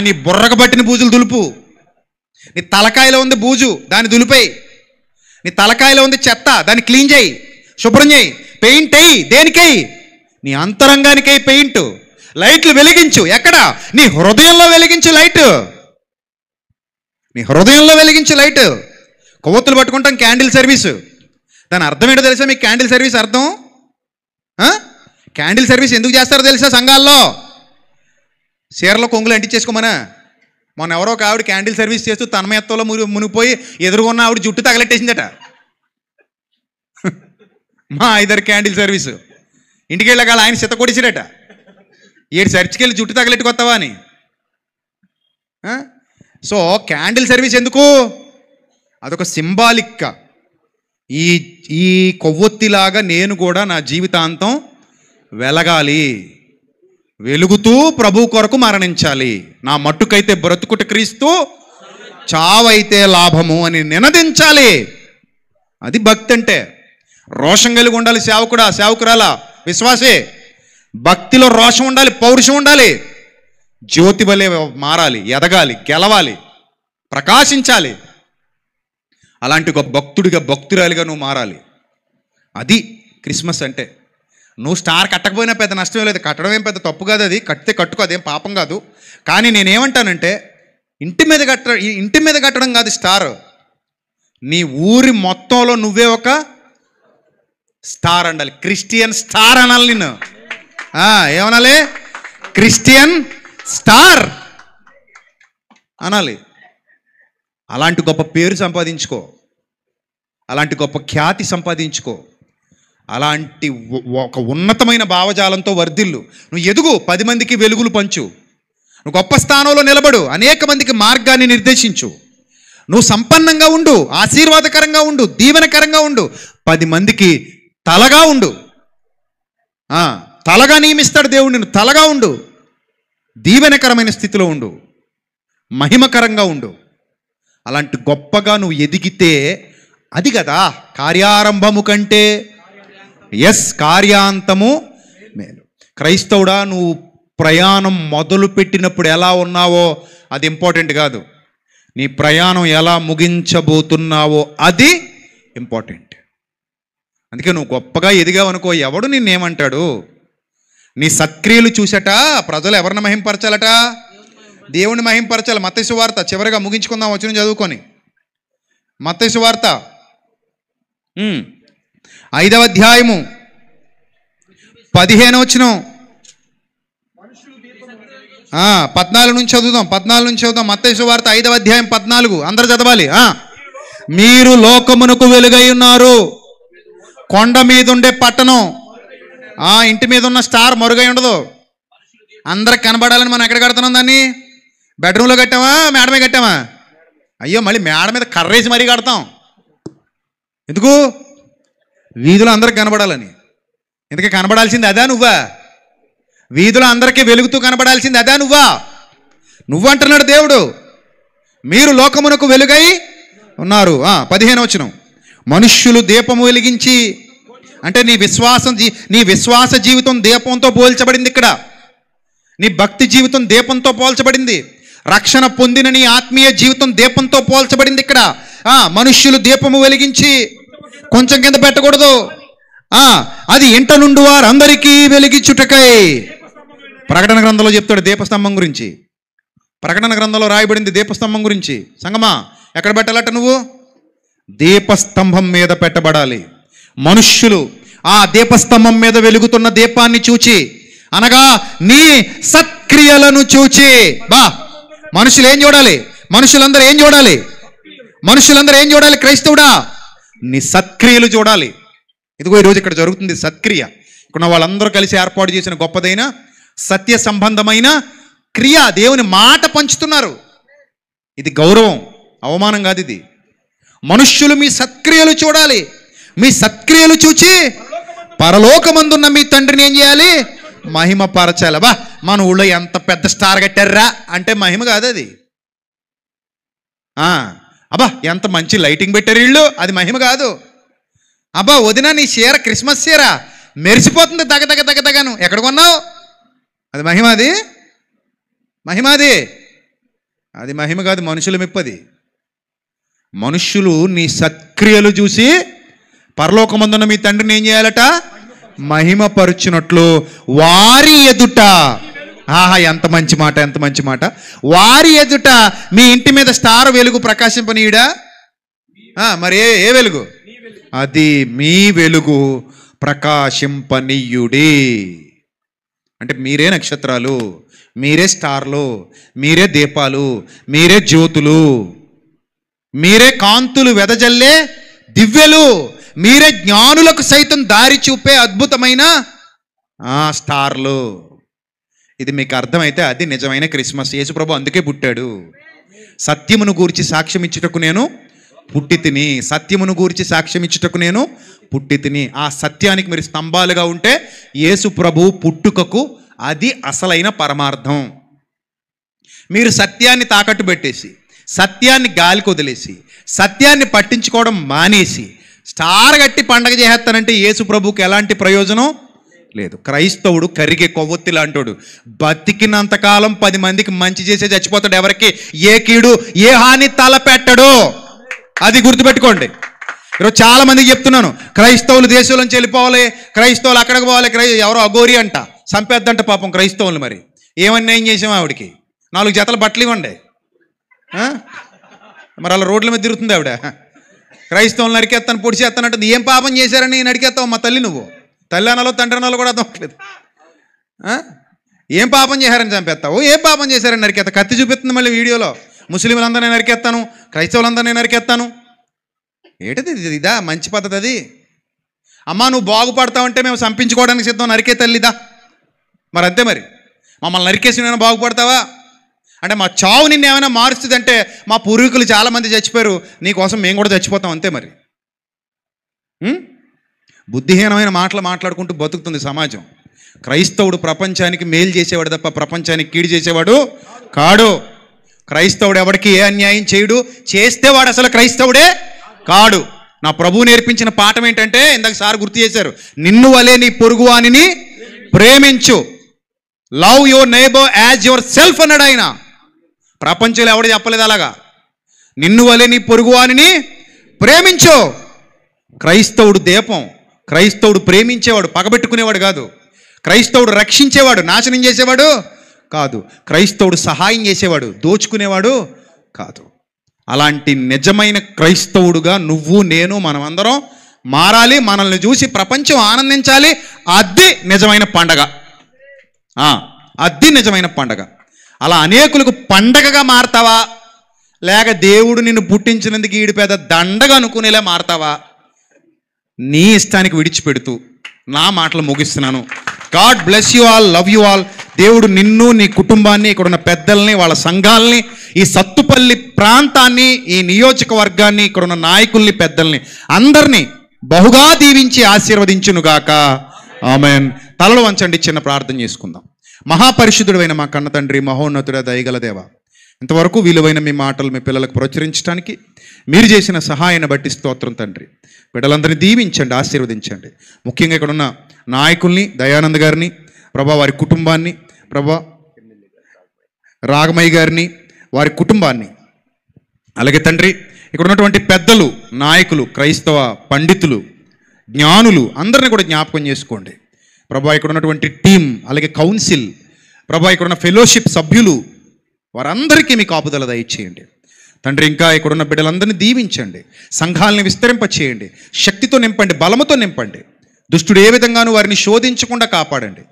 నీ బుర్రకు పట్టిన బూజులు దులుపు. నీ తలకాయలో ఉంది బూజు, దాన్ని దులిపేయి. నీ తలకాయలో ఉంది చెత్త, దాన్ని క్లీన్ చేయి, శుభ్రం చేయి. పెయింట్ అయ్యి. దేనికై? నీ అంతరంగానికై పెయింట్. లైట్లు వెలిగించు. ఎక్కడ? నీ హృదయంలో వెలిగించు లైట్. నీ హృదయంలో వెలిగించు లైట్. కొవ్వొత్తులు పట్టుకుంటాం క్యాండిల్ సర్వీసు. దాని అర్థం ఏంటో తెలుసా మీకు? క్యాండిల్ సర్వీస్ అర్థం? క్యాండిల్ సర్వీస్ ఎందుకు చేస్తారో తెలుసా? సంఘాల్లో చీరలో కొంగులు అంటించేసుకోమనా. మొన్న ఎవరో ఒక ఆవిడ క్యాండిల్ సర్వీస్ చేస్తూ తన్మయత్వంలో మునిగిపోయి ఎదురుగున్న ఆవిడ జుట్టు తగలెట్టేసిందట. మా ఇద్దరు క్యాండిల్ సర్వీసు. ఇంటికి వెళ్ళగాల ఆయన సిత కొడిసిరట. 7 చర్చికి వెళ్ళి జుట్టు తగలెట్టుకొస్తావా అని. సో క్యాండిల్ సర్వీస్ ఎందుకు? అదొక సింబాలిక్గా, ఈ కొవ్వొత్తిలాగా నేను కూడా నా జీవితాంతం వెలగాలి, వెలుగుతూ ప్రభు కొరకు మరణించాలి. నా మట్టుకైతే బ్రతుకుట క్రీస్తు, చావైతే లాభము అని నినదించాలి. అది భక్తి అంటే. రోషం కలిగి ఉండాలి సేవకుడా, సేవకురాలా, విశ్వాసే. భక్తిలో రోషం ఉండాలి, పౌరుషం ఉండాలి. జ్యోతి వలె మారాలి, ఎదగాలి, గెలవాలి, ప్రకాశించాలి. అలాంటి ఒక భక్తుడిగా, భక్తురాలిగా నువ్వు మారాలి. అది క్రిస్మస్ అంటే. నువ్వు స్టార్ కట్టకపోయినా పెద్ద నష్టం లేదు. కట్టడం ఏం పెద్ద తప్పు కాదు. అది కట్టితే కట్టుకో, అదేం పాపం కాదు. కానీ నేనేమంటానంటే, ఇంటి మీద కట్టడం కాదు స్టార్. నీ ఊరి మొత్తంలో నువ్వే ఒక స్టార్ అండాలి. క్రిస్టియన్ స్టార్ అనాలి నిన్ను. ఏమనాలి? క్రిస్టియన్ స్టార్ అనాలి. అలాంటి గొప్ప పేరు సంపాదించుకో, అలాంటి గొప్ప ఖ్యాతి సంపాదించుకో, అలాంటి ఒక ఉన్నతమైన భావజాలంతో వర్ధిల్లు. నువ్వు ఎదుగు, 10 మందికి వెలుగులు పంచు. నువ్వు గొప్ప స్థానంలో నిలబడు, అనేక మందికి మార్గాన్ని నిర్దేశించు. నువ్వు సంపన్నంగా ఉండు, ఆశీర్వాదకరంగా ఉండు, దీవెనకరంగా ఉండు, 10 మందికి తలగా ఉండు. తలగా నియమిస్తాడు దేవుడు నిన్ను. తలగా ఉండు, దీవెనకరమైన స్థితిలో ఉండు, మహిమకరంగా ఉండు. అలాంటి గొప్పగా నువ్వు ఎదిగితే అది కదా కార్యారంభము కంటే కార్యాంతము మేలు. క్రైస్తవుడా, నువ్వు ప్రయాణం మొదలు పెట్టినప్పుడు ఎలా ఉన్నావో అది ఇంపార్టెంట్ కాదు. నీ ప్రయాణం ఎలా ముగించబోతున్నావో అది ఇంపార్టెంట్. అందుకే నువ్వు గొప్పగా ఎదిగావనుకో, ఎవడు నిన్నేమంటాడు? నీ సత్క్రియలు చూసట ప్రజలు ఎవరిని మహింపరచాలట? దేవుని మహింపరచాలి. మత్తయి సువార్త చివరిగా ముగించుకుందాం, వచనం చదువుకొని. మత్తయి సువార్త 5వ అధ్యాయము 15వ వచనం 14 నుంచి చదువుదాం. మత్తయి సువార్త 5వ అధ్యాయం 14. అందరూ చదవాలి. మీరు లోకమునకు వెలుగై ఉన్నారు. కొండ మీద ఉండే పట్టణం, ఇంటి మీద ఉన్న స్టార్ మరుగై ఉండదు. అందరికి కనబడాలని మనం ఎక్కడ కడుతున్నాం దాన్ని? బెడ్రూమ్లో కట్టామా, మేడ మీద కట్టామా? అయ్యో, మళ్ళీ మేడ మీద కర్రేసి మరీ కడతాం. ఎందుకు? వీధిలో అందరికి కనబడాలని. ఎందుకే కనబడాల్సింది అదా నువ్వా? వీధిలో అందరికీ వెలుగుతూ కనబడాల్సింది అదా నువ్వా? నువ్వు అంటున్నాడు దేవుడు, మీరు లోకమునకు వెలుగై ఉన్నారు. 15వ వచనం, మనుష్యులు దీపము వెలిగించి, అంటే నీ విశ్వాస జీవితం దీపంతో పోల్చబడింది ఇక్కడ. నీ భక్తి జీవితం దీపంతో పోల్చబడింది. రక్షణ పొందిన నీ ఆత్మీయ జీవితం దీపంతో పోల్చబడింది ఇక్కడ. మనుష్యులు దీపము వెలిగించి, కొంచెం కింద పెట్టకూడదు, అది ఇంట నుండి వారందరికీ వెలిగించుటకై. ప్రకటన గ్రంథంలో చెప్తాడు దీపస్తంభం గురించి. ప్రకటన గ్రంథంలో రాయబడింది దీపస్తంభం గురించి. సంగమా, ఎక్కడ పెట్టాలట? నువ్వు దీపస్తంభం మీద పెట్టబడాలి. మనుష్యులు ఆ దీపస్తంభం మీద వెలుగుతున్న దీపాన్ని చూచి, అనగా నీ సత్క్రియలను చూచి. మనుషులు ఏం చూడాలి? మనుషులందరూ ఏం చూడాలి? మనుషులందరూ ఏం చూడాలి? క్రైస్తవుడా, నీ సత్క్రియలు చూడాలి. ఇదిగో ఈరోజు ఇక్కడ జరుగుతుంది సత్క్రియ. ఇక్కడ వాళ్ళందరూ కలిసి ఏర్పాటు చేసిన గొప్పదైన సత్య సంబంధమైన క్రియ, దేవుని మాట పంచుతున్నారు. ఇది గౌరవం, అవమానం కాదు ఇది. మనుష్యులు మీ సత్క్రియలు చూడాలి. మీ సత్క్రియలు చూచి పరలోకమందున్న మీ తండ్రిని ఏం చేయాలి? మహిమ పరచాలి. మన ఊళ్ళో ఎంత పెద్ద స్టార్ కట్టారా అంటే మహిమ కాదు అది. ఎంత మంచి లైటింగ్ పెట్టారు వీళ్ళు, అది మహిమ కాదు. వదినా నీ చీర క్రిస్మస్ చీర మెరిసిపోతుంది దగ్గ దగ్గ దగ్గ దగ్గను, ఎక్కడ కొన్నావు? అది మహిమ. అది మహిమ. అది మహిమ కాదు, మనుషుల మెప్పది. మనుష్యులు నీ సత్క్రియలు చూసి పరలోకమందున్న మీ తండ్రిని ఏం చేయాలట? మహిమపరుచునట్లు వారి ఎదుట. ఎంత మంచి మాట, ఎంత మంచి మాట. వారి ఎదుట మీ ఇంటి మీద స్టార్ వెలుగు ప్రకాశింపనీయుడా? మరి ఏ వెలుగు? అది మీ వెలుగు ప్రకాశింపనీయుడి. అంటే మీరే నక్షత్రాలు, మీరే స్టార్లు, మీరే దీపాలు, మీరే జ్యోతులు, మీరే కాంతులు వెదజల్లే దివ్యలు, మీరే జ్ఞానులకు సైతం దారి చూపే అద్భుతమైన స్టార్లు. ఇది మీకు అర్థమైతే అది నిజమైన క్రిస్మస్. యేసుప్రభు అందుకే పుట్టాడు. సత్యమును గూర్చి సాక్ష్యం ఇచ్చుటకు నేను పుట్టి తిని, సత్యమును గూర్చి సాక్ష్యం ఇచ్చుటకు నేను పుట్టి తిని. ఆ సత్యానికి మీరు స్తంభాలుగా ఉంటే యేసుప్రభు పుట్టుకకు అది అసలైన పరమార్థం. మీరు సత్యాన్ని తాకట్టు పెట్టేసి, సత్యాన్ని గాలికి వదిలేసి, సత్యాన్ని పట్టించుకోవడం మానేసి స్టార్ గట్టి పండగ చేసేస్తానంటే యేసుప్రభుకి ఎలాంటి ప్రయోజనం లేదు. క్రైస్తవుడు కరిగే కొవ్వొత్తి లాంటోడు. బతికినంతకాలం 10 మందికి మంచి చేసే చచ్చిపోతాడు. ఎవరికి ఏ కీడు ఏ హాని తలపెట్టడు. అది గుర్తుపెట్టుకోండి. ఈరోజు చాలా మందికి చెప్తున్నాను, క్రైస్తవులు దేశంలోంచి వెళ్ళిపోవాలి, క్రైస్తవులు అక్కడికి పోవాలి. ఎవరో అఘోరి అంట చంపేద్దంట పాపం క్రైస్తవులు. మరి ఏమన్యాయం చేసాము ఆవిడికి? 4 జతల బట్టలు ఇవ్వండి. మరి అలా రోడ్ల మీద తిరుగుతుంది ఆవిడ. క్రైస్తవులు నరికేస్తాను పొడిచేస్తానంటుంది. ఏం పాపం చేశారని నరికేస్తావు మా తల్లి? నువ్వు తల్లి అనాలో తండ్రి అనాలో కూడా అర్థం అవ్వట్లేదు. ఏం పాపం చేశారని చంపేస్తావు? ఏం పాపం చేశారని నరికేస్తా. కత్తి చూపిస్తుంది మళ్ళీ వీడియోలో. ముస్లింలందరినీ నరికేస్తాను, క్రైస్తవులందరినీ నరికేస్తాను. ఏంటది? ఇదా మంచి పద్ధతి? అది అమ్మా నువ్వు బాగుపడతావంటే మేము చంపించుకోవడానికి సిద్ధం, నరికే తల్లిదా. మరి అంతే, మరి మమ్మల్ని నరికేసి నేను బాగుపడతావా అంటే మా చావు నిన్ను ఏమైనా మారుస్తుంది అంటే మా పూర్వీకులు చాలామంది చచ్చిపోయారు, నీకోసం మేము కూడా చచ్చిపోతాం అంతే. మరి బుద్ధిహీనమైన మాటలు మాట్లాడుకుంటూ బతుకుతుంది సమాజం. క్రైస్తవుడు ప్రపంచానికి మేలు చేసేవాడు తప్ప ప్రపంచానికి కీడు చేసేవాడు కాడు. క్రైస్తవుడు ఎవరికి ఏ అన్యాయం చేయడు, చేస్తే వాడు అసలు క్రైస్తవుడే కాడు. నా ప్రభువు నేర్పించిన పాఠం ఏంటంటే, ఇందాక సార్ గుర్తు చేశారు, నిన్ను వలే నీ పొరుగువానిని ప్రేమించు. Love your neighbour as your self అన్నాడు ఆయన. ప్రపంచంలో ఎవడు చెప్పలేదు అలాగా. నిన్ను వలే నీ పొరుగువానిని ప్రేమించు. క్రైస్తవుడు దీపం. క్రైస్తవుడు ప్రేమించేవాడు, పగబెట్టుకునేవాడు కాదు. క్రైస్తవుడు రక్షించేవాడు, నాశనం చేసేవాడు కాదు. క్రైస్తవుడు సహాయం చేసేవాడు, దోచుకునేవాడు కాదు. అలాంటి నిజమైన క్రైస్తవుడుగా నువ్వు నేను మనమందరం మారాలి. మనల్ని చూసి ప్రపంచం ఆనందించాలి. అది నిజమైన పండగ. అది నిజమైన పండగ. అలా అనేకులకు పండగగా మారతావా, లేక దేవుడు నిన్ను పుట్టించినందుకు ఈడు పెద్ద దండగా అనుకునేలా మారతావా? నీ ఇష్టానికి విడిచిపెడుతూ నా మాటలు ముగిస్తున్నాను. God bless you all, love you all. దేవుడు నిన్ను, నీ కుటుంబాన్ని, ఇక్కడ ఉన్న పెద్దల్ని, వాళ్ళ సంఘాలని, ఈ సత్తుపల్లి ప్రాంతాన్ని, ఈ నియోజకవర్గాన్ని, ఇక్కడ ఉన్న నాయకుల్ని, పెద్దల్ని అందరినీ బహుగా దీవించి ఆశీర్వదించునుగాక. ఆమెన్. తలలు వంచండి, చిన్న ప్రార్థన చేసుకుందాం. మహాపరిశుద్ధుడైన మా కన్న తండ్రి, మహోన్నతుడ, దయగల దేవ, ఇంతవరకు విలువైన మీ మాటలు మీ పిల్లలకు ప్రచురించడానికి మీరు చేసిన సహాయాన్ని బట్టి స్తోత్రం తండ్రి. బిడ్డలందరినీ దీవించండి, ఆశీర్వదించండి. ముఖ్యంగా ఇక్కడ ఉన్న నాయకుల్ని, దయానంద్ గారిని ప్రభా, వారి కుటుంబాన్ని, ప్రభా రాగమయ్య గారిని, వారి కుటుంబాన్ని, అలాగే తండ్రి ఇక్కడ ఉన్నటువంటి పెద్దలు, నాయకులు, క్రైస్తవ పండితులు, జ్ఞానులు అందరిని కూడా జ్ఞాపకం చేసుకోండి ప్రభా. ఇక్కడ ఉన్నటువంటి టీం, అలాగే కౌన్సిల్ ప్రభా, ఇక్కడ ఉన్న ఫెలోషిప్ సభ్యులు, వారందరికీ మీ కాపుదల దయచేయండి తండ్రి. ఇంకా ఇక్కడున్న బిడ్డలందరినీ దీవించండి, సంఘాలని విస్తరింపచేయండి, శక్తితో నింపండి, బలముతో నింపండి. దుష్టుడు ఏ విధంగానూ వారిని శోధించకుండా కాపాడండి.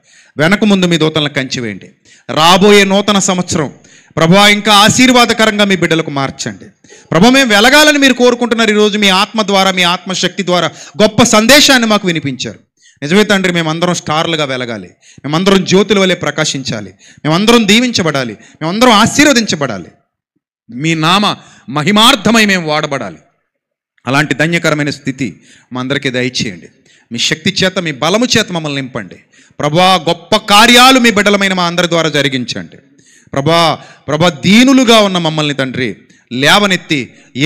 వెనక ముందు మీ దూతలను కంచివేయండి. రాబోయే నూతన సంవత్సరం ప్రభా ఇంకా ఆశీర్వాదకరంగా మీ బిడ్డలకు మార్చండి ప్రభా. మేము వెలగాలని మీరు కోరుకుంటున్నారు. ఈరోజు మీ ఆత్మ ద్వారా, మీ ఆత్మశక్తి ద్వారా గొప్ప సందేశాన్ని మాకు వినిపించారు. నిజమే తండ్రి, మేమందరం స్టార్లుగా వెలగాలి, మేమందరం జ్యోతుల వలె ప్రకాశించాలి, మేమందరం దీవించబడాలి, మేమందరం ఆశీర్వదించబడాలి, మీ నామ మహిమార్థమై మేము వాడబడాలి. అలాంటి ధన్యకరమైన స్థితి మా అందరికీ దయచేయండి. మీ శక్తి చేత, మీ బలము చేత మమ్మల్ని నింపండి ప్రభా. గొప్ప కార్యాలు మీ బిడ్డలమైన మా అందరి ద్వారా జరిగించండి ప్రభా. దీనులుగా ఉన్న మమ్మల్ని తండ్రి లేవనెత్తి,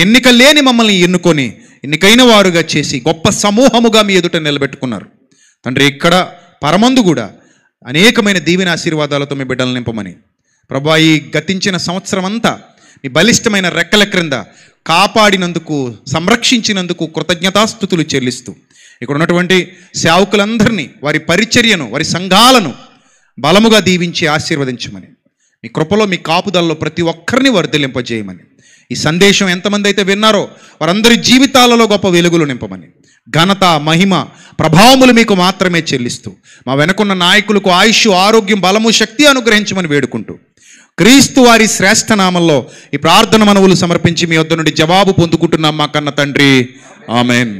ఎన్నిక లేని మమ్మల్ని ఎన్నుకొని ఎన్నికైన వారుగా చేసి గొప్ప సమూహముగా మీ ఎదుట నిలబెట్టుకున్నారు తండ్రి. ఇక్కడ పరమందు కూడా అనేకమైన దీవెన ఆశీర్వాదాలతో మీ బిడ్డలను నింపమని ప్రభా, ఈ గతించిన సంవత్సరం అంతా మీ బలిష్టమైన రెక్కల క్రింద కాపాడినందుకు, సంరక్షించినందుకు కృతజ్ఞతాస్తుతులు చెల్లిస్తూ ఇక్కడ ఉన్నటువంటి సేవకులందరినీ, వారి పరిచర్యను, వారి సంఘాలను బలముగా దీవించి ఆశీర్వదించమని, మీ కృపలో, మీ కాపుదలలో ప్రతి ఒక్కరిని వర్ధిల్లింపజేయమని, ఈ సందేశం ఎంతమంది అయితే విన్నారో వారందరి జీవితాలలో గొప్ప వెలుగులు నింపమని, ఘనత, మహిమ, ప్రభావములు మీకు మాత్రమే చెల్లిస్తూ మా వెనుకున్న నాయకులకు ఆయుష్, ఆరోగ్యం, బలము, శక్తి అనుగ్రహించమని వేడుకుంటూ క్రీస్తు వారి శ్రేష్ఠ నామంలో ఈ ప్రార్థన మనవులు సమర్పించి మీ వద్ద నుండి జవాబు పొందుకుంటున్నాం మా కన్న తండ్రి. ఆమెన్.